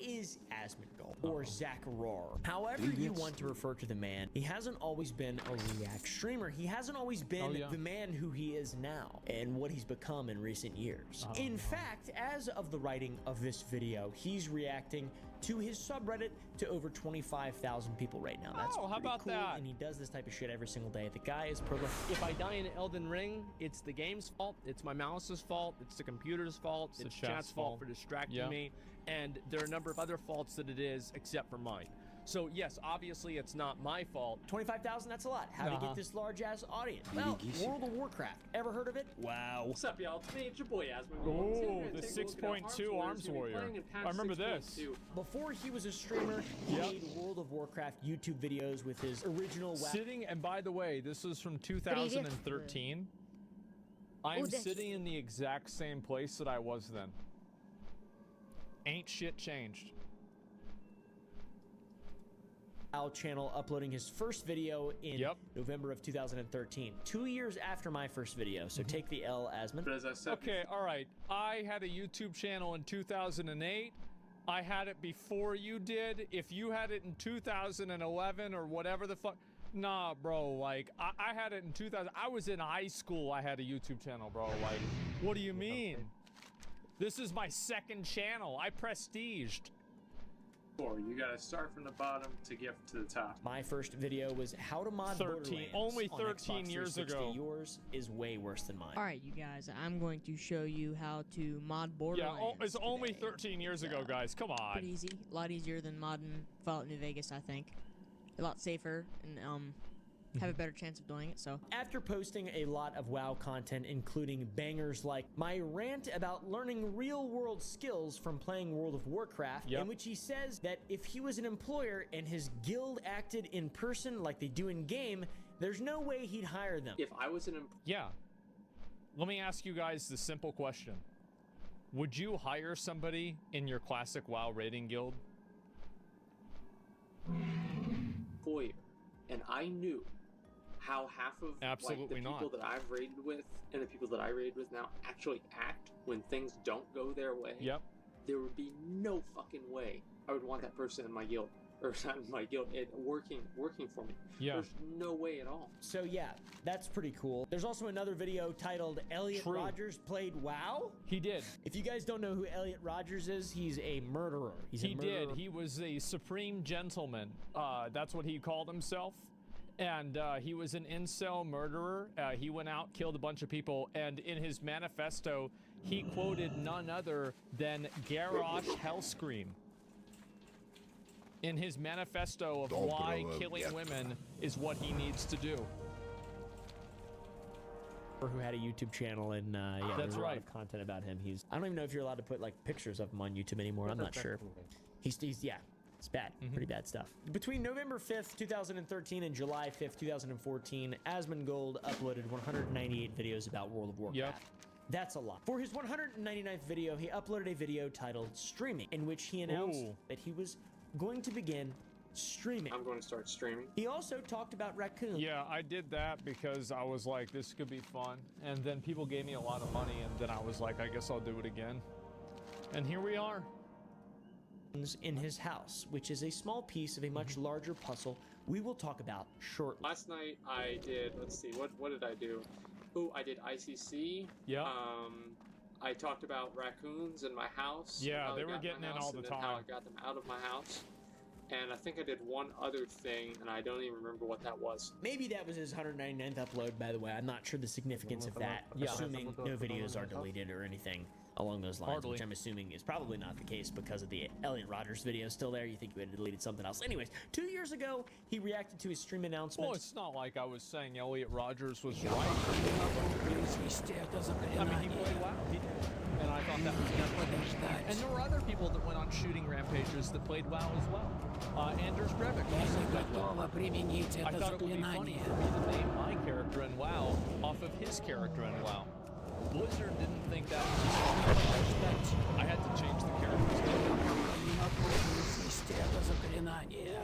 is Asmongold, or Zach Roar? However you want to refer to the man, he hasn't always been a React streamer. He hasn't always been the man who he is now and what he's become in recent years. In fact, as of the writing of this video, he's reacting to his subreddit to over 25,000 people right now. That's how about cool, that? and he does this type of shit every single day. The guy is prolific. If I die in Elden Ring, it's the game's fault, it's my mouse's fault, it's the computer's fault, it's chat's fault for distracting me, and there are a number of other faults that it is except for mine. So yes, obviously it's not my fault. 25,000, that's a lot. How to get this large ass audience? Well, World of Warcraft. Ever heard of it? Wow. What's up, y'all? It's me, it's your boy Asmongold. Oh, the 6.2 Arms Warrior. I remember this. Before he was a streamer, he made World of Warcraft YouTube videos with his original weapon. Sitting, and by the way, this is from 2013. I'm sitting in the exact same place that I was then. Ain't shit changed. Channel uploading his first video in November of 2013, 2 years after my first video. So take the L, Asmon. But as I said, okay, all right. I had a YouTube channel in 2008. I had it before you did. If you had it in 2011 or whatever the fuck, nah, bro. Like I had it in 2000. I was in high school. I had a YouTube channel, bro. Like, what do you mean? This is my second channel. I prestiged. You gotta start from the bottom to get to the top. My first video was how to mod 13, Borderlands only on 13 Xbox years 360. ago. Yours is way worse than mine. All right, you guys, I'm going to show you how to mod Borderlands. Yeah, it's only 13 years ago, guys. Come on. Pretty easy, a lot easier than modding Fallout New Vegas, I think. A lot safer and have a better chance of doing it. So after posting a lot of WoW content, including bangers like my rant about learning real-world skills from playing World of Warcraft, in which he says that if he was an employer and his guild acted in person like they do in game, there's no way he'd hire them. If I was an let me ask you guys the simple question: would you hire somebody in your classic WoW raiding guild? Employer, and I knew how half of Absolutely like, the people that I've raided with and the people that I raid with now actually act when things don't go their way. There would be no fucking way I would want that person in my guild, or not in my guild, working for me. There's no way at all. So yeah, that's pretty cool. There's also another video titled Elliot Rogers Played WoW. He did. If you guys don't know who Elliot Rogers is, he's a murderer. He did. He was a supreme gentleman. That's what he called himself. And he was an incel murderer. He went out, killed a bunch of people, and in his manifesto, he quoted none other than Garrosh Hellscream. In his manifesto of why killing women is what he needs to do. Who had a YouTube channel, and yeah, that's there's a lot of content about him. I don't even know if you're allowed to put like pictures of him on YouTube anymore. I'm not sure. He's yeah. It's bad, pretty bad stuff. Between November 5th, 2013 and July 5th, 2014, Asmongold uploaded 198 videos about World of Warcraft. That's a lot. For his 199th video, he uploaded a video titled Streaming, in which he announced that he was going to begin streaming. I'm going to start streaming. He also talked about raccoons. Yeah, I did that because I was like, this could be fun. And then people gave me a lot of money, and then I was like, I guess I'll do it again. And here we are. In his house, which is a small piece of a much larger puzzle we will talk about shortly. Last night I did, let's see, what did I do? Oh, I did ICC. Yeah. I talked about raccoons in my house. Yeah, they were getting in all the time. How I got them out of my house. And I think I did one other thing, and I don't even remember what that was. Maybe that was his 199th upload, by the way. I'm not sure the significance of that, assuming no videos are deleted or anything along those lines, which I'm assuming is probably not the case because of the Elliot Rogers video still there. You think you had deleted something else. Anyways, 2 years ago, he reacted to his stream announcement. Well, it's not like I was saying Elliot Rogers was right. I mean, he played WoW. He did. And I thought that was definitely. And there were other people that went on shooting rampages that played WoW as well. Anders Breivik also played WoW. I thought it would be funny for me to name my character in WoW off of his character in WoW. Blizzard didn't think that was I had to change the character's name.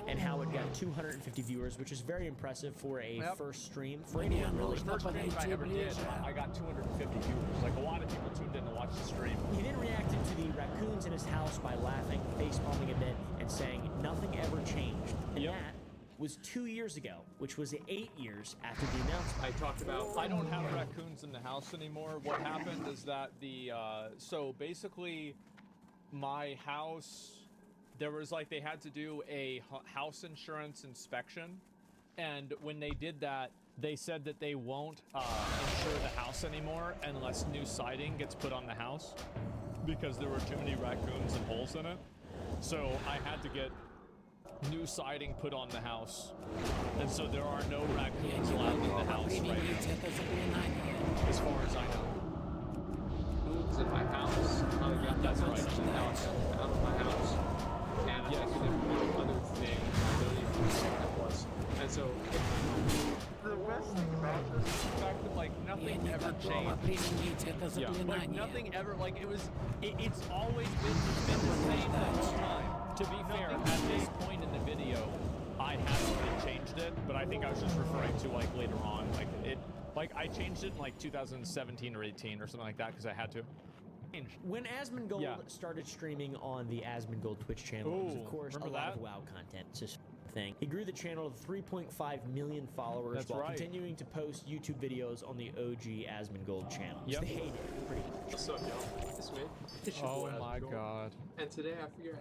And how it got 250 viewers, which is very impressive for a first stream. For anyone really. First stream I ever did, I got 250 viewers. Like a lot of people tuned in to watch the stream. He then reacted to the raccoons in his house by laughing, face-palming a bit, and saying nothing ever changed. And that was 2 years ago, which was 8 years after the announcement. I talked about I don't have raccoons in the house anymore. What happened is that the so basically my house, there was like they had to do a house insurance inspection, and when they did that, they said that they won't insure the house anymore unless new siding gets put on the house because there were too many raccoons and holes in it. So I had to get new siding put on the house, and so there are no raccoons allowed in the house right now, as far as I know. Raccoons in my house. That's right. Out of my house. And I think we did one other thing. I believe that was. And so The best thing about this is the fact that like nothing ever changed. Yeah, like nothing ever, like it's always been the same the whole time. To be fair, at this point in the video, I haven't changed it, but I think I was just referring to like later on, like I changed it in like 2017 or 18 or something like that because I had to. When Asmongold started streaming on the Asmongold Twitch channel, it was of course a lot of WoW content. It's just a thing. He grew the channel to 3.5 million followers while continuing to post YouTube videos on the OG Asmongold channel. Yep. They hate it pretty much. What's up, y'all? This way. It's your boy, Oh my Asmongold. god. And today I figured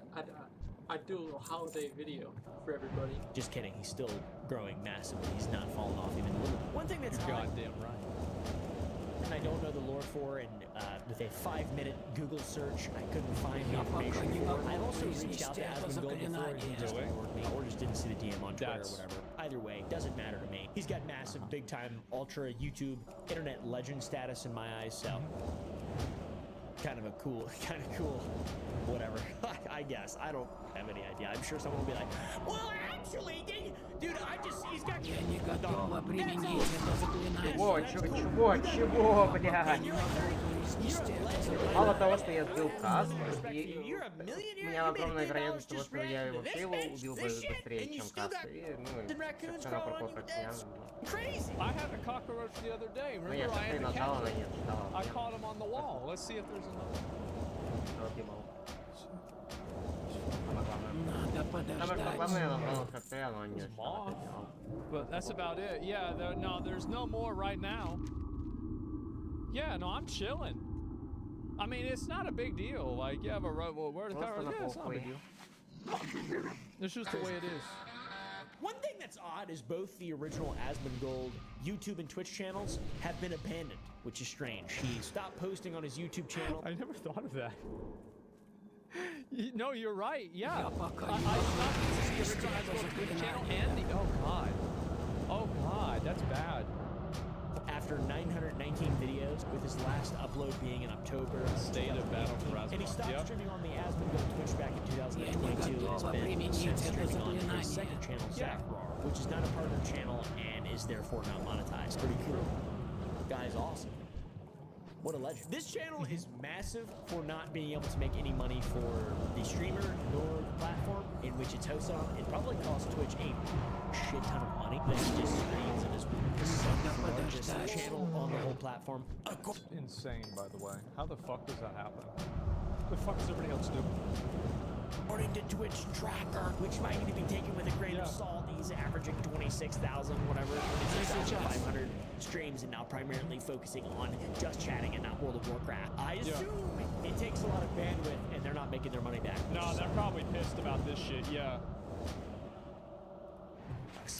I'd do a little holiday video for everybody. Just kidding. He's still growing massively. He's not falling off even a little. One thing that's goddamn right. And I don't know the lore for, and with a 5-minute Google search, I couldn't find the information for. I've also reached out to Asmongold before, and he just ignored me, or just didn't see the DM on Twitter or whatever. Either way, doesn't matter to me. He's got massive, big-time, ultra YouTube internet legend status in my eyes, so kind of cool, whatever. I guess. I don't have any idea. I'm sure someone will be like, well, actually, dude, he's got... Чего, блядь? Мало того, что я сбил каст, и у меня огромная вероятность того, что я вообще его убил бы быстрее, чем каст. И, совершенно пропорционально. I had a cockroach the other day. Remember, I had a cat. I caught him on the wall. Let's see if there's another. But that's about it. Yeah, there's no more right now. Yeah, no, I'm chilling. I mean, it's not a big deal. Like, you have a word of cover. Yeah, it's not a big deal. It's just the way it is. One thing that's odd is both the original Asmongold YouTube and Twitch channels have been abandoned, which is strange. He stopped posting on his YouTube channel. I never thought of that. No, you're right. Yeah. I stopped using the original Asmongold Twitch channel and the... Oh, God. That's bad. After 919 videos, with his last upload being in October. State of Battle for Asmongold. And he stopped streaming on the Asmongold Twitch back in 2022 and has been since streaming on his second channel, Zachrar, which is not a partner channel and is therefore not monetized. Pretty cool. Guy's awesome. What a legend. This channel is massive for not being able to make any money for the streamer nor the platform in which it's hosted on. It probably costs Twitch a shit ton of money. But he just streams and is the second largest channel on the whole platform. Insane, by the way. How the fuck does that happen? What the fuck does everybody else do? According to Twitch Tracker, which might need to be taken with a grain of salt, he's averaging 26,000, whatever, 26,500 streams, and now primarily focusing on just chatting and not World of Warcraft. I assume it takes a lot of bandwidth, and they're not making their money back. No, they're probably pissed about this shit, yeah.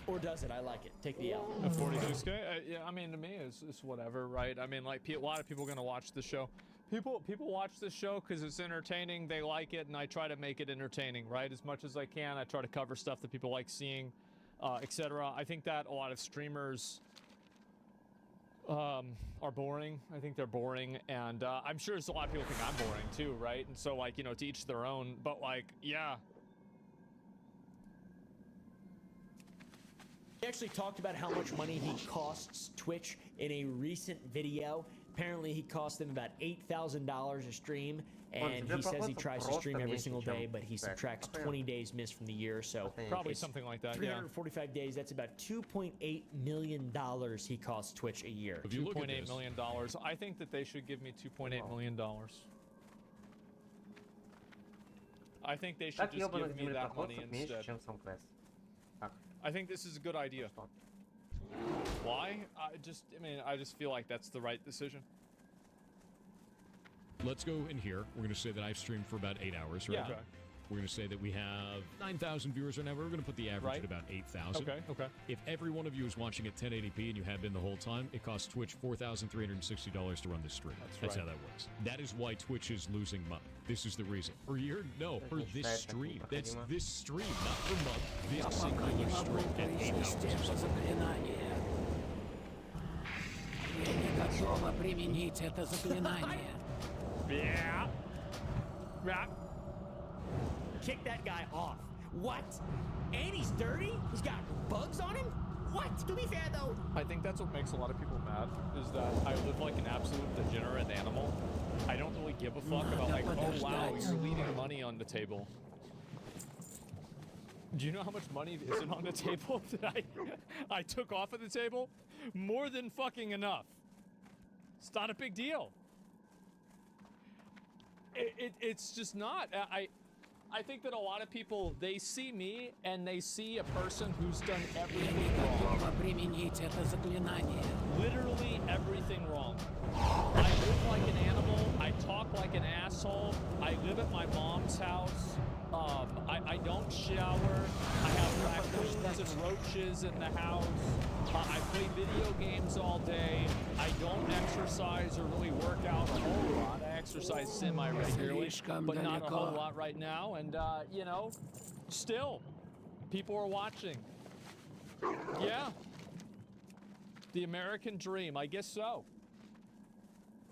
Or does it? I like it. Take the L. 46K? Yeah, I mean, to me, it's whatever, right? I mean, like, a lot of people are going to watch the show. People watch this show because it's entertaining, they like it, and I try to make it entertaining, right? As much as I can. I try to cover stuff that people like seeing, etc. I think that a lot of streamers are boring. I think they're boring, and I'm sure there's a lot of people think I'm boring too, right? And so, like, you know, to each their own, but like, yeah. He actually talked about how much money he costs Twitch in a recent video. Apparently, he cost them about $8,000 a stream, and he says he tries to stream every single day, but he subtracts 20 days missed from the year, so probably something like that. 345 days. That's about $2.8 million he costs Twitch a year. $2.8 million. I think that they should give me $2.8 million. I think they should Как just ёбаных give me that money землепроходцев меньше, instead. чем сам квест? Как? I think this is a good idea. Why? I just feel like that's the right decision. Let's go in here. We're going to say that I've streamed for about 8 hours, right? Yeah. Okay. We're going to say that we have 9,000 viewers right now. We're going to put the average Right. at about 8,000. Okay, okay. If every one of you is watching at 1080p and you have been the whole time, it costs Twitch $4,360 to run this stream. That's right. how that works. That is why Twitch is losing money. This is the reason. For this stream. That's this stream, not for month. This singular stream at 8 hours. Я не готова применить это заклинание. Yeah. Yeah. Kick that guy off. What? And he's dirty? He's got bugs on him? What? To be fair, though. I think that's what makes a lot of people mad, is that I live like an absolute degenerate animal. I don't really give a fuck about like, oh wow, you're leaving money on the table. Do you know how much money isn't on the table that I took off of the table? More than fucking enough. It's not a big deal. It's just not. I think that a lot of people, they see me and they see a person who's done everything wrong. Literally everything wrong. I live like an animal. I talk like an asshole. I live at my mom's house. I don't shower. I have raccoons and roaches in the house. I play video games all day. I don't exercise or really work out a whole lot. I exercise semi-regularly, but not a whole lot right now. And, you know, still, people are watching. Yeah. The American dream, I guess so.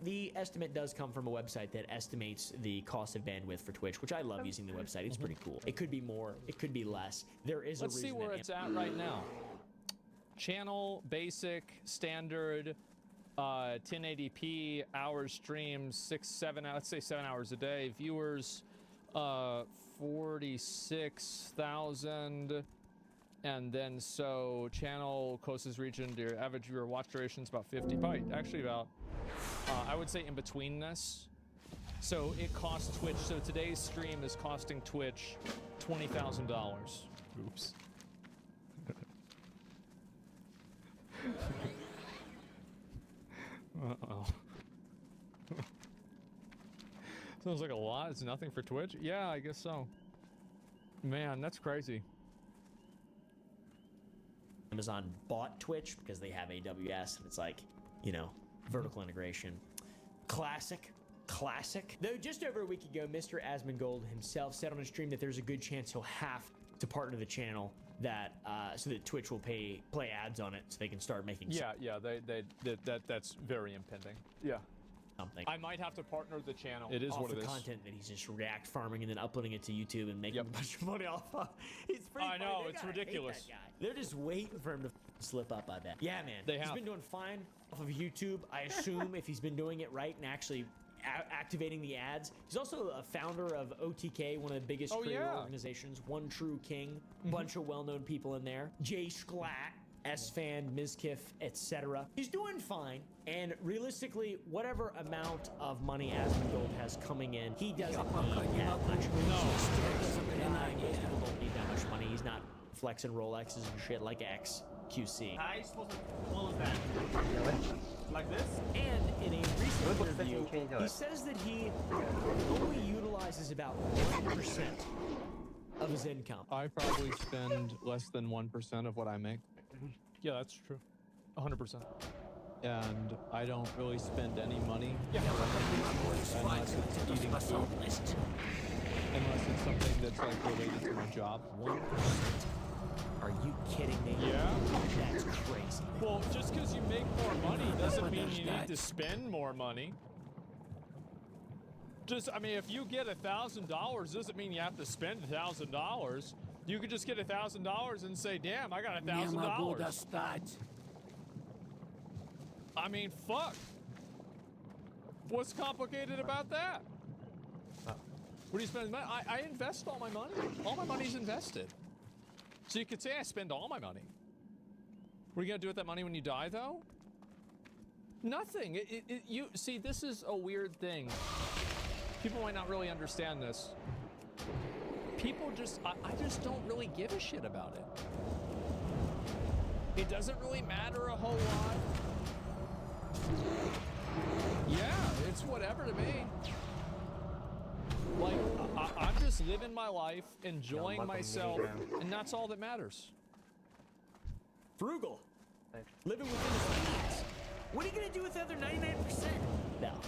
The estimate does come from a website that estimates the cost of bandwidth for Twitch, which I love using the website. It's pretty cool. It could be more, it could be less. There is Let's a reason see where it's at right now. Channel, basic, standard, 1080p, hours streams, 6-7 let's say 7 hours a day. Viewers, 46,000. And then so channel closest region to your average viewer watch duration is about 50 byte. Actually about, I would say in between this. So it costs Twitch. So today's stream is costing Twitch $20,000. Oops. Uh-oh. Sounds like a lot. It's nothing for Twitch. Yeah, I guess so. Man, that's crazy. Amazon bought Twitch because they have AWS, and it's like, you know, vertical integration. Classic. Though just over a week ago, Mr. Asmongold himself said on a stream that there's a good chance he'll have to partner the channel that so that Twitch will play ads on it so they can start making. Yeah, that's very impending. Yeah. Something. I might have to partner the channel. It is off what it the is. content that he's just react farming and then uploading it to YouTube and making a bunch of money off of. It's pretty I funny. know, They it's gotta hate ridiculous. that guy. They're just waiting for him to slip up, I bet. Yeah, man. They He's have. been doing fine off of YouTube, I assume, if he's been doing it right and actually activating the ads. He's also a founder of OTK, one of the biggest creator organizations, One True King, bunch of well-known people in there. Jay Schlatt, S-Fan, Mizkif, etc. He's doing fine, and realistically, whatever amount of money Asmongold has coming in, he doesn't need that much. Most people don't need that much money. He's not flexing Rolexes and shit like XQC. How are you supposed to close that? Like this? And in a recent interview, he says that he only utilizes about 1% of his income. I probably spend less than 1% of what I make. Yeah, that's true. 100%. And I don't really spend any money. Yeah. Unless it's eating food. Unless it's something that's like related to my job. 1%? Are you kidding me? Yeah. That's crazy. Well, just because you make more money doesn't mean you need to spend more money. I mean, if you get $1,000, doesn't mean you have to spend $1,000. You could just get $1,000 and say, damn, I got $1,000. I mean, fuck. What's complicated about that? What do you spend money? I invest all my money. All my money's invested. So you could say I spend all my money. What are you gonna do with that money when you die, though? Nothing. You see, this is a weird thing. People might not really understand this. people just, I just don't really give a shit about it. It doesn't really matter a whole lot. Yeah, it's whatever to me. Like, I'm just living my life, enjoying myself, and that's all that matters. Frugal. Living within his means. What are you gonna do with the other 99%? No.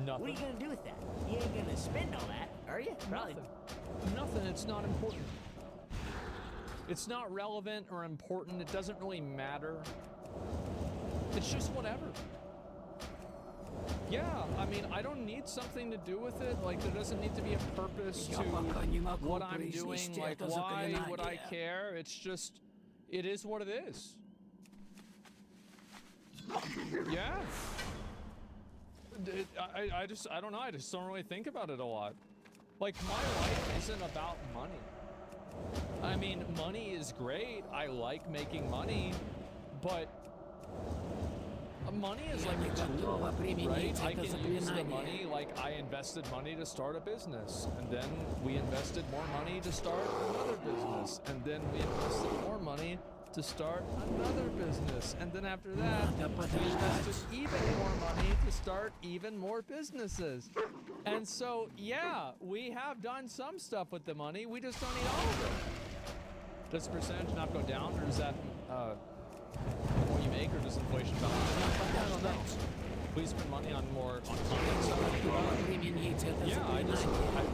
Nothing. What are you gonna do with that? You ain't gonna spend all that, are you? Probably. Nothing. It's not important. It's not relevant or important. It doesn't really matter. It's just whatever. Yeah, I mean, I don't need something to do with it. Like, there doesn't need to be a purpose to what I'm doing. Like, why would I care? It's just, it is what it is. Yeah. I don't know. I just don't really think about it a lot. Like, my life isn't about money. I mean, money is great. I like making money, but money is like a tool, right? I can use the money, like I invested money to start a business, and then we invested more money to start another business, and then we invested more money to start another business, and then after that, we invested even more money to start even more businesses. And so, yeah, we have done some stuff with the money, we just don't need all of it. Does the percentage not go down, or is that what you make, or does inflation balance? I don't know. We spend money on more on content stuff. Yeah,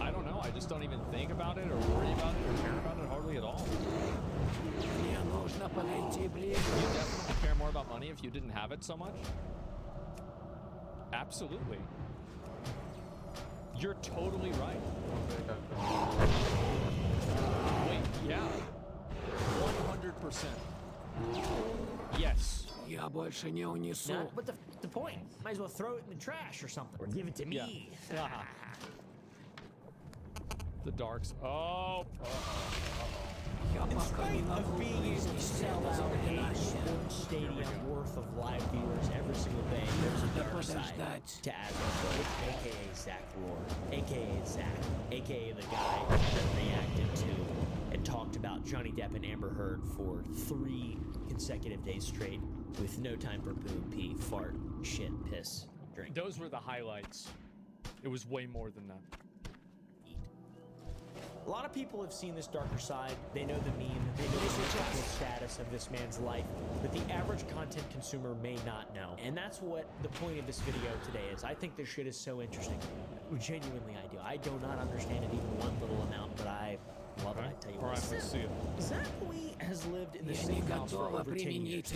I don't know. I just don't even think about it or worry about it or care about it hardly at all. You definitely care more about money if you didn't have it so much? Absolutely. You're totally right. Wait, yeah. 100%. Yes. Nah, but the point? Might as well throw it in the trash or something. Or give it to me. Yeah. The darks. Oh. In spite of being able to sell out a sports stadium worth of live viewers every single day, there's a dark side to Asmongold, aka Zach Roar, aka Zach, aka the guy that reacted to and talked about Johnny Depp and Amber Heard for 3 consecutive days straight with no time for poo, pee, fart, shit, piss, drink. Those were the highlights. It was way more than that. A lot of people have seen this darker side. They know the meme. They know the mental status of this man's life, but the average content consumer may not know. And that's what the point of this video today is. I think this shit is so interesting. Genuinely, I do. I do not understand it even one little amount, but I love it. I tell you what. Alright, let's see it. Zach has lived in the same house for over 10 years.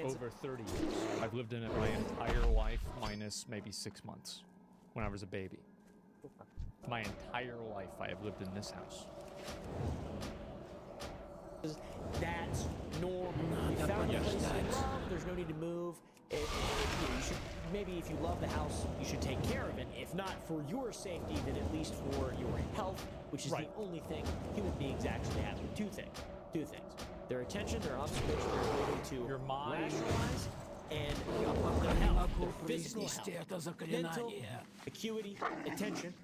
Over 30 years. I've lived in it my entire life, minus maybe 6 months when I was a baby. My entire life I have lived in this house. That's normal. You found a place you love, there's no need to move. You should, maybe if you love the house, you should take care of it. If not for your safety, then at least for your health, which is the only thing human beings actually have. Two things. Their attention, their observation, their ability to your mind, rationalize, and their health, their physical health, mental, acuity, attention,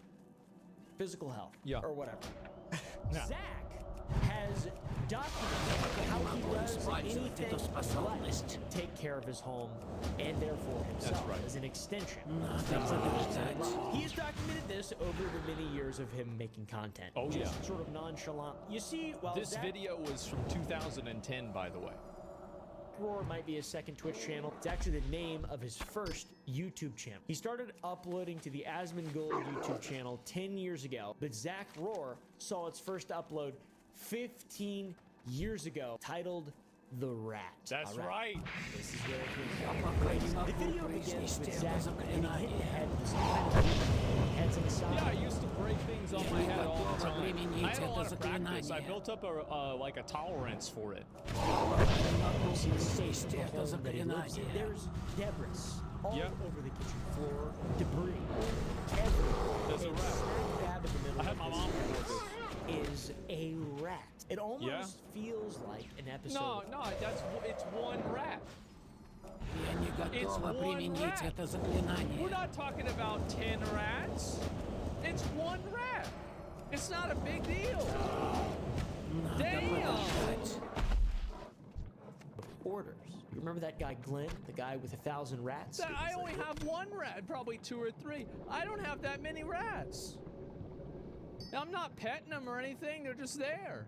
physical health, or whatever. Zach has documented how he does anything but take care of his home and therefore himself as an extension. He has documented this over the many years of him making content. Oh yeah. Just sort of nonchalant. You see, while this video was from 2010, by the way. Roar might be his second Twitch channel. It's actually the name of his first YouTube channel. He started uploading to the Asmongold YouTube channel 10 years ago, but Zach Roar saw its first upload 15 years ago, titled The Rat. That's right. This is where it begins. The video begins with Zach getting hit in the head with some kind of heads inside. Yeah, I used to break things on my head all the time. I had a lot of practice. I built up like a tolerance for it. There's debris all over the kitchen floor, debris everywhere. There's a rat. I had my mom record this. Is a rat. It almost feels like an episode. No, it's one rat. It's one rat. We're not talking about 10 rats. It's one rat. It's It's not a big deal. Damn. Orders. You remember that guy Glenn, the guy with 1,000 rats? I only have one rat, probably 2 or 3. I don't have that many rats. I'm not petting them or anything. They're just there.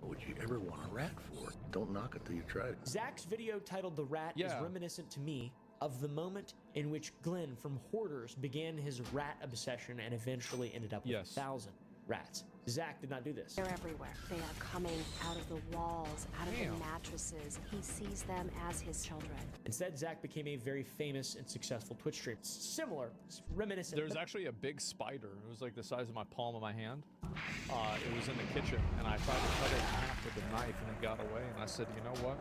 What would you ever want a rat for? Don't knock it till you try it. Zach's video titled The Rat is reminiscent to me of the moment in which Glenn from Hoarders began his rat obsession and eventually ended up with 1,000 rats. Zach did not do this. They're everywhere. They are coming out of the walls, out of the mattresses. He sees them as his children. Instead, Zach became a very famous and successful Twitch streamer. Similar, reminiscent. There's actually a big spider. It was like the size of my palm of my hand. It was in the kitchen, and I tried to cut it in half with a knife, and it got away. And I said, you know what?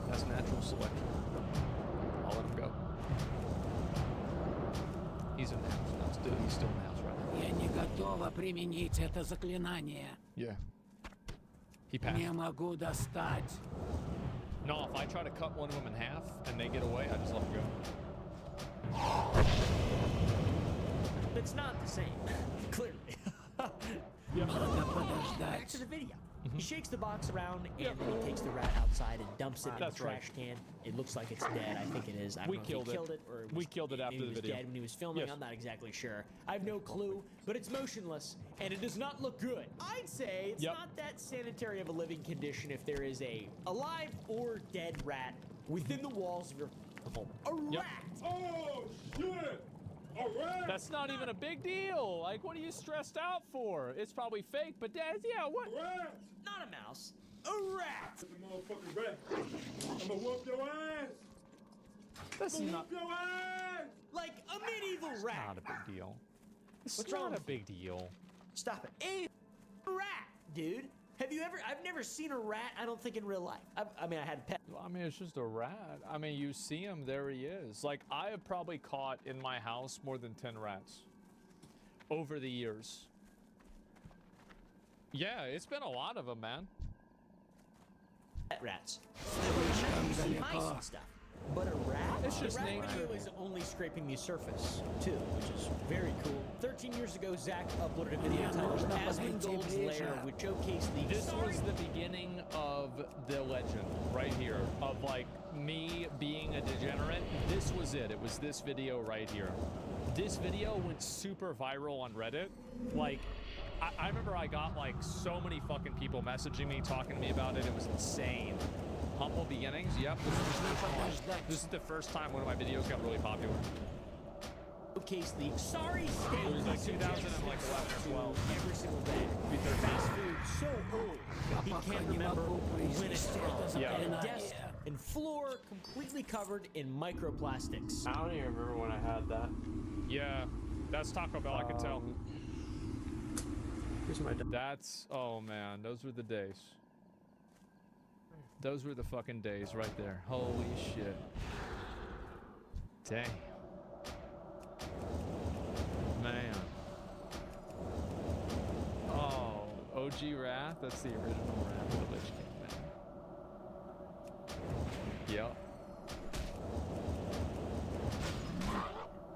That's natural selection. I'll let him go. He's in the house now. He's still in the house right now. Я не готова применить это заклинание. Yeah. He passed. Не могу достать. No, if I try to cut one of them in half and they get away, I just let them go. It's not the same, clearly. Back to the video. He shakes the box around and then he takes the rat outside and dumps it in the trash can. It looks like it's dead. I think it is. I don't know if he killed it or we killed it after the video. Dead when he was filming. I'm not exactly sure. I have no clue, but it's motionless and it does not look good. I'd say it's not that sanitary of a living condition if there is a alive or dead rat within the walls of your home. A rat! Oh, shit! That's not even a big deal. Like, what are you stressed out for? It's probably fake, but what? Rat! Not a mouse. A rat! It's a motherfucking rat. I'm gonna whoop your ass! That's not... Whoop your ass! Like a medieval rat. Not a big deal. It's What's not wrong? a big deal. Stop it. A rat, dude. Have you ever? I've never seen a rat, I don't think, in real life. I mean, I had a pet. I mean, it's just a rat. I mean, you see him, there he is. Like, I have probably caught in my house more than 10 rats over the years. Yeah, it's been a lot of them, man. Pet rats. Mice and stuff. But a rat? It's just the rat nature. video is only scraping the surface, too, which is very cool. 13 years ago, Zach uploaded a video titled Asmongold's Lair, which showcased the... This was the beginning of the legend, right here, of, like, me being a degenerate. This was it. It was this video right here. This video went super viral on Reddit. Like, I remember I got, like, so many fucking people messaging me, talking to me about it. It was insane. Humble beginnings. Yep. This is the first time one of my videos got really popular. Showcase the sorry state. It was like 2011 or 12. Every single day. Fast food so old he can't remember when it's from. Yeah. And desk and floor completely covered in microplastics. I don't even remember when I had that. Yeah, that's Taco Bell. I can tell. Here's my. That's oh man, those were the days. Those were the fucking days right there. Holy shit. Dang. Man. Oh, OG Wrath? That's the original Wrath of the Lich King, man. Yep.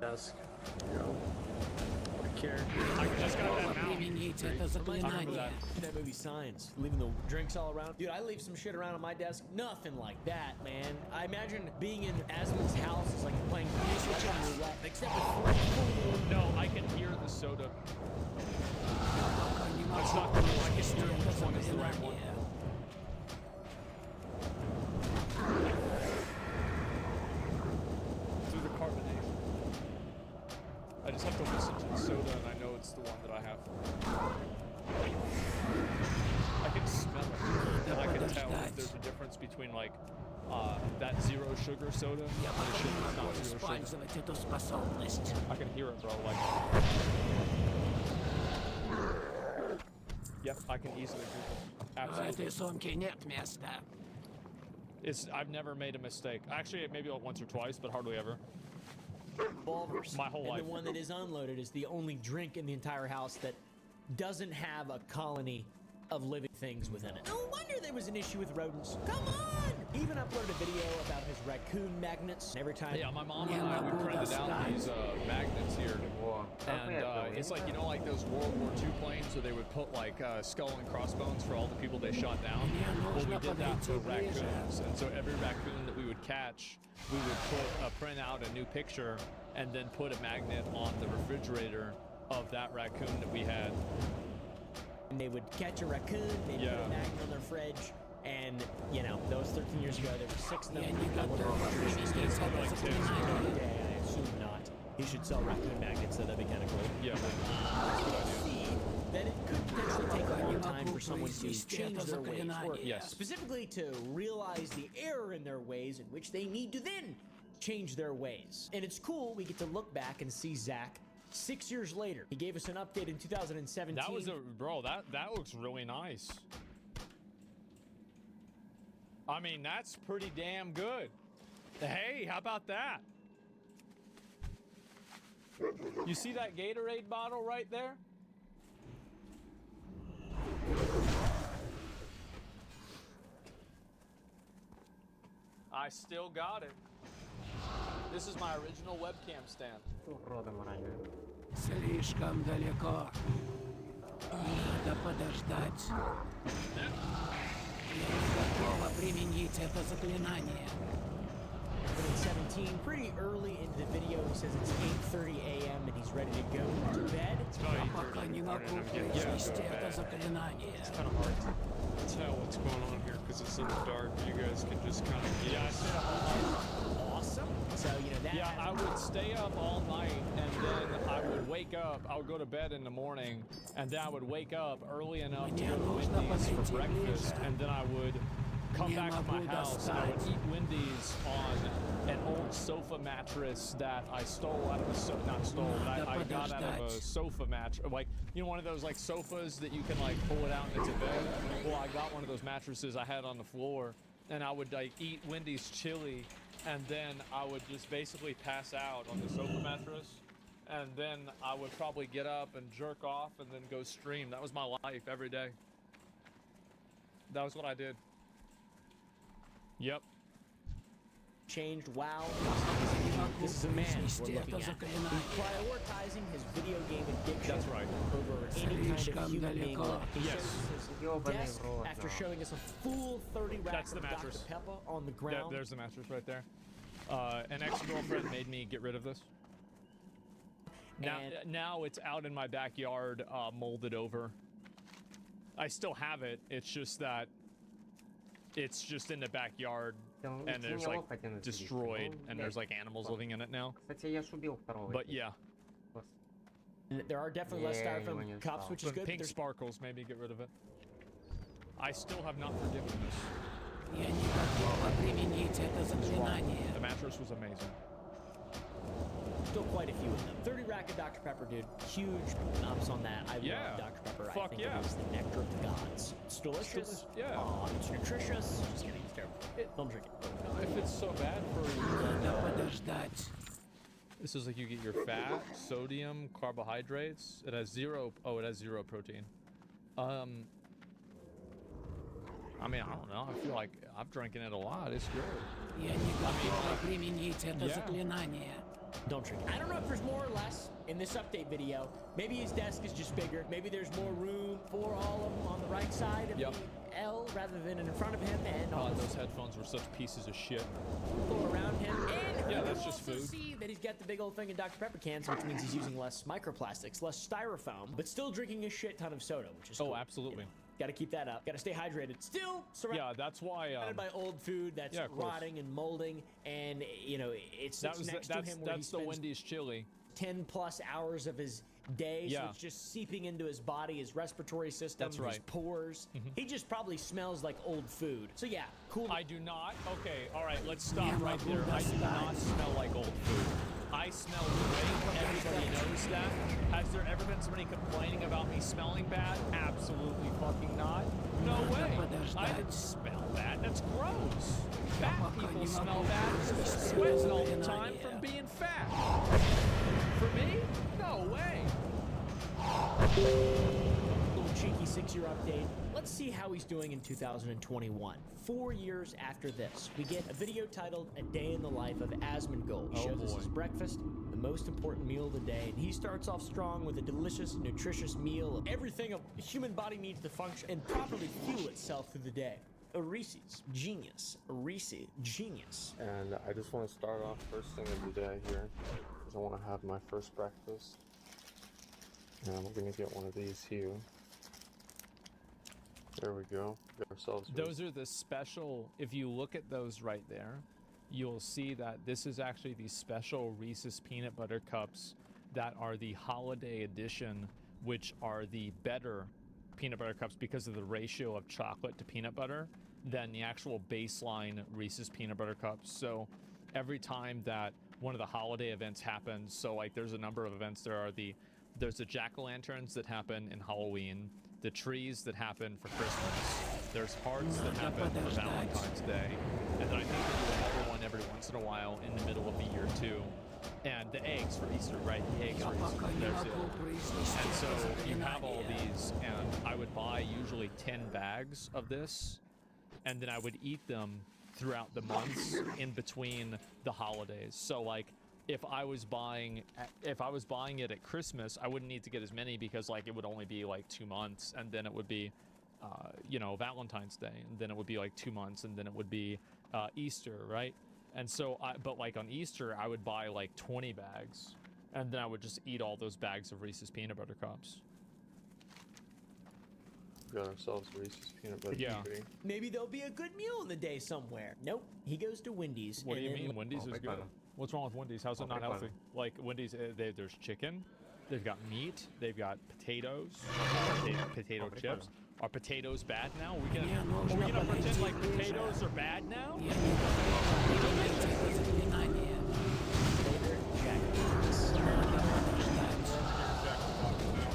Desk. Yo. I just got that now. That movie Signs, leaving the drinks all around. Dude, I leave some shit around on my desk. Nothing like that, man. I imagine being in Asmon's house is like playing roulette, except with no, I can hear the soda. That's not the one. I can hear which one is the right one. Through the carbonation. I just have to listen to the soda and I know it's the one that I have. I can smell it. And I can tell if there's a difference between like that zero sugar soda and the shit that's not zero sugar. I can hear it, bro. Like, yep, I can easily do it. Absolutely. I've never made a mistake. Actually, maybe like once or twice, but hardly ever. Revolvers. My whole life. And the one that is unloaded is the only drink in the entire house that doesn't have a colony of living things within it. No wonder there was an issue with rodents. Come on! He even uploaded a video about his raccoon magnets. Every time. Yeah, my mom and I, we printed out these magnets here. And it's like, you know, like those World War II planes where they would put like skull and crossbones for all the people they shot down. Well, we did that for raccoons. And so every raccoon that we would catch, we would print out a new picture and then put a magnet on the refrigerator of that raccoon that we had. And they would catch a raccoon, they'd put a magnet on their fridge, and, you know, that was 13 years ago, there were 6 of them. I assume not. He should sell raccoon magnets, so that'd be kind of cool. Yeah. Then it could potentially take a long time for someone to change their ways, or specifically to realize the error in their ways in which they need to then change their ways. And it's cool, we get to look back and see Zach 6 years later. He gave us an update in 2017. That was bro, that looks really nice. I mean, that's pretty damn good. Hey, how about that? You see that Gatorade bottle right there? I still got it. This is my original webcam stand. Слишком далеко. Надо подождать. Я готова применить это заклинание. 17, pretty early into the video, he says it's 8:30 a.m. and he's ready to go to bed. Пока не могу произнести это заклинание. It's kind of hard to tell what's going on here because it's in the dark. You guys can just kind of guess. Awesome. So, you know, that. Yeah, I would stay up all night and then I would wake up. I would go to bed in the morning and then I would wake up early enough to go to Wendy's for breakfast, and then I would come back to my house and I would eat Wendy's on an old sofa mattress that I stole out of I got out of a sofa mattress, like, you know, one of those like sofas that you can like pull it out and it's a bed. Well, I got one of those mattresses I had on the floor, and I would like eat Wendy's chili, and then I would just basically pass out on the sofa mattress, and then I would probably get up and jerk off and then go stream. That was my life every day. That was what I did. Yep. Changed WoW. This is a man we're looking at. He's prioritizing his video game addiction over any kind of human being. He shows us his desk after showing us a full 30 racks of Dr. Pepper on the ground. There's the mattress right there. An ex-girlfriend made me get rid of this. Now it's out in my backyard, molded over. I still have it. It's just that it's just in the backyard, and there's like destroyed, and there's like animals living in it now. But yeah. There are definitely less styrofoam cups, which is good. Pink sparkles made me get rid of it. I still have not forgiven this. The mattress was amazing. Still quite a few of them. 30 rack of Dr. Pepper, dude. Huge ups on that. I love Dr. Pepper. I think it is the nectar of the gods. It's delicious. It's nutritious. Just kidding. It's terrible. Don't drink it. If it's so bad for you. This is like you get your fat, sodium, carbohydrates. It has zero. Oh, it has zero protein. I mean, I don't know. I feel like I've drinking it a lot. It's good. Don't drink it. I don't know if there's more or less in this update video. Maybe his desk is just bigger. Maybe there's more room for all of them on the right side of the L rather than in front of him. And those headphones were such pieces of shit. All around him. And yeah, that's just food. See that he's got the big old thing in Dr. Pepper cans, which means he's using less microplastics, less styrofoam, but still drinking a shit ton of soda, which is cool. Absolutely. Got to keep that up. Got to stay hydrated. Still surrounded. That's why. By old food that's rotting and molding, and you know it sits next to him. Where that's the Wendy's chili. 10+ hours of his day, so it's just seeping into his body, his respiratory system, his pores. He just probably smells like old food. So yeah, cool. I do not. Okay, all right, let's stop right there. I do not smell like old food. I smell great. Everybody knows that. Has there ever been somebody complaining about me smelling bad? Absolutely fucking not. No way. I didn't smell bad. That's gross. Fat people smell bad because they're sweating all the time from being fat. For me? No way. Little cheeky 6-year update. Let's see how he's doing in 2021. 4 years after this, we get a video titled A Day in the Life of Asmongold. He shows us his breakfast, the most important meal of the day. And he starts off strong with a delicious, nutritious meal of everything a human body needs to function and properly fuel itself through the day. A Reese's genius. A Reese genius. And I just want to start off first thing of the day here, because I want to have my first breakfast. And we're gonna get one of these here. There we go. Get ourselves. Those are the special. If you look at those right there, you'll see that this is actually the special Reese's peanut butter cups that are the holiday edition, which are the better peanut butter cups because of the ratio of chocolate to peanut butter than the actual baseline Reese's peanut butter cups. So every time that one of the holiday events happens, so like there's a number of events, there's the jack-o'-lanterns that happen in Halloween, the trees that happen for Christmas, there's hearts that happen for Valentine's Day, and then I think they do another one every once in a while in the middle of the year too. And the eggs for Easter, right? The eggs for Easter, there's it. And so you have all these, and I would buy usually 10 bags of this, and then I would eat them throughout the months in between the holidays. So like, if I was buying it at Christmas, I wouldn't need to get as many because like it would only be like 2 months, and then it would be, Valentine's Day, and then it would be like 2 months, and then it would be Easter, right? And so, but like on Easter, I would buy like 20 bags, and then I would just eat all those bags of Reese's peanut butter cups. Got ourselves Reese's peanut butter. Yeah. Maybe there'll be a good meal in the day somewhere. Nope. He goes to Wendy's. What do you mean? Wendy's is good. What's wrong with Wendy's? How's it not healthy? Like Wendy's, there's chicken, they've got meat, they've got potatoes, potato chips. Are potatoes bad now? Are we gonna pretend like potatoes are bad now?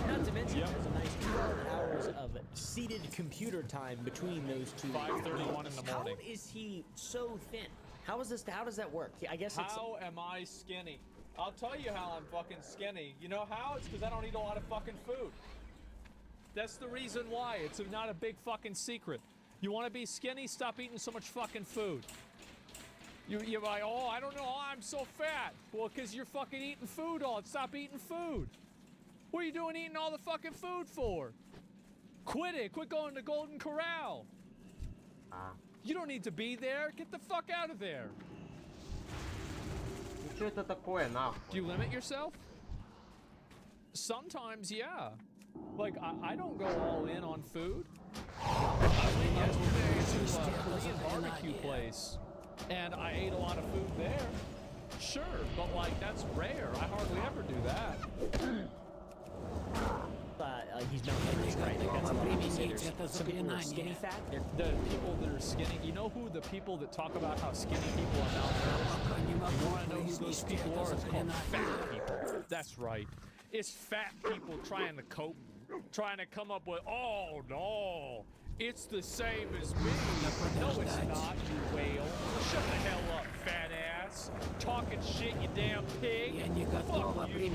Not to mention, there's a nice 12 hours of seated computer time between those two. 5:31 in the morning. How is he so thin? How does that work? I guess it's... How am I skinny? I'll tell you how I'm fucking skinny. You know how? It's because I don't eat a lot of fucking food. That's the reason why. It's not a big fucking secret. You want to be skinny? Stop eating so much fucking food. You're like, oh, I don't know, I'm so fat. Well, because you're fucking eating food all. Stop eating food. What are you doing eating all the fucking food for? Quit it. Quit going to Golden Corral. You don't need to be there. Get the fuck out of there. Что это такое, нахуй? Do you limit yourself? Sometimes, yeah. Like, I don't go all in on food. I went yesterday to a Korean barbecue place, and I ate a lot of food there. Sure, but like, that's rare. I hardly ever do that. He's not right. That's a lot of people. Some people are skinny fat. The people that are skinny, you know who the people that talk about how skinny people are malnourished? You want to know who those people are? It's called fat people. That's right. It's fat people trying to cope, trying to come up with, oh no, it's the same as me. No, it's not, you whale. Shut the hell up, fat ass. Talking shit, you damn pig. Fuck you.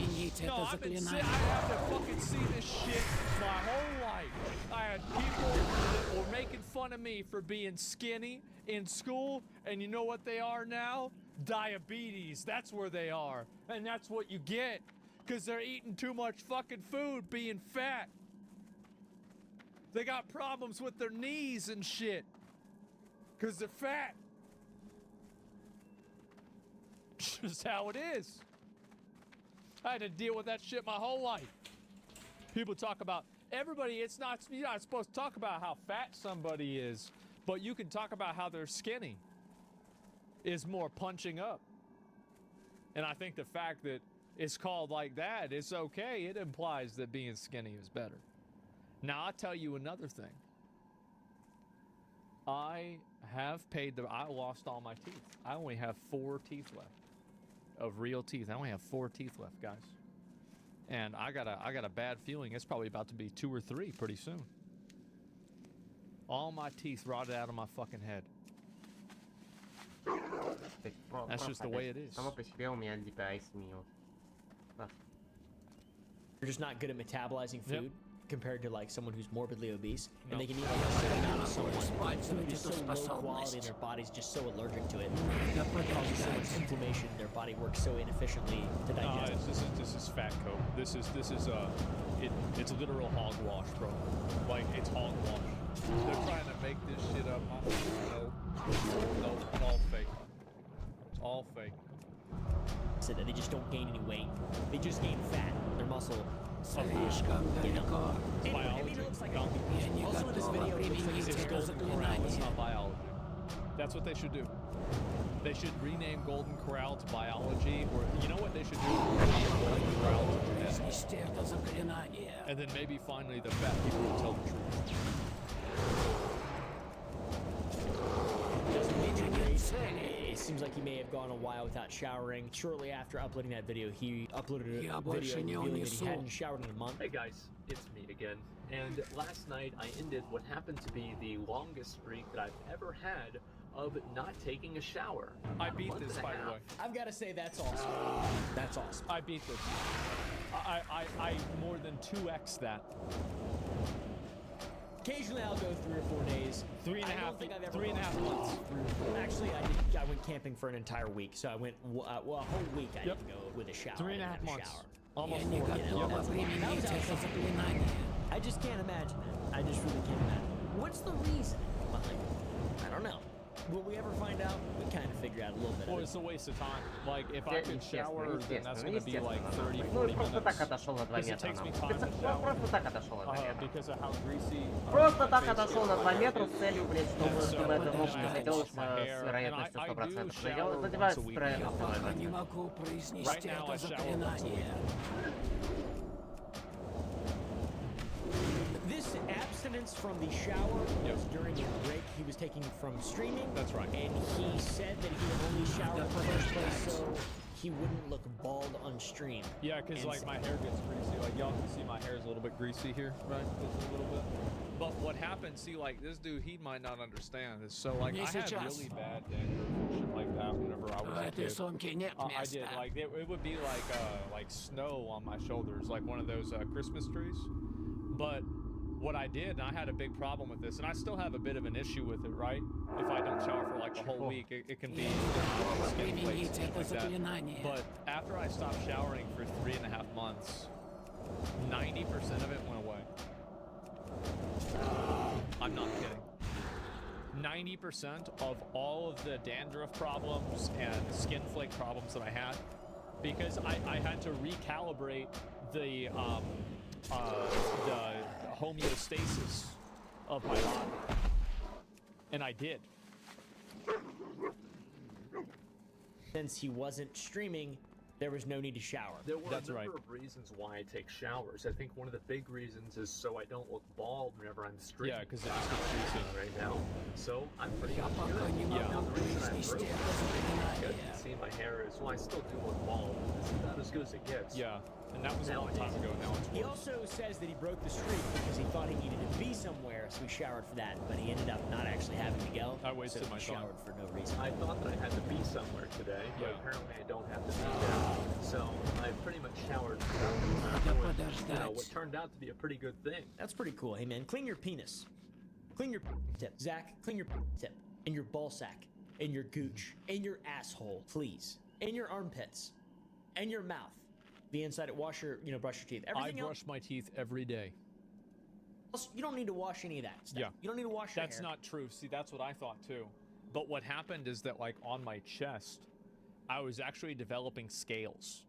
No, I have to fucking see this shit my whole life. I had people that were making fun of me for being skinny in school, and you know what they are now? Diabetes. That's where they are. And that's what you get. Because they're eating too much fucking food, being fat. They got problems with their knees and shit. Because they're fat. Just how it is. I had to deal with that shit my whole life. People talk about, you're not supposed to talk about how fat somebody is, but you can talk about how they're skinny is more punching up. And I think the fact that it's called like that, it's okay. It implies that being skinny is better. Now, I'll tell you another thing. I lost all my teeth. I only have 4 teeth left of real teeth. I only have 4 teeth left, guys. And I got a bad feeling it's probably about to be 2 or 3 pretty soon. All my teeth rotted out of my fucking head. That's just the way it is. You're just not good at metabolizing food? compared to like someone who's morbidly obese, and they can eat like a certain amount of someone food is so low quality and their body's just so allergic to it. It causes so much inflammation, their body works so inefficiently to digest. This is fat coat. This is it's literal hogwash, bro. Like it's hogwash. They're trying to make this shit up. No, it's all fake. It's all fake. So that they just don't gain any weight. They just gain fat. Their muscle. You know. Biology. Also in this video, it looks like It's Golden Corral. It's not biology. That's what they should do. They should rename Golden Corral to biology, or you know what they should do? Rename Golden Corral to genetic. And then maybe finally the fat people will tell the truth. It seems like he may have gone a while without showering. Shortly after uploading that video, he uploaded a video revealing that he hadn't showered in a month. Hey guys, it's me again. And last night I ended what happened to be the longest streak that I've ever had of not taking a shower. I beat this, by the way. I've got to say, that's awesome. That's awesome. I beat this. I more than 2x that. Occasionally I'll go 3 or 4 days. 3.5 months. Actually, I went camping for an entire week, so I went well, a whole week. I didn't go with a shower. 3.5 months. Shower. Almost 4. I just can't imagine that. I just really can't imagine. What's the reason behind it? I don't know. Will we ever find out? We kind of figure out a little bit. Well, it's a waste of time. Like, if I could shower, then that's going to be like 30, 40 minutes. Because it takes me time to shower. Because of how greasy... Просто так отошел на 2 метра с целью, блядь, чтобы это вовремя хотелось с вероятностью 100%. Но задевает спрей. Right now I shower. This abstinence from the shower was during a break he was taking from streaming. That's right. And he said that he would only shower in the first place so he wouldn't look bald on stream. Yeah, because like my hair gets greasy. Like y'all can see my hair is a little bit greasy here, right? Just a little bit. But what happens, see, like this dude, he might not understand this. So like I had really bad dandruff and shit like that whenever I was a kid. I did. Like it would be like snow on my shoulders, like one of those Christmas trees. But what I did, and I had a big problem with this, and I still have a bit of an issue with it, right? If I don't shower for like a whole week, it can be skin plates and stuff like that. But after I stopped showering for 3.5 months, 90% of it went away. I'm not kidding. 90% of all of the dandruff problems and skin flake problems that I had, because I had to recalibrate the homeostasis of my body, and I did. Since he wasn't streaming, there was no need to shower. There were a number of reasons why I take showers. I think one of the big reasons is so I don't look bald whenever I'm streaming. Yeah, because it just gets greasy right now. So I'm pretty good. Now the reason I'm broke, you can see my hair is, well, I still do look bald. It's about as good as it gets. Yeah. And that was a long time ago. Now it's worse. He also says that he broke the streak because he thought he needed to be somewhere, so he showered for that, but he ended up not actually having to go. I wasted my time. Showered for no reason. I thought that I had to be somewhere today, but apparently I don't have to be there. So I pretty much showered without what turned out to be a pretty good thing. That's pretty cool. Hey man, clean your penis. Clean your tip. Zach, clean your tip. And your ball sack. And your gooch. And your asshole, please. And your armpits. And your mouth. The inside, wash your, brush your teeth. Everything I brush my teeth every day. You don't need to wash any of that stuff. Yeah. You don't need to wash your hair. That's not true. See, that's what I thought too. But what happened is that, like, on my chest, I was actually developing scales.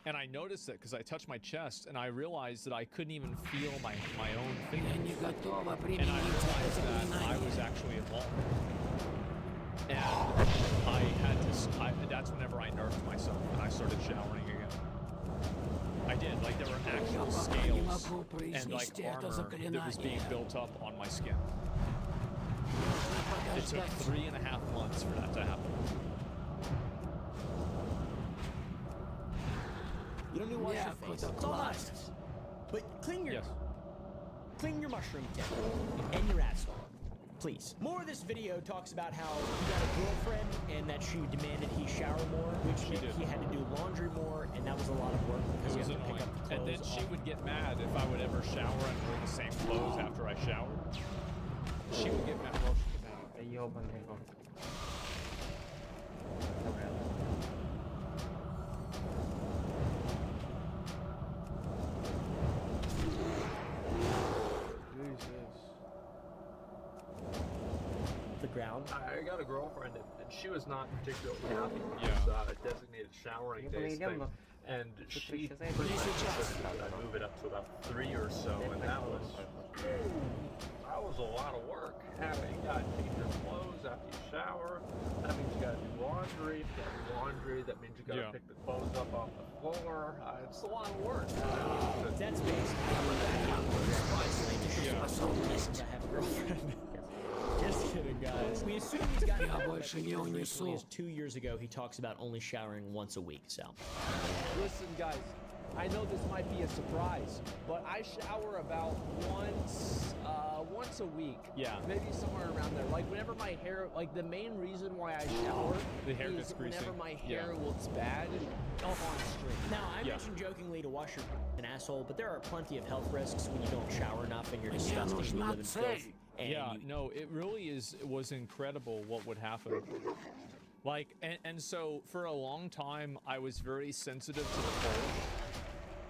And I noticed it because I touched my chest, and I realized that I couldn't even feel my own fingers. And I realized that I was actually involved. And I had to, that's whenever I nerfed myself and I started showering again. I did, like there were actual scales and like armor that was being built up on my skin. It took 3.5 months for that to happen. You don't need to wash your face. It's all nice. But clean your mushroom tip and your asshole. Please. More of this video talks about how he got a girlfriend and that she demanded he shower more, which meant he had to do laundry more, and that was a lot of work because he had to pick up And then she would get mad if I would ever shower and wear the same clothes after I showered. She would get mad. Well, she'd get mad. The ground. I got a girlfriend, and she was not particularly happy with this designated showering days thing. And she pretty much insisted that I move it up to about 3 or so, and that was a lot of work. You gotta change your clothes after you shower. That means you gotta do laundry. If you gotta do laundry, that means you gotta pick the clothes up off the floor. It's a lot of work. That's basically I have a girlfriend. Just kidding, guys. We assume he's got as recently as 2 years ago. He talks about only showering once a week. So, listen, guys. I know this might be a surprise, but I shower about once a week. Yeah. Maybe somewhere around there. Like whenever my hair, like the main reason why I shower is whenever my hair looks bad on stream. Now, I mentioned jokingly to wash your an asshole, but there are plenty of health risks when you don't shower enough and you're disgusting and you live in filth. No, it really was incredible what would happen. Like, and so for a long time, I was very sensitive to the cold.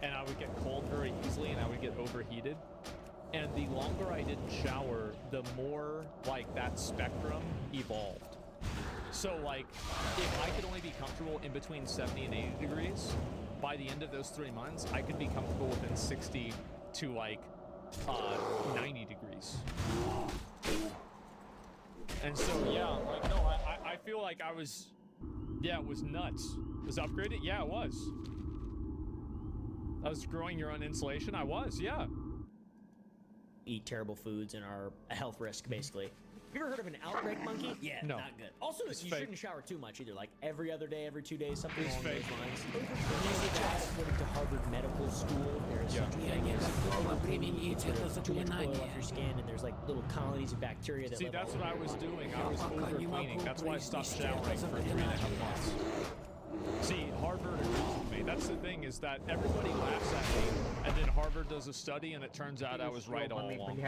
And I would get cold very easily, and I would get overheated. And the longer I didn't shower, the more, like, that spectrum evolved. So, like, if I could only be comfortable in between 70 and 80 degrees, by the end of those 3 months, I could be comfortable within 60 to, like, 90 degrees. And so, yeah, like, no, I feel like I was, it was nuts. Was upgraded? Yeah, it was. I was growing your own insulation? I was, yeah. Eat terrible foods and are a health risk, basically. You ever heard of an outbreak monkey? Yeah, no. Not good. Also, It's you fake. shouldn't shower too much either. Like every other day, every 2 days, something It's along fake. those lines. According to Harvard Medical School, there's Я не готова применить это too much oil заклинание. off your skin, and there's like little colonies of bacteria that See, live that's all what I over was your body. doing. I was over cleaning. That's why I stopped showering for 3.5 months. See, Harvard agrees with me. That's the thing, is that everybody laughs at me, and then Harvard does a study, and it turns out I was right all along.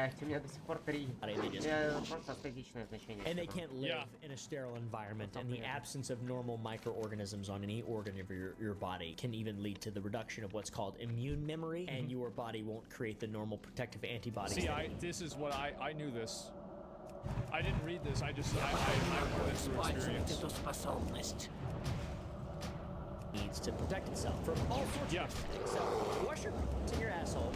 And they can't live in a sterile environment, and the absence of normal microorganisms on any organ of your body can even lead to the reduction of what's called immune memory, and your body won't create the normal protective antibodies. See, this is what I knew this. I didn't read this, I learned it through experience. Needs to protect itself from all sorts of things. So, wash your in your asshole,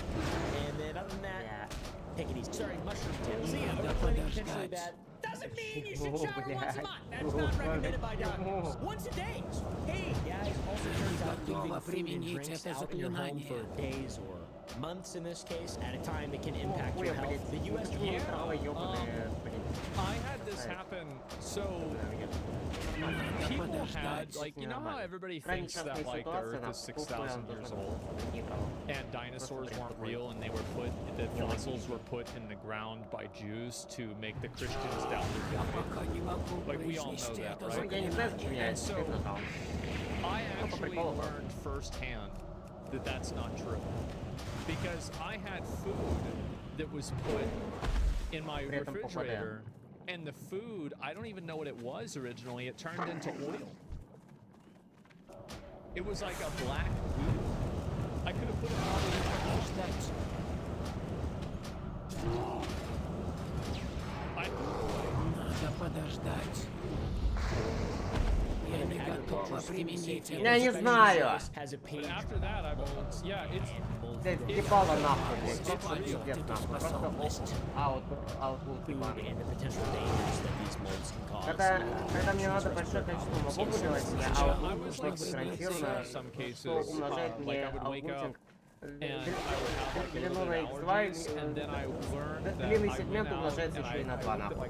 and then other than that, take it easy. Sorry, mushroom tips. See, overcleaning potentially bad. Doesn't mean you should shower once a month. That's not recommended by doctors. Once a day. Hey, guys, also turns out leaving food and drinks out in your home for days or months in this case at a time that can impact your health. The U.S. I had this happen, so people had, like, you know how everybody thinks that, like, the Earth is 6,000 years old, and dinosaurs weren't real, and the fossils were put in the ground by Jews to make the Christians doubt their faith. Like, we all know that, right? And so, I actually learned firsthand that that's not true. Because I had food that was put in my refrigerator, and the food, I don't even know what it was originally, it turned into oil. It was like a black goo. I could have put it all in Надо подождать. Я не готова применить это Я не знаю. But after that, I was, yeah, it's Ебало нахуй, блядь. Просто пиздец нахуй. Просто outlook ебаный. Когда мне надо большое количество мобов делать, я outlook просто гарантированно, что умножает мне outlooking. Длину на x2, длинный сегмент умножается еще и на 2 нахуй.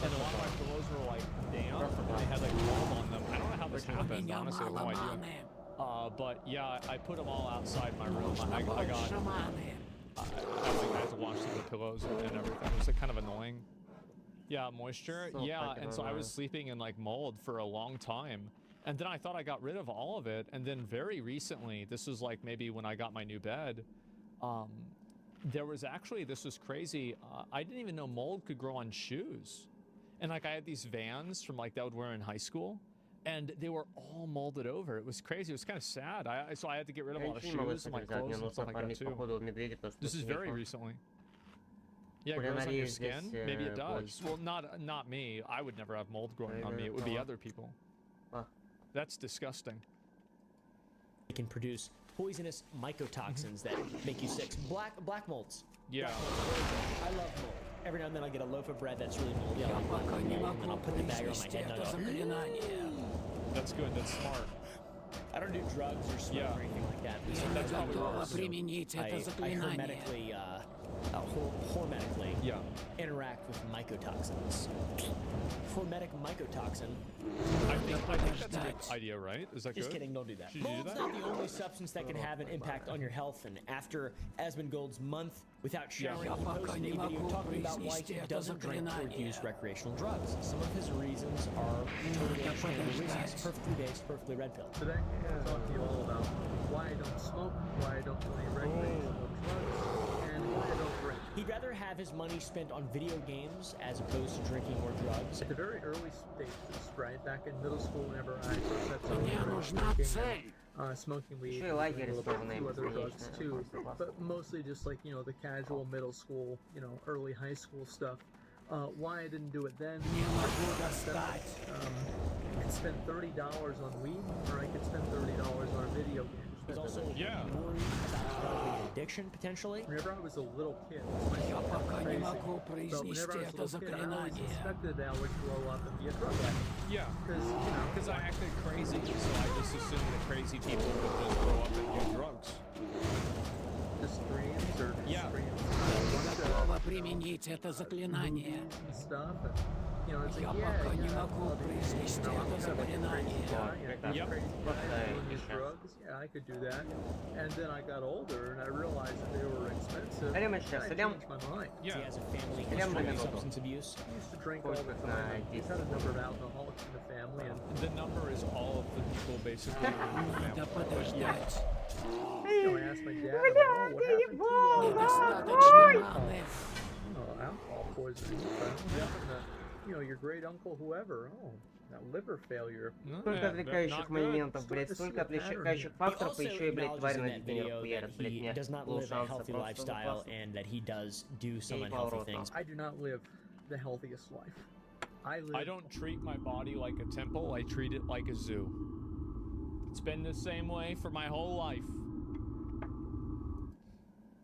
And a lot of my pillows were like damp, and they had like mold on them. I don't know how this happened, honestly, I have no idea. But yeah, I put them all outside my room. I had to wash the pillows and everything. It was like kind of annoying. Yeah, moisture. Yeah, and so I was sleeping in like mold for a long time. And then I thought I got rid of all of it. And then very recently, this was like maybe when I got my new bed, there was actually, this was crazy. I didn't even know mold could grow on shoes. And like I had these Vans from like that I would wear in high school, and they were all molded over. It was crazy. It was kind of sad. So I had to get rid of a lot of shoes and my clothes and stuff like that too. This is very recently. Yeah, it grows on your skin. Maybe it does. Well, not me. I would never have mold growing on me. It would be other people. That's disgusting. It can produce poisonous mycotoxins that make you sick. Black molds. Yeah. I love mold. Every now and then I get a loaf of bread that's really moldy. And then I'll put the bag on my head and I'll go, that's good. That's smart. I don't do drugs or smoke or anything like that. That's probably worse. I hermetically, hormetically interact with mycotoxins. Hormetic mycotoxin. I think that's a good idea, right? Is that Just good? kidding, don't do that. Should you do Mold's that? not the only substance that can have an impact on your health, and after Asmongold's month without showering, he posted a video talking about why he doesn't drink or use recreational drugs. Some of his reasons are totally understandable reasons, perfectly based, perfectly red pill. Today, I'm going to talk to you all about why I don't smoke, why I don't do any recreational drugs, and why I don't drink. He'd rather have his money spent on video games as opposed to drinking or drugs. At the very early stages, right, back in middle school, whenever I first had drinking, smoking weed, a little bit of other drugs too, but mostly just like, you know, the casual middle school, you know, early high school stuff. Why I didn't do it then, I could spend $30 on weed, or I could spend $30 on a video game. He's also worried about developing addiction, potentially. Whenever I was a little kid, my crazy. But whenever I was a little kid, I always suspected that I would grow up and be a drug addict. Yeah. Because, you know, because I acted crazy, so I just assumed that crazy people would just grow up and do drugs. The streams or streams. Применить это заклинание. Stuff. You know, it's like, drugs. Yeah, I could do that. And then I got older and I realized that they were expensive. I changed my mind. Yeah. He has a family history of substance abuse. He used to drink all the time. He's had a number of alcoholics in the family. And the number is all of the people basically in the family. So I asked my dad, what happened to alcohol poisoning? You know, your great uncle, whoever. Oh, that liver failure. Столько отвлекающих моментов, блядь, столько отвлекающих факторов, и еще и, блядь, тварь на день хуярят, блядь, мне does not live a healthy lifestyle and that he does do some unhealthy things. I do not live the healthiest life. I don't treat my body like a temple, I treat it like a zoo. It's been the same way for my whole life.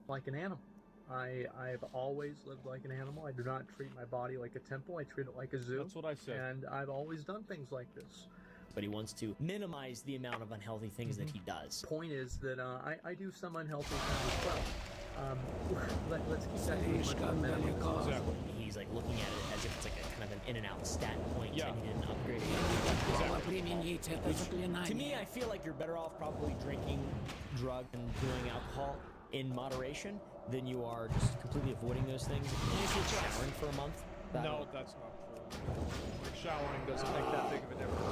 Like an animal. I've always lived like an animal. I do not treat my body like a temple. I treat it like a zoo. That's what I said. And I've always done things like this. But he wants to minimize the amount of unhealthy things that he does. Point is that I do some unhealthy things as well. Let's keep that as much medical. He's like looking at it as if it's like a kind of an in and out stat point and he didn't upgrade it. To me, I feel like you're better off probably drinking, drug, and doing alcohol in moderation than you are just completely avoiding those things. If you're showering for a month. No, that's not true. Like showering doesn't make that big of a difference.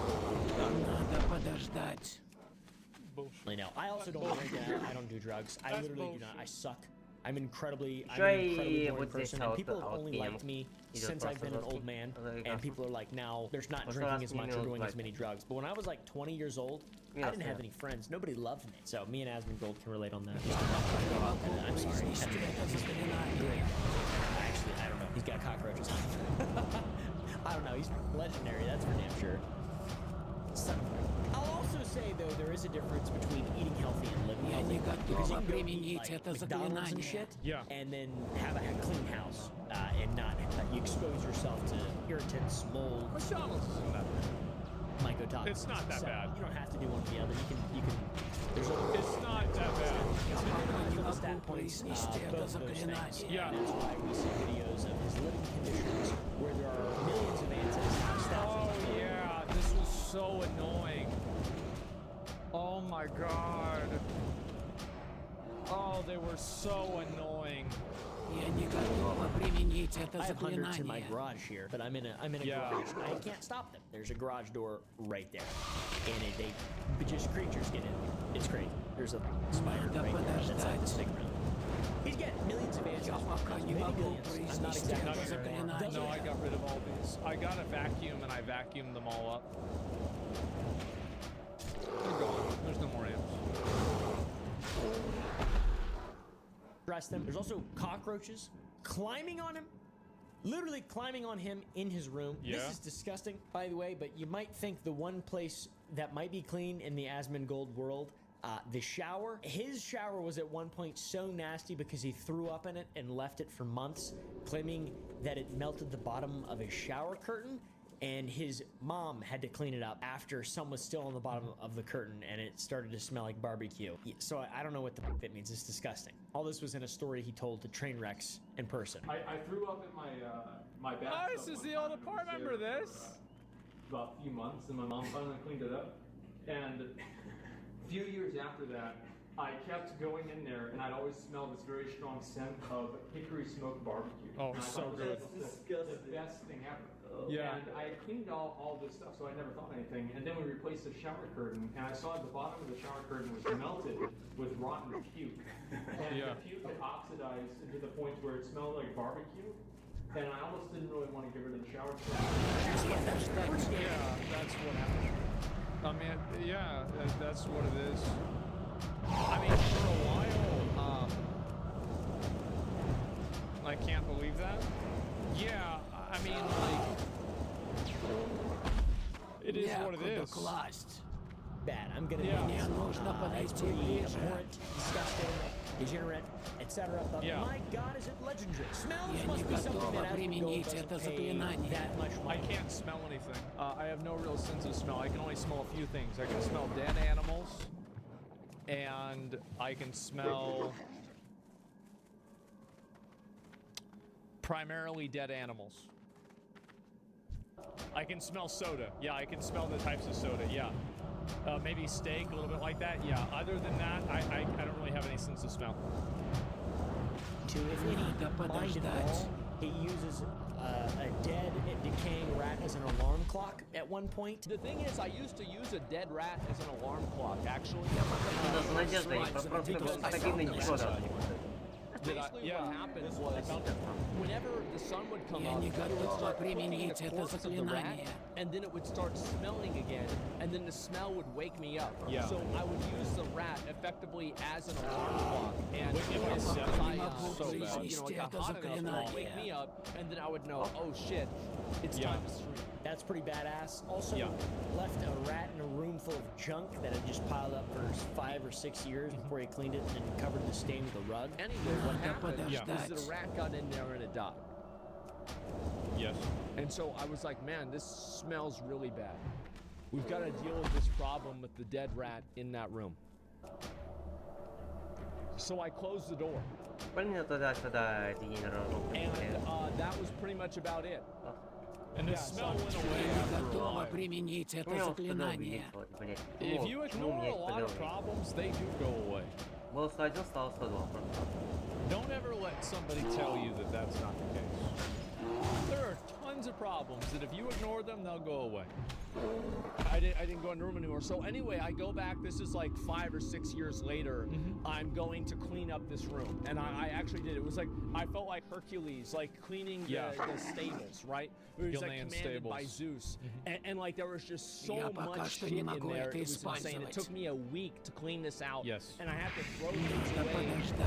I know. I also don't drink. I don't do drugs. I literally do not. I suck. I'm an incredibly boring person, and people have only liked me since I've been an old man, and people are like, now, there's not drinking as much or doing as many drugs. But when I was like 20 years old, I didn't have any friends. Nobody loved me. So me and Asmongold can relate on that. I'm sorry. Actually, I don't know. He's got cockroaches. I don't know. He's legendary, that's for damn sure. I'll also say, though, there is a difference between eating healthy and living healthy. Because you can go eat, like, McDonald's and shit, and then have a clean house, and not you expose yourself to irritants, mold. McDonald's isn't that bad. Mycotoxins. It's not that bad. You don't have to do one or the other. You can. There's it's not that bad. For the stat points, both of those things. Yeah. And that's why we see videos of his living conditions where there are millions of ants in his house. Oh yeah, this was so annoying. Oh my god. Oh, they were so annoying. I have hundreds in my garage here, but I'm in a garage. I can't stop them. There's a garage door right there, and they just creatures get in. It's crazy. There's a spider right there that's like stick around. He's getting millions of answers. Maybe billions. I'm not exactly sure anymore. No, I got rid of all these. I got a vacuum and I vacuumed them all up. They're gone. There's no more ants. Dress them. There's also cockroaches climbing on him. Literally climbing on him in his room. Yeah. This is disgusting, by the way, but you might think the one place that might be clean in the Asmongold world, the shower. His shower was at one point so nasty because he threw up in it and left it for months, claiming that it melted the bottom of his shower curtain, and his mom had to clean it up after some was still on the bottom of the curtain and it started to smell like barbecue. So I don't know what the f it means. It's disgusting. All this was in a story he told to Trainwrecks in person. I threw up in my bathtub. Oh, this is the old apartment. Remember this? About a few months, and my mom finally cleaned it up. And a few years after that, I kept going in there, and I'd always smell this very strong scent of hickory smoked barbecue. Oh, so good. That's the best thing ever. Yeah. And I cleaned all this stuff, so I never thought anything. And then we replaced the shower curtain, and I saw at the bottom of the shower curtain was melted with rotten puke. And the puke had oxidized to the point where it smelled like barbecue. And I almost didn't really want to get rid of the shower curtain. Yeah, that's what happened. I mean, yeah, that's what it is. I mean, for a while, I can't believe that. Yeah, I mean, like, it is what it is. Bad. I'm gonna be it's pretty abhorrent, disgusting, degenerate, etc. But my God, is it legendary? Smells must be something that Asmongold doesn't pay that much money. I can't smell anything. I have no real sense of smell. I can only smell a few things. I can smell dead animals, and I can smell primarily dead animals. I can smell soda. Yeah, I can smell the types of soda. Yeah. Maybe steak, a little bit like that. Yeah. Other than that, I don't really have any sense of smell. To mind it all, he uses a dead, decaying rat as an alarm clock at one point. The thing is, I used to use a dead rat as an alarm clock, actually. Basically, what happened was, whenever the sun would come up, it would start cooking the corpse of the rat, and then it would start smelling again, and then the smell would wake me up. Yeah. So I would use the rat effectively as an alarm clock, and it got hot enough, it would wake me up, and then I would know, oh shit, it's time to stream. That's pretty badass. Also, left a rat in a room full of junk that had just piled up for 5 or 6 years before he cleaned it and covered the stain with a rug. Anyway, what happened is that a rat got in there and it died. Yes. And so I was like, man, this smells really bad. We've got to deal with this problem with the dead rat in that room. So I closed the door. And that was pretty much about it. And the smell went away after a while. If you ignore a lot of problems, they do go away. Don't ever let somebody tell you that that's not the case. There are tons of problems that if you ignore them, they'll go away. I didn't go in the room anymore. So anyway, I go back. This is like 5 or 6 years later. I'm going to clean up this room, and I actually did. It was like I felt like Hercules, like cleaning the stables, right? It was like commanded by Zeus, and like there was just so much shit in there. It was insane. It took me a week to clean this out. Yes. And I had to throw things away.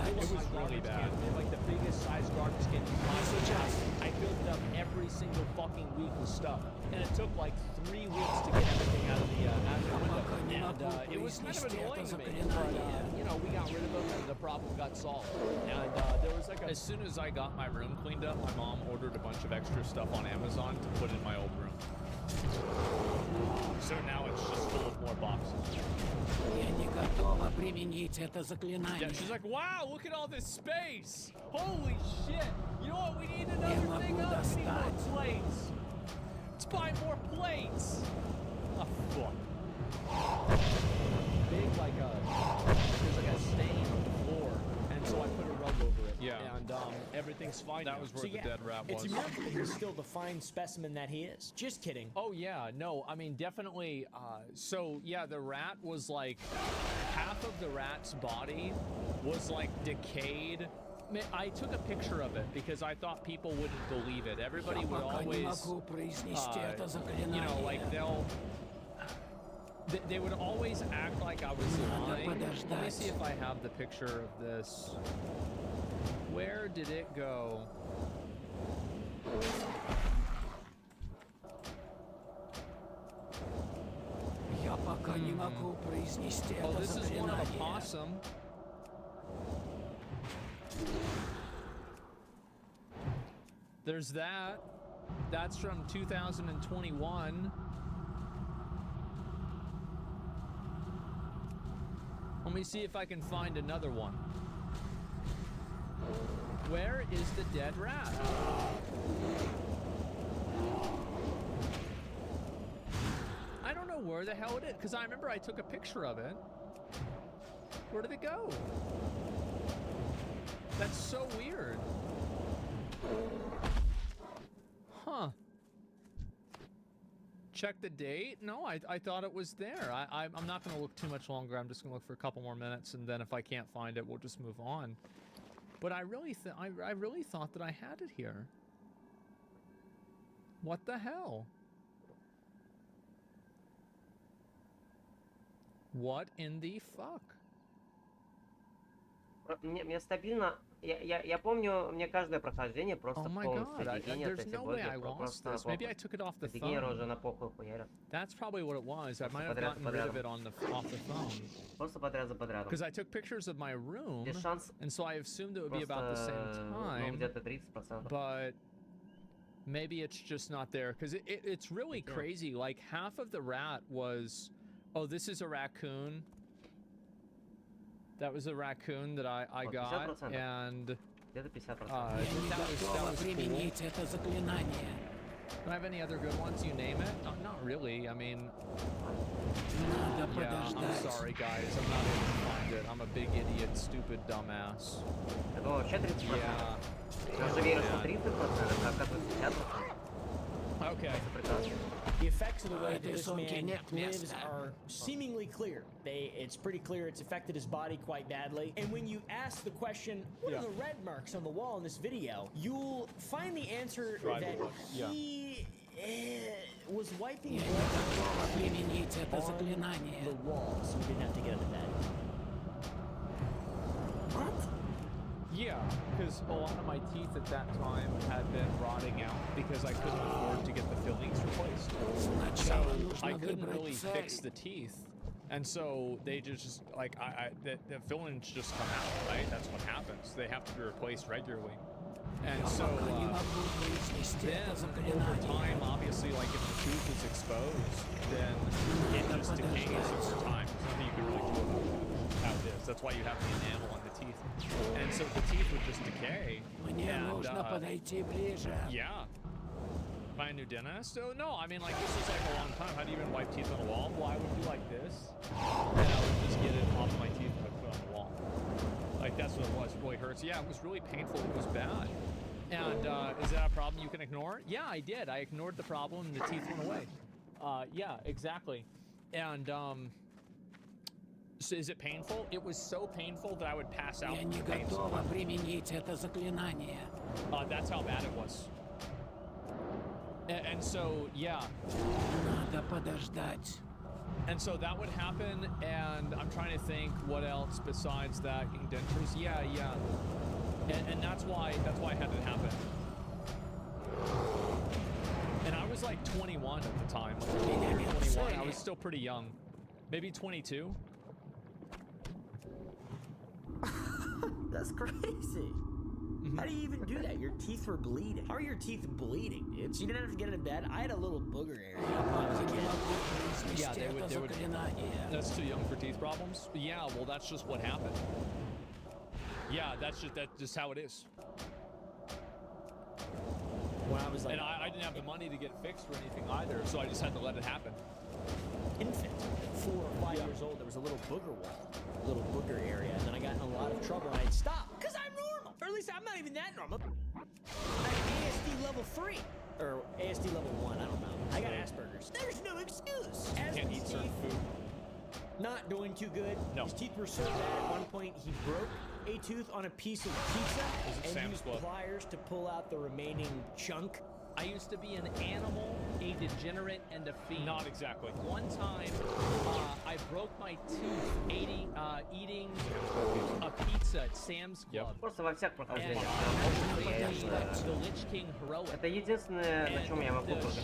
It was really bad. Like the biggest size garbage can you possibly. I filled it up every single fucking week with stuff, and it took like 3 weeks to get everything out of the window. And it was kind of annoying to me, but you know, we got rid of them and the problem got solved. And there was like as soon as I got my room cleaned up, my mom ordered a bunch of extra stuff on Amazon to put in my old room. So now it's just full of more boxes. Yeah, she's like, wow, look at all this space. Holy shit. You know what? We need another thing up. We need more plates. Let's buy more plates. Oh, fuck. Big, like there's like a stain on the floor, and so I put a rug over it. Yeah. everything's fine. That was where the dead rat was. It's a miracle that he's still the fine specimen that he is. Just kidding. Oh yeah, no, I mean definitely. So yeah, the rat was like half of the rat's body was like decayed. I took a picture of it because I thought people wouldn't believe it. Everybody would always, you know, like they would always act like I was lying. Let me see if I have the picture of this. Where did it go? Oh, this is one of a possum. There's that. That's from 2021. Let me see if I can find another one. Where is the dead rat? I don't know where the hell it is, because I remember I took a picture of it. Where did it go? That's so weird. Huh. Check the date? No, I thought it was there. I'm not going to look too much longer. I'm just going to look for a couple more minutes, and then if I can't find it, we'll just move on. But I really thought that I had it here. What the hell? What in the fuck? Мне стабильно. Я помню, мне каждое прохождение просто There's no way I lost this. Maybe I took it off the phone. That's probably what it was. I might have gotten rid of it off the phone. Because I took pictures of my room, and so I assumed it would be about the same time. But maybe it's just not there. Because it's really crazy. Like half of the rat was, oh, this is a raccoon. That was a raccoon that I got, and that was cool. Do I have any other good ones? You name it? Not really. I mean, yeah, I'm sorry, guys. I'm not able to find it. I'm a big idiot, stupid dumbass. Yeah. Okay. The effects of the way that this man lives are seemingly clear. It's pretty clear it's affected his body quite badly. And when you ask the question, what are the red marks on the wall in this video, you'll find the answer that he was wiping blood on the wall, so we didn't have to get into that. What? Yeah, because a lot of my teeth at that time had been rotting out because I couldn't afford to get the fillings replaced. So I couldn't really fix the teeth. And so they just, like, the fillings just come out, right? That's what happens. They have to be replaced regularly. And so then over time, obviously, like if the tooth is exposed, then it just decays over time. There's nothing you can really do about how it is. That's why you have the enamel on the teeth. And so the teeth would just decay. And, yeah. Find a new dentist? Oh, no, I mean, like, this is like a long time. How do you even wipe teeth on the wall? Well, I would do like this. And I would just get it off my teeth and I'd put it on the wall. Like, that's what it was. It really hurts. Yeah, it was really painful. It was bad. And is that a problem you can ignore? Yeah, I did. I ignored the problem and the teeth went away. Yeah, exactly. And, so is it painful? It was so painful that I would pass out. That's how bad it was. And so, yeah. And so that would happen, and I'm trying to think what else besides that. Getting dentures, yeah. And that's why I had it happen. And I was like 21 at the time. Like 21. I was still pretty young. Maybe 22. That's crazy. How do you even do that? Your teeth were bleeding. How are your teeth bleeding, dude? So you didn't have to get into bed? I had a little booger area when I was a kid. Yeah, they would. That's too young for teeth problems? Yeah, well, that's just what happened. Yeah, that's just how it is. When I was like, and I didn't have the money to get it fixed or anything either, so I just had to let it happen. Infant, 4 or 5 years old, there was a little booger wall, a little booger area, and then I got in a lot of trouble and I'd stop, because I'm normal. Or at least I'm not not even that normal. I'm ASD level 3. Or ASD level 1, I don't know. I got Asperger's. There's no excuse. Can't eat certain food. Not doing too good. No. His teeth were so bad at one point he broke a tooth on a piece of pizza and used pliers to pull out the remaining chunk. I used to be an animal, a degenerate, and a fiend. Not exactly. One time, I broke my tooth eating a pizza at Sam's Club. Просто во всех прохождениях. The Lich King heroic. Это единственное, на чем я могу Because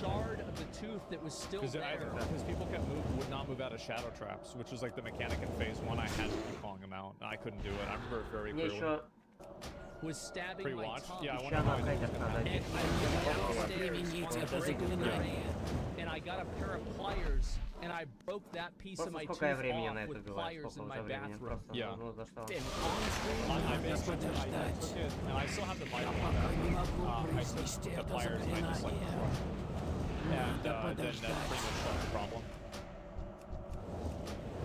people would not move out of shadow traps, which was like the mechanic in phase 1. I had to keep calling them out. I couldn't do it. I remember it very clearly. Was stabbing my tongue. Yeah, I wonder how I and I got a pair of pliers, and I broke that piece of my tooth off with pliers in my bathroom. Yeah. And on stream, I took it, and I still have the mic on that. I took the pliers and I just like crushed it. And then that pretty much solved the problem.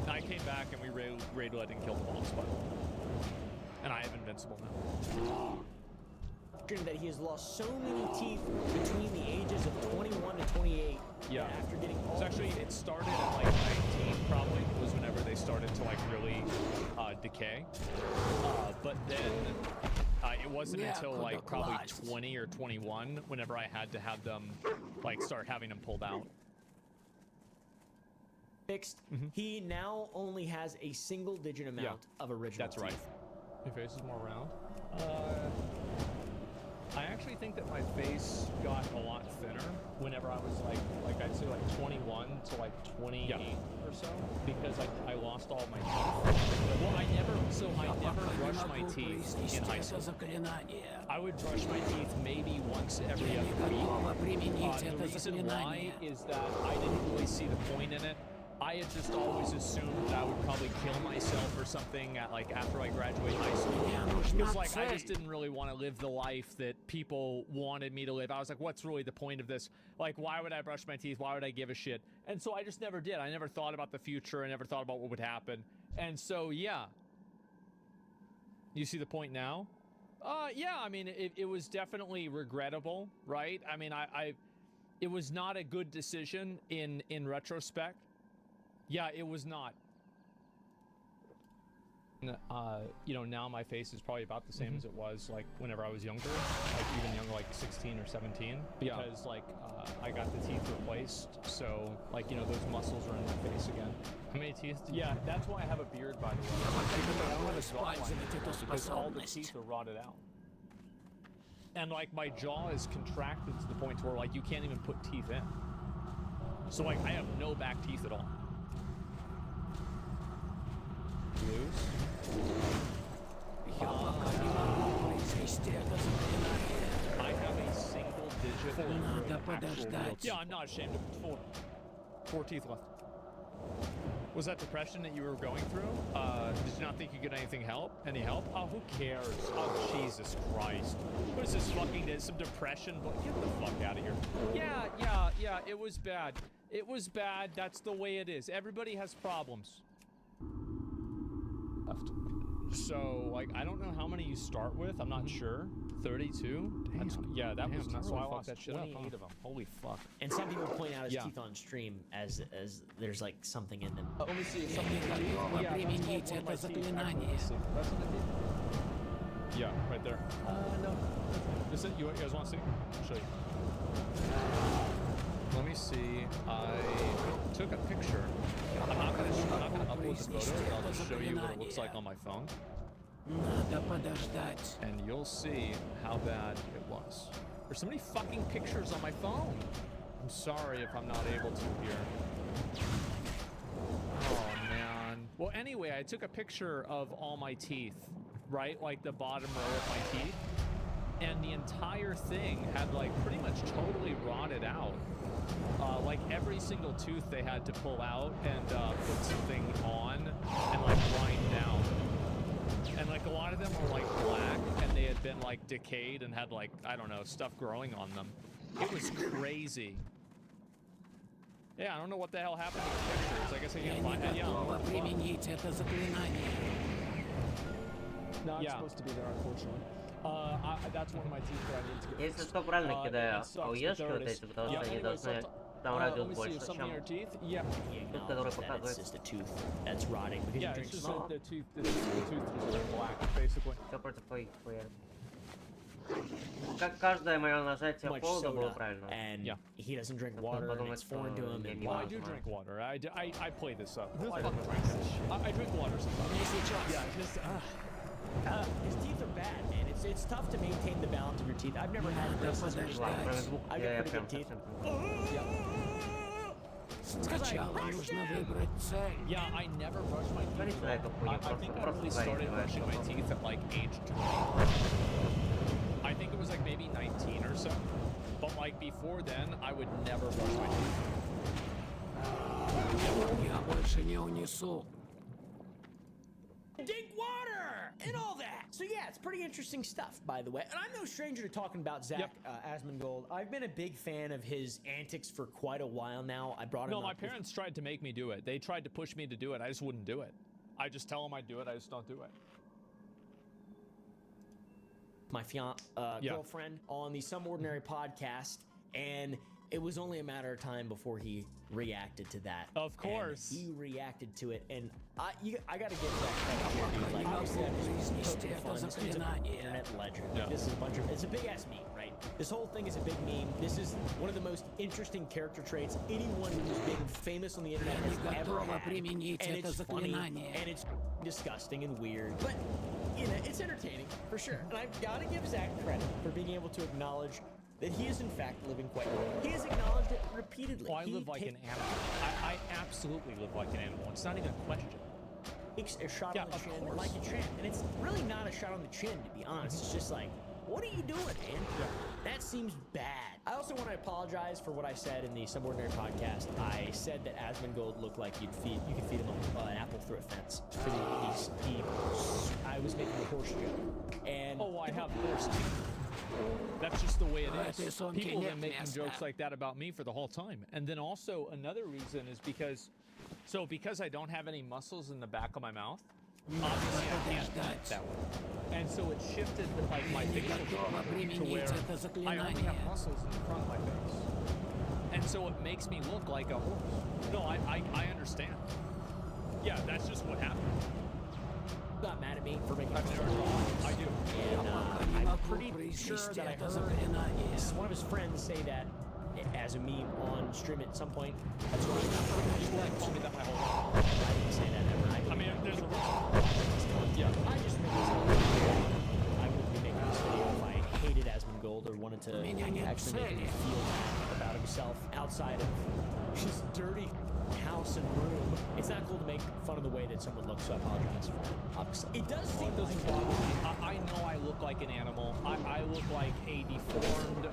And I came back and we raid-led and killed the boss, by the way. And I have invincible now. That he has lost so many teeth between the ages of 21 to 28. Yeah. After getting all it started at like 19 probably was whenever they started to like really decay. But then it wasn't until like probably 20 or 21 whenever I had to have them like start having them pulled out. Fixed. He now only has a single digit amount of original That's right. teeth. Your face is more round? I actually think that my face got a lot thinner whenever I was like I'd say like 21 to like 28 or so, because I lost all my teeth. Well, I never brushed my teeth in high school. I would brush my teeth maybe once every other week. The reason why is that I didn't really see the point in it. I had just always assumed that I would probably kill myself or something at like after I graduate high school. Because like I just didn't really want to live the life that people wanted me to live. I was like, what's really the point of this? Like, why would I brush my teeth? Why would I give a shit? And so I just never did. I never thought about the future. I never thought about what would happen. And so yeah. You see the point now? Yeah, I mean it was definitely regrettable, right? I mean it was not a good decision in retrospect. Yeah, it was not. You know, now my face is probably about the same as it was like whenever I was younger, like even younger, like 16 or 17, because like I got the teeth replaced, so like you know those muscles are in my face again. How many teeth? Yeah, that's why I have a beard, by the way. I don't have a jawline because all the teeth are rotted out, and like my jaw is contracted to the point where like you can't even put teeth in. So like I have no back teeth at all. I have a single digit. Yeah, I'm not ashamed of it. Four teeth left. Was that depression that you were going through? Did you not think you get anything help? Any help? Oh, who cares? Oh, Jesus Christ. What is this fucking, some depression? Get the fuck out of here. Yeah, it was bad. It was bad. That's the way it is. Everybody has problems. Left. So, like, I don't know how many you start with. I'm not sure. 32? Damn. That's why I lost that shit up. 28 of them. Holy fuck. And some people point out his teeth on stream as there's like something in them. Let me see. Yeah, right there. No. Is it? You guys want to see? I'll show you. Let me see. I took a picture. I'm not gonna upload the photo. I'll just show you what it looks like on my phone. And you'll see how bad it was. There's so many fucking pictures on my phone. I'm sorry if I'm not able to here. Oh man. Well, anyway, I took a picture of all my teeth, right? Like the bottom row of my teeth. And the entire thing had like pretty much totally rotted out. Like every single tooth they had to pull out and put something on and like grind down. And like a lot of them were like black and they had been like decayed and had like, I don't know, stuff growing on them. It was crazy. Yeah, I don't know what the hell happened to the pictures. I guess I can't find it. No, it's supposed to be there, unfortunately. That's one of my teeth that I need to get Если fixed. что, правильно кидаю It sucks, but ауешки there вот it is. эти, потому Yeah, что они anyways, должны там let радиус me see, больше, something in чем your teeth? Yeah. He тот, который acknowledges that it's показывает. just a tooth that's rotting because Yeah, you it's drink just smoke. the tooth just turned black, basically. Все против твоих хуярь. Как каждое мое нажатие Much холода было soda, правильно. and he doesn't drink water, and it's foreign to him. And Well, I do drink water. I play this up. Who the fuck drinks this shit? I drink water sometimes. Yeah, just his teeth are bad, man. It's tough to maintain the balance of your teeth. I've never had this. I've got pretty good teeth. Сначала нужно выбрать цель. Yeah, I never brush my teeth. I think I really started brushing my teeth at like age 20. I think it was like maybe 19 or so. But like before then, I would never brush my teeth. Я больше не унесу. Drink water and all that. So yeah, it's pretty interesting stuff, by the way. And I'm no stranger to talking about Zach Asmongold. I've been a big fan of his antics for quite a while now. I brought him No, up my parents tried to make me do it. They tried to push me to do it. I just wouldn't do it. I just tell them I do it. I just don't do it. My girlfriend on the Some Ordinary podcast, and it was only a matter of time before he reacted to that. Of course. And he reacted to it, and I gotta give that credit. Like, obviously, I'm just poking fun. This is an internet legend. Yeah. This is it's a big ass meme, right? This whole thing is a big meme. This is one of the most interesting character traits anyone who's been famous on the internet has ever had. And it's funny, and it's disgusting and weird. But, you know, it's entertaining, for sure. And I've gotta give Zach credit for being able to acknowledge that he is in fact living quite well. He has acknowledged it repeatedly. Oh, I live like an animal. I absolutely live like an animal. It's not even a question. Takes a shot on the chin like a champ. And it's really not a shot on the chin, to be honest. It's just like, what are you doing, man? That seems bad. I also want to apologize for what I said in the Some Ordinary podcast. I said that Asmongold looked like you could feed him an apple through a fence. Because I was making a horse joke. And oh, I have horse teeth. That's just the way it is. People have been making jokes like that about me for the whole time. And then also another reason is because I don't have any muscles in the back of my mouth, obviously I can't eat that way. And so it shifted like my facial structure to where I only have muscles in the front of my face. And so it makes me look like a horse. No, I understand. Yeah, that's just what happened. Got mad at me for making I do. And I'm pretty sure that I heard one of his friends say that as a meme on stream at some point. That's why I told me that my whole life. I didn't say that ever. I mean, there's a reason. Yeah. I just think I wouldn't be making this video if I hated Asmongold or wanted to actually make him feel bad about himself outside of his dirty house and room. It's not cool to make fun of the way that someone looks, so I apologize for that. Obviously, it does seem doesn't bother me. I know I look like an animal. I look like a deformed,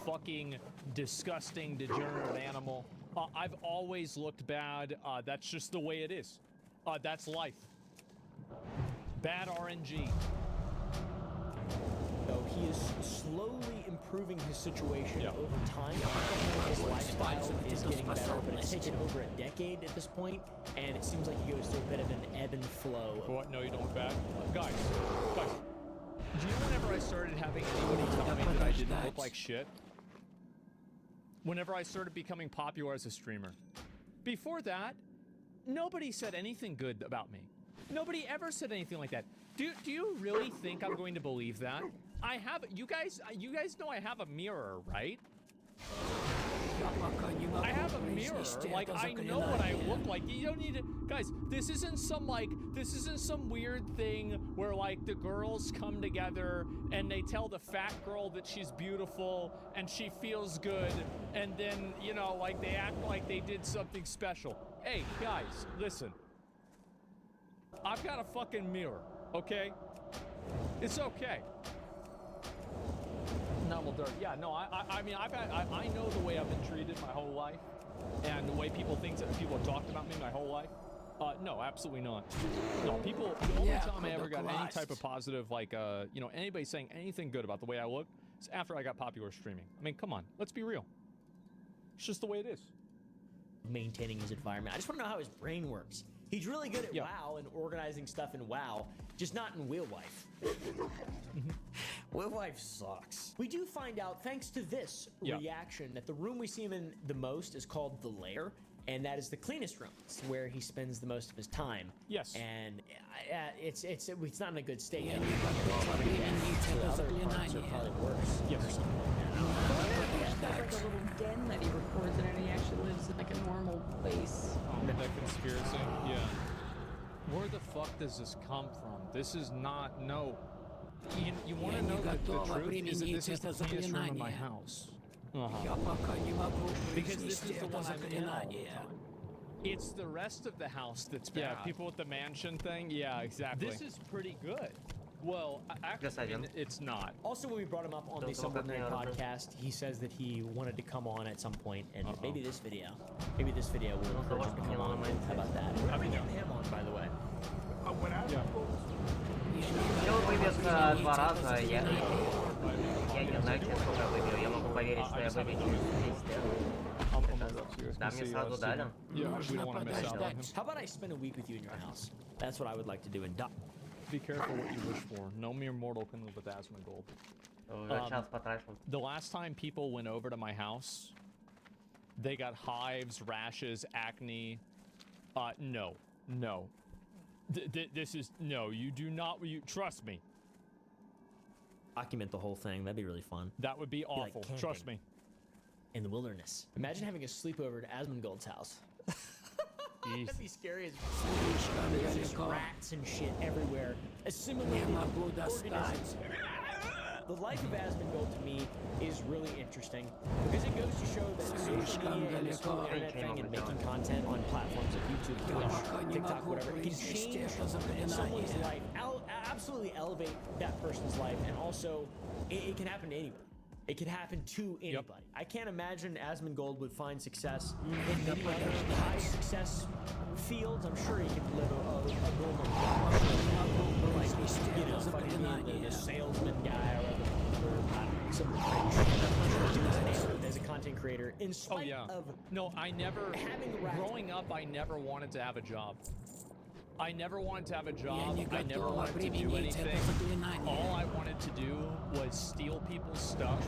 fucking disgusting, degenerate animal. I've always looked bad. That's just the way it is. That's life. Bad RNG. So he is slowly improving his situation over time. His lifestyle is getting better, but it's taken over a decade at this point, and it seems like he goes through a bit of an ebb and flow. What? No, you don't bad? Guys, do you know whenever I started having anybody tell me that I didn't look like shit? Whenever I started becoming popular as a streamer. Before that, nobody said anything good about me. Nobody ever said anything like that. Do you really think I'm going to believe that? I have, you guys know I have a mirror, right? I have a mirror, like I know what I look like. You don't need to, guys, this isn't some weird thing where like the girls come together and they tell the fat girl that she's beautiful and she feels good, and then, you know, like they act like they did something special. Hey, guys, listen. I've got a fucking mirror, okay? It's okay. Normal dirt. Yeah, no, I mean, I know the way I've been treated my whole life, and the way people have talked about me my whole life. No, absolutely not. No, people, the only time I ever got any type of positive, like, you know, anybody saying anything good about the way I look is after I got popular streaming. I mean, come on, let's be real. It's just the way it is. Maintaining his environment. I just want to know how his brain works. He's really good at WoW and organizing stuff in WoW, just not in real life. Well, life sucks. We do find out, thanks to this reaction, that the room we see him in the most is called the Lair, and that is the cleanest room. It's where he spends the most of his time. Yes. And it's not in a good state. Yeah, the other parts are probably worse. Yes. There's like a little den that he records in, and he actually lives in like a normal place. That conspiracy? Yeah. Where the fuck does this come from? This is not, no. You want to know the truth? Is that this is the cleanest room in my house. Because this is the one I'm in. It's the rest of the house that's bad. Yeah, people with the mansion thing. Yeah, exactly. This is pretty good. Well, actually, it's not. Also, when we brought him up on the Subordinate podcast, he says that he wanted to come on at some point, and maybe this video will encourage him to come on. How about that? We're bringing him on, by the way. Я выбил 2 раза, я не знаю, сколько я выбил. Я могу поверить, что я выбил через 10. Да, мне сразу дали. How about I spend a week with you in your house? That's what I would like to do in Duck. Be careful what you wish for. No mere mortal can live with Asmongold. The last time people went over to my house, they got hives, rashes, acne. No. This is no. You do not. You trust me. Document the whole thing. That'd be really fun. That would be awful. Like trust me. In the wilderness. Imagine having a sleepover at Asmongold's house. That'd be scary as there's just rats and shit everywhere. Assimilated organisms. The life of Asmongold to me is really interesting because it goes to show that social media and this whole internet thing and making content on platforms like YouTube, Twitch, TikTok, whatever, it can change someone's life, absolutely elevate that person's life, and also it can happen to anyone. It could happen to anybody. I can't imagine Asmongold would find success in many other high success fields. I'm sure he could live a normal life. Like, you know, fucking being the salesman guy or some as a content creator. In spite of no, I never. Growing up, I never wanted to have a job. I never wanted to have a job. I never wanted to do anything. All I wanted to do was steal people's stuff,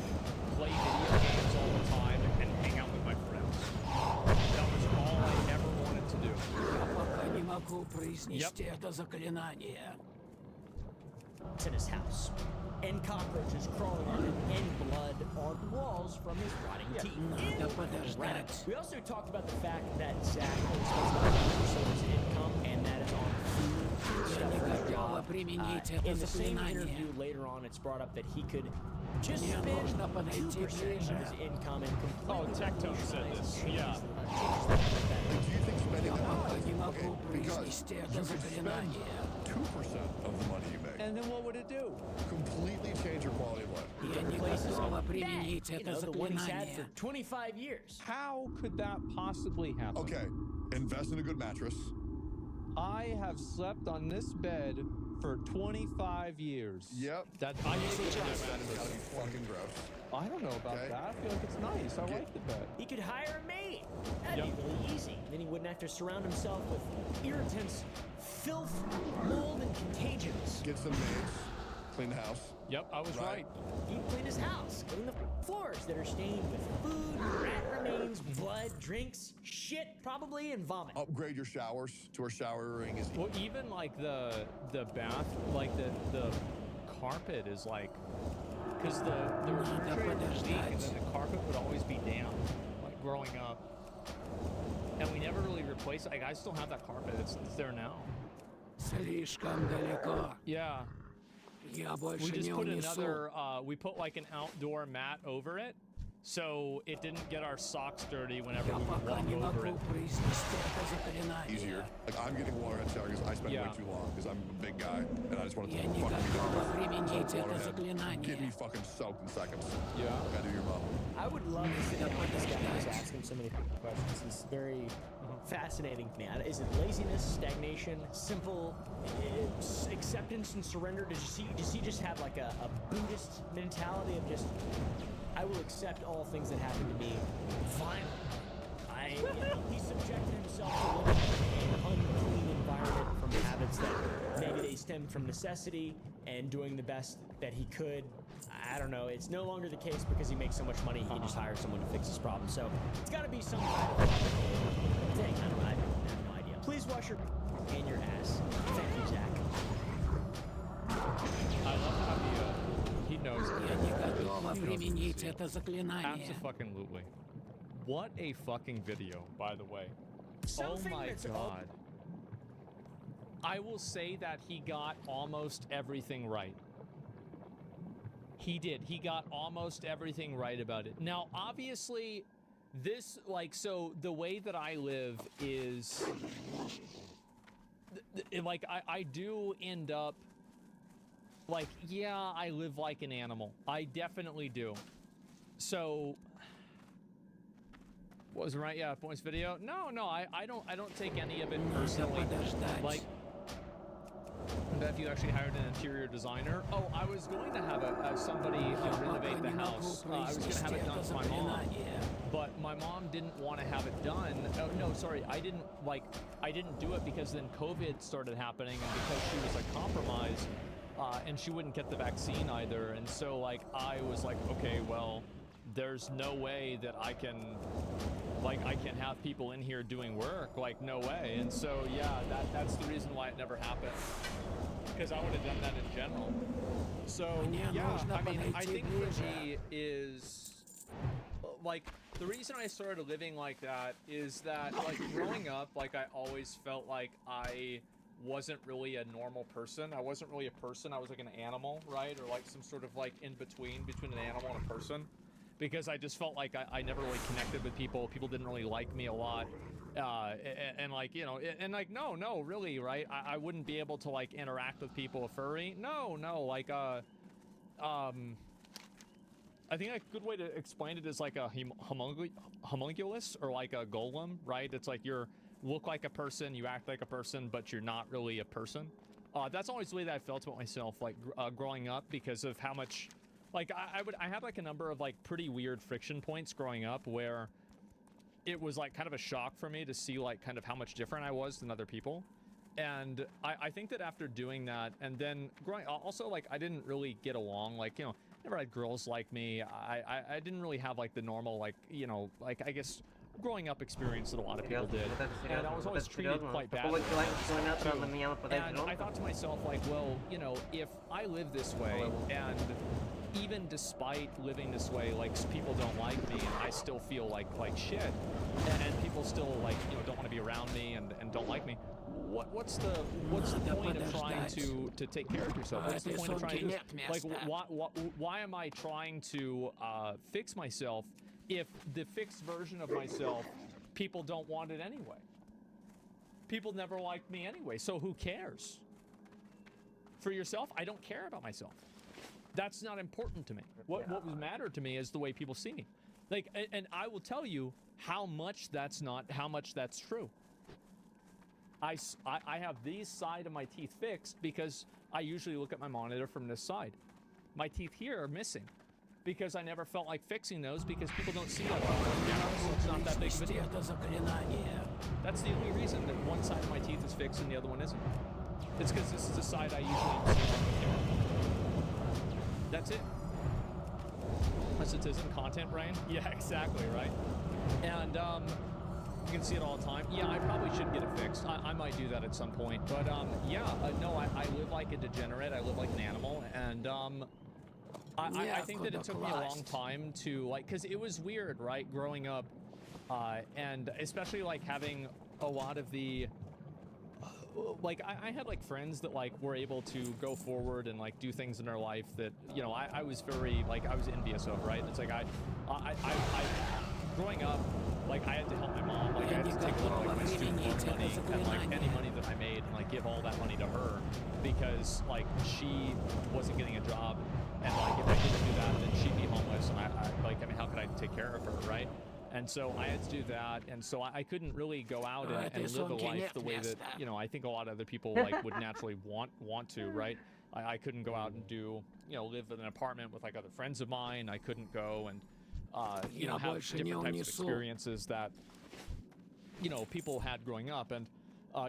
play video games all the time, and hang out with my friends. That was all I ever wanted to do. It's in his house. And cockroaches crawling on it, and blood on walls from his rotting teeth. We also talked about the fact that Zach only spends about 1% of his income, and that is on food, stuff for his job. In the same interview later on, it's brought up that he could just spend 2% of his income and completely... Oh, Tectone said this. Yeah. Do you think spending because you could spend 2% of the money you make. And then what would it do? Completely change your quality of life. The one he's had for 25 years. How could that possibly happen? Okay, invest in a good mattress. I have slept on this bed for 25 years. Yep. I used to gotta be fucking gross. I don't know about that. I feel like it's nice. I like the bed. He could hire a maid. That'd be really easy. Then he wouldn't have to surround himself with irritants, filth, mold, and contagions. Get some maids. Clean the house. Yep, I was right. He'd clean his house, clean the floors that are stained with food, rat remains, blood, drinks, shit, probably, and vomit. Upgrade your showers to where showering is. Well, even like the bath, like the carpet is like, because the refrigerator would leak and then the carpet would always be damp, like growing up. And we never really replaced it. Like, I still have that carpet. It's there now. Yeah. We just put another, we put like an outdoor mat over it, so it didn't get our socks dirty whenever we would walk over it. Easier. Like, I'm getting water head shower because I spend way too long because I'm a big guy and I just want to fucking get me fucking soaked in seconds. Yeah. Gotta do your mom. I would love to sit down with this guy who's asking so many questions. He's very fascinating to me. Is it laziness, stagnation, simple acceptance and surrender? Does he just have like a Buddhist mentality of just, I will accept all things that happen to me violently. He subjected himself to living in an unclean environment environment from habits that maybe they stemmed from necessity and doing the best that he could. I don't know. It's no longer the case because he makes so much money, he can just hire someone to fix his problem. So it's got to be some kind of thing. I don't know. I have no idea. Please wash your and your ass. Thank you, Jack. I love how he knows it. Absolutely. What a fucking video, by the way. Oh my god. I will say that he got almost everything right. He did. He got almost everything right about it. Now, obviously, this, like, so the way that I live is, like, I do end up, like, yeah, I live like an animal. I definitely do. So, was right? Yeah, points video. No, I don't take any of it personally. Like, if you actually hired an interior designer. Oh, I was going to have somebody renovate the house. I was going to have it done for my mom, but my mom didn't want to have it done. Oh, no, sorry, I didn't do it because then COVID started happening, and because she was like compromised, and she wouldn't get the vaccine either, and so like I was like, okay, well, there's no way that I can have people in here doing work, like no way. And so yeah, that's the reason why it never happened, because I would have done that in general. So yeah, I mean, I think for me is like the reason I started living like that is that like growing up, like I always felt like I wasn't really a normal person. I wasn't really a person. I was like an animal, right? Or like some sort of like in between an animal and a person. Because I just felt like I never really connected with people. People didn't really like me a lot. And like, you know, and like, no, really, right? I wouldn't be able to like interact with people, a furry. No, like, I think a good way to explain it is like a homunculus or like a golem, right? It's like you look like a person, you act like a person, but you're not really a person. That's always the way that I felt about myself, like growing up, because of how much. Like, I had, like, a number of, like, pretty weird friction points growing up where it was, like, kind of a shock for me to see, like, kind of how much different I was than other people. And I think that after doing that, and then growing, also, like, I didn't really get along, like, you know, never had girls like me. I didn't really have, like, the normal, like, you know, like, I guess, growing up experience that a lot of people did. And I was always treated quite badly. And I thought to myself, like, well, you know, if I live this way, and even despite living this way, like, people don't like me, and I still feel like shit, and people still, like, you know, don't want to be around me and don't like me, what's the point of trying to take care of yourself? What's the point of trying to, like, why am I trying to fix myself if the fixed version of myself, people don't want it anyway? People never liked me anyway, so who cares? For yourself, I don't care about myself. That's not important to me. What mattered to me is the way people see me. Like, and I will tell you how much that's true. I have these side of my teeth fixed because I usually look at my monitor from this side. My teeth here are missing because I never felt like fixing those because people don't see that. So it's not that big of a deal. That's the only reason that one side of my teeth is fixed and the other one isn't. It's because this is the side I usually see on the camera. That's it. Unless it isn't content, Brian. Yeah, exactly, right? And you can see it all the time. Yeah, I probably should get it fixed. I might do that at some point. But yeah, no, I live like a degenerate. I live like an animal. And I think that it took me a long time to, like, because it was weird, right? Growing up, and especially like having a lot of the, like, I had like friends that like were able to go forward and like do things in their life that, you know, I was very, like, I was envious of, right? It's like I growing up, like, I had to help my mom, like I had to take a little, like, my student loan money and like any money that I made and like give all that money to her because like she wasn't getting a job, and like if I didn't do that then she'd be homeless, and I mean, how could I take care of her, right? And so I had to do that, and so I couldn't really go out and live a life the way that, you know, I think a lot of other people like would naturally want to, right? I couldn't go out and do, you know, live in an apartment with like other friends of mine. I couldn't go and, you know, have different types of experiences that, you know, people had growing up. And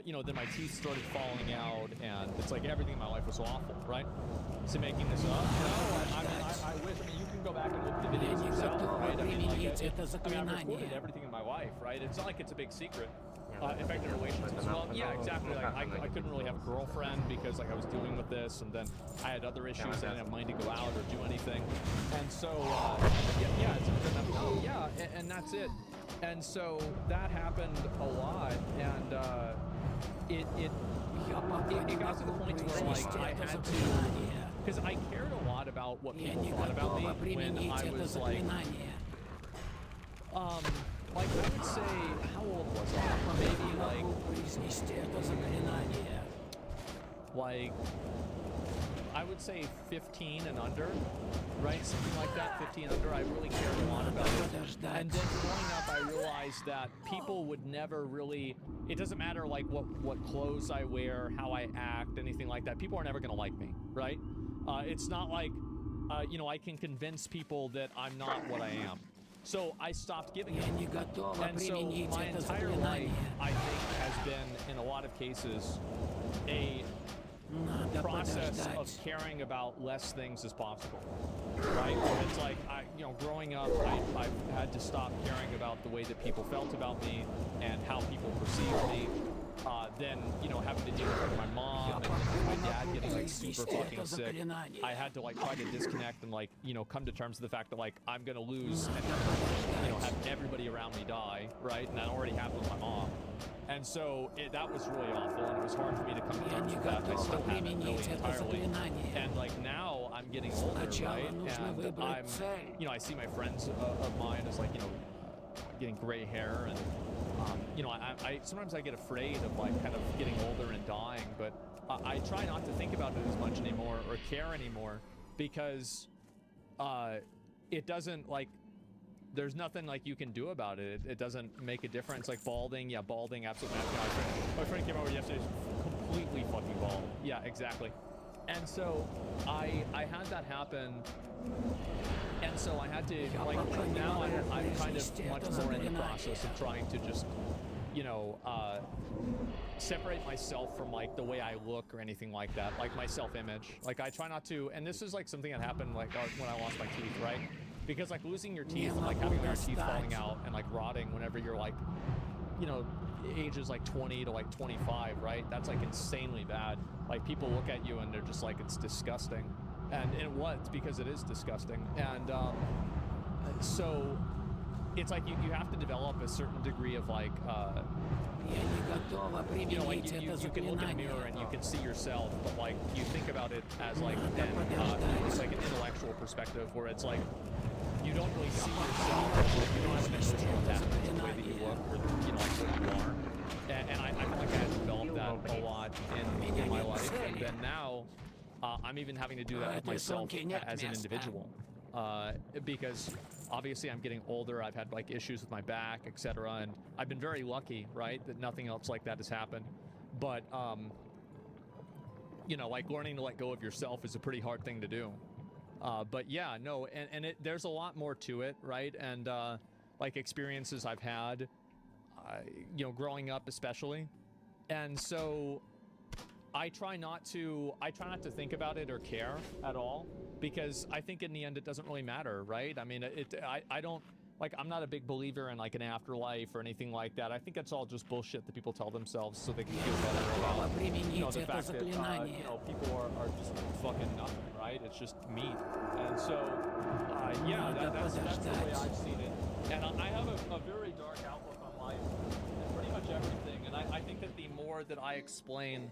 you know, then my teeth started falling out, and it's like everything in my life was awful, right? So making this up, no, I wish. I mean, you can go back and look at the videos yourself, right? I mean, like, I've recorded everything in my life, right? It's not like it's a big secret. In fact, in relations as well. Yeah, exactly. Like, I couldn't really have a girlfriend because, like, I was dealing with this, and then I had other issues. I didn't have money to go out or do anything, and so and that's it. And so that happened a lot, and it got to the point where, like, I had to, because I cared a lot about what people thought about me when I was like I would say, how old was I? Maybe like I would say 15 and under, right? Something like that, 15 and under. I really cared a lot about it. And then growing up, I realized that people would never really, it doesn't matter like what clothes I wear, how I act, anything like that. People are never gonna like me, right? It's not like, you know, I can convince people that I'm not what I am. So I stopped giving it. And so my entire life, I think, has been, in a lot of cases, a process of caring about less things as possible, right? It's like, you know, growing up, I've had to stop caring about the way that people felt about me and how people perceived me. Then, you know, having to deal with my mom and my dad getting like super fucking sick, I had to like try to disconnect and like, you know, come to terms with the fact that like I'm gonna lose and, you know, have everybody around me die, right? And that already happened with my mom. And so that was really awful, and it was hard for me to come to terms with that. I still haven't really entirely. And like now I'm getting older, right? And I'm, you know, I see my friends of mine as like, you know, getting gray hair, and you know, I sometimes I get afraid of like kind of getting older and dying, but I try not to think about it as much anymore or care anymore, because it doesn't, like, there's nothing like you can do about it. It doesn't make a difference. Like balding, yeah, balding, absolutely. My friend came over yesterday, completely fucking bald. Yeah, exactly. And so I had that happen. And so I had to, like, now I'm kind of much more in the process of trying to just, you know, separate myself from, like, the way I look or anything like that, like my self-image. Like, I try not to, and this is, like, something that happened, like, when I lost my teeth, right? Because, like, losing your teeth and, like, having your teeth falling out and, like, rotting whenever you're, like, you know, ages, like, 20 to, like, 25, right? That's, like, insanely bad. Like, people look at you and they're just like, it's disgusting. And it was, because it is disgusting. And so it's like you have to develop a certain degree of like, you know, like you can look in a mirror and you can see yourself, but like you think about it as like it's like an intellectual perspective where it's like you don't really see yourself, like you don't have an emotional attachment to the way that you look or, you know, like what you are. And I feel like I had developed that a lot in my life, and then now I'm even having to do that with myself as an individual, because obviously I'm getting older. I've had like issues with my back, etc., and I've been very lucky, right, that nothing else like that has happened. But you know, like learning to let go of yourself is a pretty hard thing to do. But yeah, no, and there's a lot more to it, right? And like experiences I've had, you know, growing up especially, and so I try not to think about it or care at all, because I think in the end it doesn't really matter, right? I mean, I don't, like, I'm not a big believer in like an afterlife or anything like that. I think that's all just bullshit that people tell themselves so they can feel better about, you know, the fact that, you know, people are just fucking nothing, right? It's just meat. And so, yeah, that's the way I've seen it. And I have a very dark outlook on life and pretty much everything. And I think that the more that I explain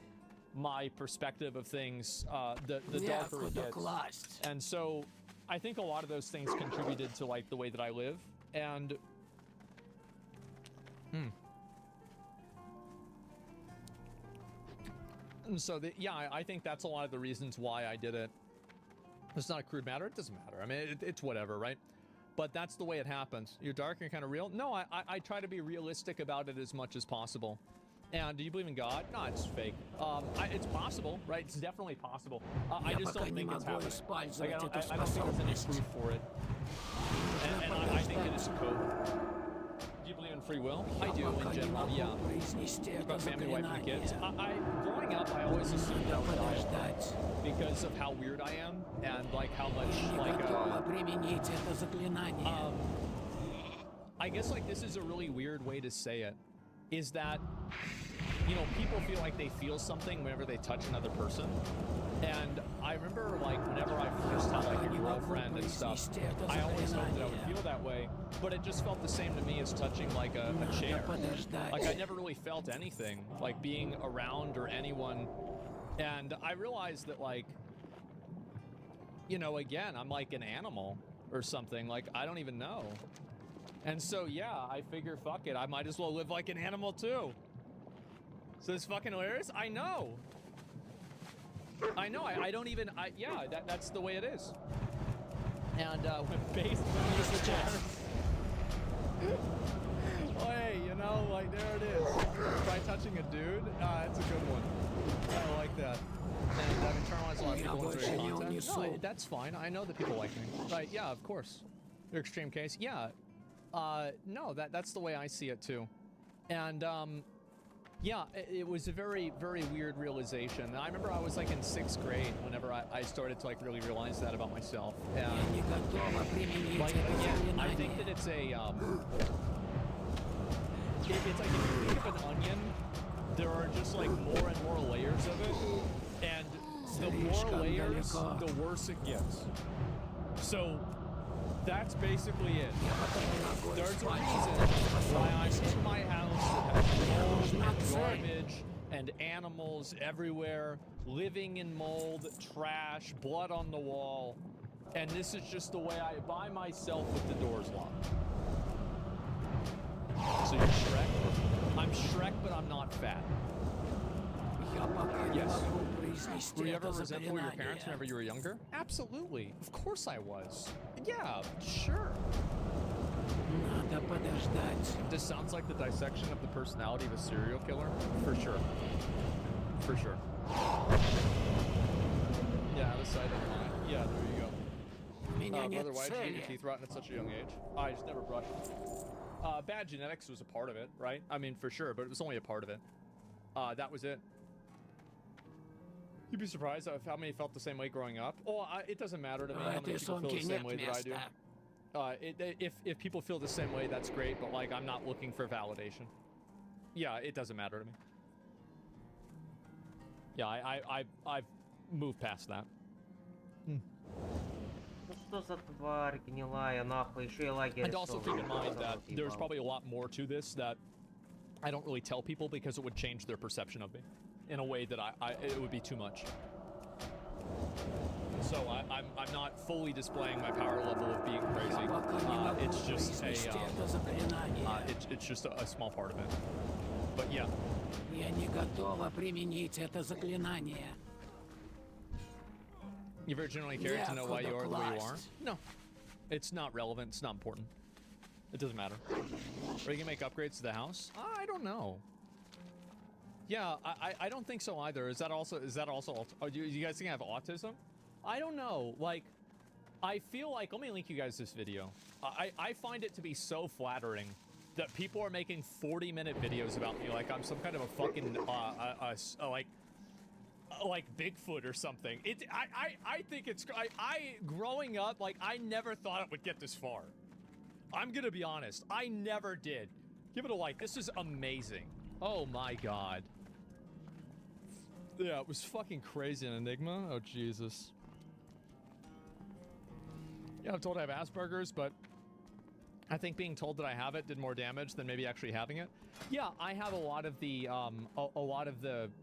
my perspective of things, the darker it gets. And so I think a lot of those things contributed to like the way that I live. And so yeah, I think that's a lot of the reasons why I did it. It's not a crude matter. It doesn't matter. I mean, it's whatever, right? But that's the way it happens. You're dark and kind of real. No, I try to be realistic about it as much as possible. And do you believe in God? No, it's fake. It's possible, right? It's definitely possible. I just don't think it's happening. Like, I don't think there's any proof for it. And I think it is a code. Do you believe in free will? I do in general, yeah. About family, wife, and kids. Growing up, I always assumed that would die because of how weird I am and like how much like I guess like this is a really weird way to say it. Is that, you know, people feel like they feel something whenever they touch another person. And I remember, like, whenever I first had, like, a girlfriend and stuff, I always hoped that I would feel that way, but it just felt the same to me as touching, like, a chair. Like, I never really felt anything, like, being around or anyone. And I realized that, like, you know, again, I'm like an animal or something. Like, I don't even know. And so, yeah, I figure, fuck it, I might as well live like an animal, too. So it's fucking hilarious? I know. I know, I don't even, yeah, that's the way it is. And when based on the chairs. Oh, hey, you know, like, there it is. Try touching a dude. It's a good one. I like that. And I've internalized a lot of people into their content. No, that's fine. I know that people like me. Right, yeah, of course. Your extreme case, yeah. No, that's the way I see it, too. And, yeah, it was a very, very weird realization. I remember I was like in 6th grade whenever I started to like really realize that about myself. And like, again, I think that it's a, it's like if you think of an onion, there are just like more and more layers of it. And the more layers, the worse it gets. So that's basically it. There's a reason why I'm in my house that has mold and garbage and animals everywhere, living in mold, trash, blood on the wall, and this is just the way I by myself with the doors locked. So you're Shrek? I'm Shrek, but I'm not fat. Yes. Were you ever resentful of your parents whenever you were younger? Absolutely. Of course I was. Yeah, sure. This sounds like the dissection of the personality of a serial killer. For sure. For sure. Yeah, the sight of mine. Yeah, there you go. Brother, why did you get your teeth rotten at such a young age? I just never brushed. Bad genetics was a part of it, right? I mean, for sure, but it was only a part of it. That was it. You'd be surprised at how many felt the same way growing up. Oh, it doesn't matter to me how many people feel the same way that I do. If people feel the same way, that's great, but like I'm not looking for validation. Yeah, it doesn't matter to me. Yeah, I've moved past that. And also keep in mind that there's probably a lot more to this that I don't really tell people because it would change their perception of me in a way that it would be too much. So I'm not fully displaying my power level of being crazy. It's just it's just a small part of it. But yeah. You ever generally care to know why you are the way you are? No. It's not relevant. It's not important. It doesn't matter. Are you gonna make upgrades to the house? I don't know. Yeah, I don't think so either. Is that also oh, do you guys think I have autism? I don't know. Like, I feel like, let me link you guys this video. I find it to be so flattering that people are making 40-minute videos about me like I'm some kind of a fucking like Bigfoot or something. I think it's I growing up, like, I never thought it would get this far. I'm gonna be honest, I never did. Give it a like. This is amazing. Oh my god. Yeah, it was fucking crazy in Enigma. Oh Jesus. Yeah, I'm told I have Asperger's, but I think being told that I have it did more damage than maybe actually having it. Yeah, I have a lot of the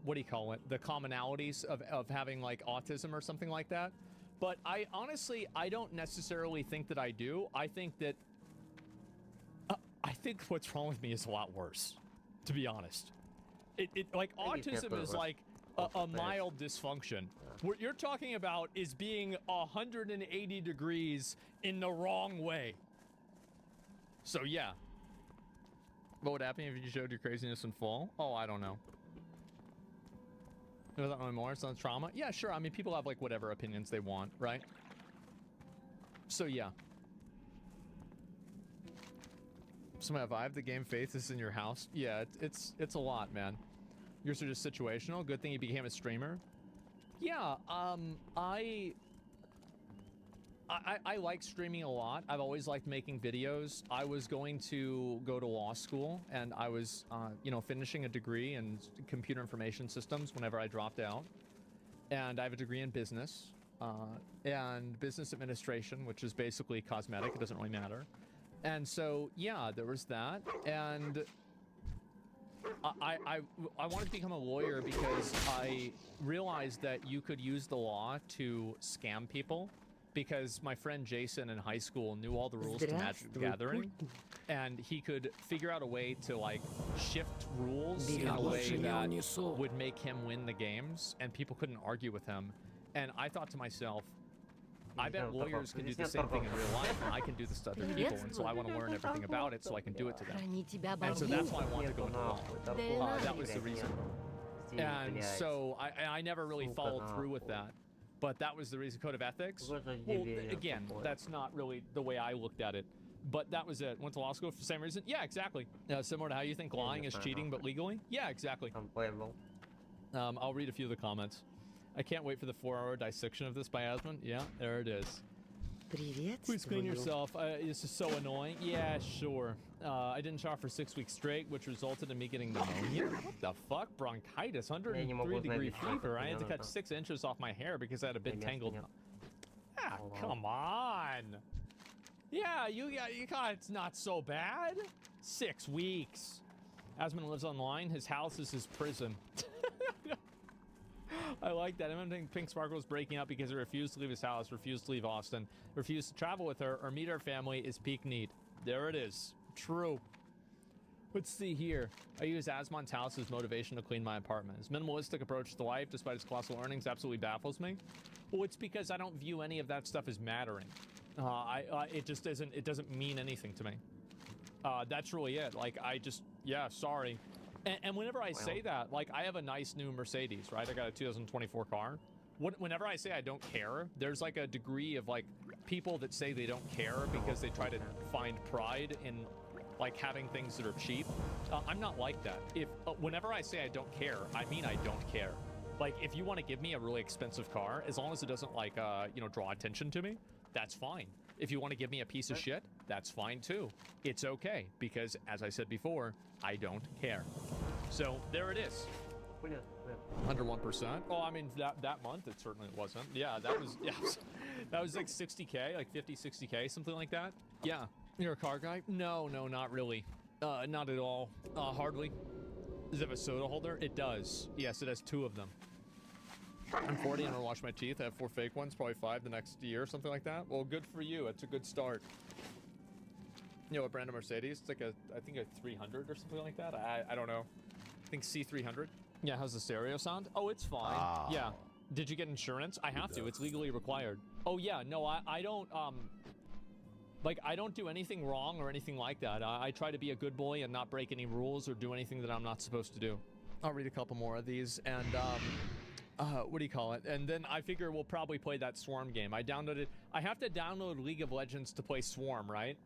what do you call it? The commonalities of having like autism or something like that. But I honestly, I don't necessarily think that I do. I think that I think what's wrong with me is a lot worse, to be honest. It like autism is like a mild dysfunction. What you're talking about is being 180 degrees in the wrong way. So yeah. What would happen if you showed your craziness in full? Oh, I don't know. Does that know more? It's not trauma? Yeah, sure. I mean, people have like whatever opinions they want, right? So yeah. Somehow, if I have the game Faith is in your house, yeah, it's a lot, man. Yours are just situational. Good thing you became a streamer. Yeah, I like streaming a lot. I've always liked making videos. I was going to go to law school, and I was, you know, finishing a degree in computer information systems whenever I dropped out. And I have a degree in business, and business administration, which is basically cosmetic. It doesn't really matter. And so, yeah, there was that. And I wanted to become a lawyer because I realized that you could use the law to scam people, because my friend Jason in high school knew all the rules to Magic the Gathering, and he could figure out a way to like shift rules in a way that would make him win the games, and people couldn't argue with him. And I thought to myself, I bet lawyers can do the same thing in real life, and I can do this to other people, and so I want to learn everything about it so I can do it to them. And so that's why I wanted to go into law. That was the reason. And so I never really followed through with that. But that was the reason. Code of ethics. Well, again, that's not really the way I looked at it. But that was it. Went to law school for the same reason. Yeah, exactly. Similar to how you think lying is cheating, but legally. Yeah, exactly. I'll read a few of the comments. I can't wait for the 4-hour dissection of this by Asmund. Yeah, there it is. Please clean yourself. This is so annoying. Yeah, sure. I didn't shower for 6 weeks straight, which resulted in me getting pneumonia. What the fuck? Bronchitis, 103-degree fever. I had to cut 6 inches off my hair because I had a bit tangled. Ah, come on. Yeah, you got, it's not so bad. 6 weeks. Asmund lives online. His house is his prison. I like that. I don't think Pink Sparkle is breaking up because he refused to leave his house, refused to leave Austin, refused to travel with her, or meet her family is peak need. There it is. True. Let's see here. I use Asmund's house as motivation to clean my apartment. His minimalistic approach to life, despite his colossal earnings, absolutely baffles me. Well, it's because I don't view any of that stuff as mattering. It just isn't. It doesn't mean anything to me. That's really it. Like, I just, yeah, sorry. And whenever I say that, like, I have a nice new Mercedes, right? I got a 2024 car. Whenever I say I don't care, there's like a degree of like people that say they don't care because they try to find pride in like having things that are cheap. I'm not like that. If whenever I say I don't care, I mean I don't care. Like, if you want to give me a really expensive car, as long as it doesn't like you know, draw attention to me, that's fine. If you want to give me a piece of shit, that's fine too. It's okay, because as I said before, I don't care. So there it is. Under 1%. Oh, I mean, that month it certainly wasn't. Yeah, that was, yeah, that was like 60K, like 50, 60K, something like that. Yeah. You're a car guy? No, not really. Not at all. Hardly. Does it have a soda holder? It does. Yes, it has 2 of them. I'm 40 and I wash my teeth. I have 4 fake ones, probably 5 the next year, something like that. Well, good for you. It's a good start. You know, a brand of Mercedes, it's like I think a 300 or something like that. I don't know. I think C300. Yeah, how's the stereo sound? Oh, it's fine. Yeah. Did you get insurance? I have to. It's legally required. Oh, yeah. No, I don't, like, I don't do anything wrong or anything like that. I try to be a good boy and not break any rules or do anything that I'm not supposed to do. I'll read a couple more of these and, what do you call it? And then I figure we'll probably play that Swarm game. I have to download League of Legends to play Swarm, right?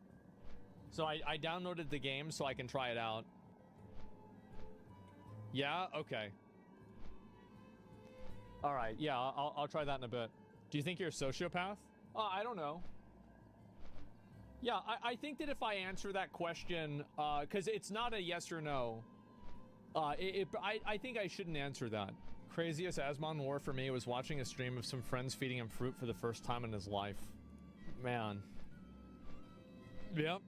So I downloaded the game so I can try it out. Yeah? Okay. All right. Yeah, I'll try that in a bit. Do you think you're a sociopath? I don't know. Yeah, I think that if I answer that question, because it's not a yes or no, I think I shouldn't answer that. Craziest Asmon lore for me was watching a stream of some friends feeding him fruit for the first time in his life. Man. Yep.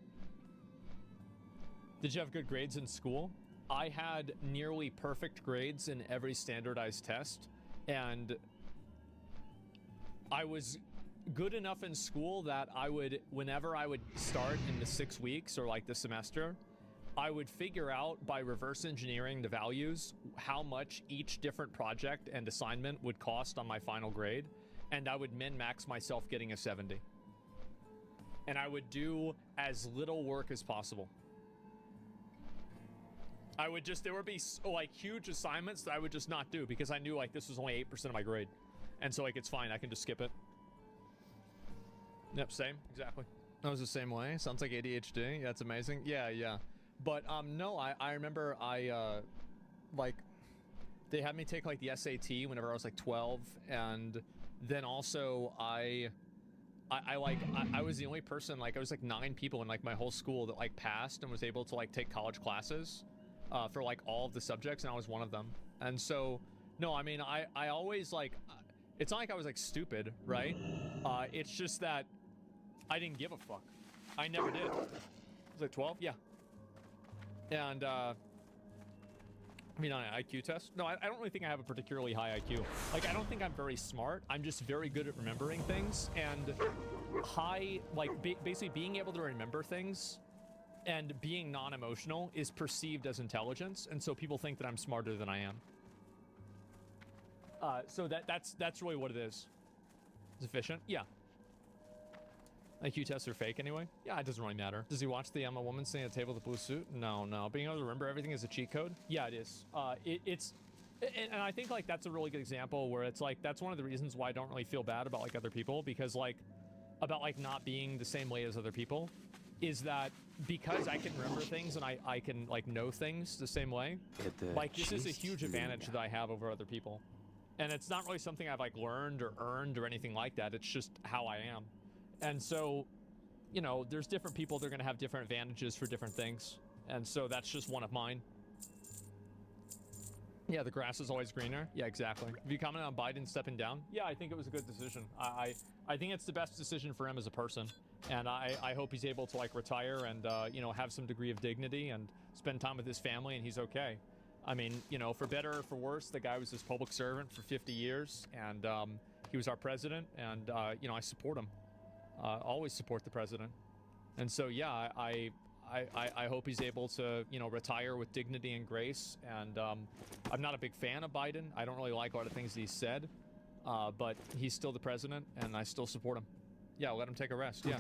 Did you have good grades in school? I had nearly perfect grades in every standardized test, and I was good enough in school that I would, whenever I would start in the 6 weeks or like the semester, I would figure out by reverse engineering the values how much each different project and assignment would cost on my final grade, and I would min-max myself getting a 70. And I would do as little work as possible. I would just, there would be like huge assignments that I would just not do because I knew like this was only 8% of my grade. And so like it's fine, I can just skip it. Yep, same, exactly. I was the same way. Sounds like ADHD. That's amazing. Yeah, yeah. But no, I remember like they had me take like the SAT whenever I was like 12, and then also I was the only person, like I was like 9 people in like my whole school that like passed and was able to like take college classes for like all of the subjects, and I was one of them. And so no, I mean I always like, it's not like I was like stupid, right? It's just that I didn't give a fuck. I never did. Was it 12? Yeah. And I mean, on an IQ test? No, I don't really think I have a particularly high IQ. Like, I don't think I'm very smart. I'm just very good at remembering things. And high, like, basically being able to remember things and being non-emotional is perceived as intelligence. And so people think that I'm smarter than I am. So that's really what it is. Is efficient? Yeah. IQ tests are fake anyway? Yeah, it doesn't really matter. Does he watch the I'm a woman sitting at a table with a blue suit? No, no. Being able to remember everything is a cheat code? Yeah, it is. And I think like that's a really good example where it's like, that's one of the reasons why I don't really feel bad about like other people, because like, about like not being the same way as other people, is that because I can remember things and I can like know things the same way, like this is a huge advantage that I have over other people. And it's not really something I've like learned or earned or anything like that. It's just how I am. And so, you know, there's different people that are going to have different advantages for different things. And so that's just one of mine. Yeah, the grass is always greener. Yeah, exactly. Have you commented on Biden stepping down? Yeah, I think it was a good decision. I think it's the best decision for him as a person. And I hope he's able to like retire and, you know, have some degree of dignity and spend time with his family, and he's okay. I mean, you know, for better or for worse, the guy was this public servant for 50 years, and he was our president, and, you know, I support him. Always support the president. And so, yeah, I hope he's able to, you know, retire with dignity and grace. And I'm not a big fan of Biden. I don't really like a lot of things he said, but he's still the president, and I still support him. Yeah, let him take a rest. Yeah,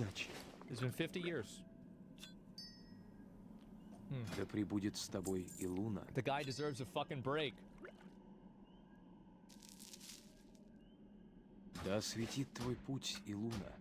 it's been 50 years. Да пребудет с тобой и Луна. The guy deserves a fucking break. Да осветит твой путь и Луна.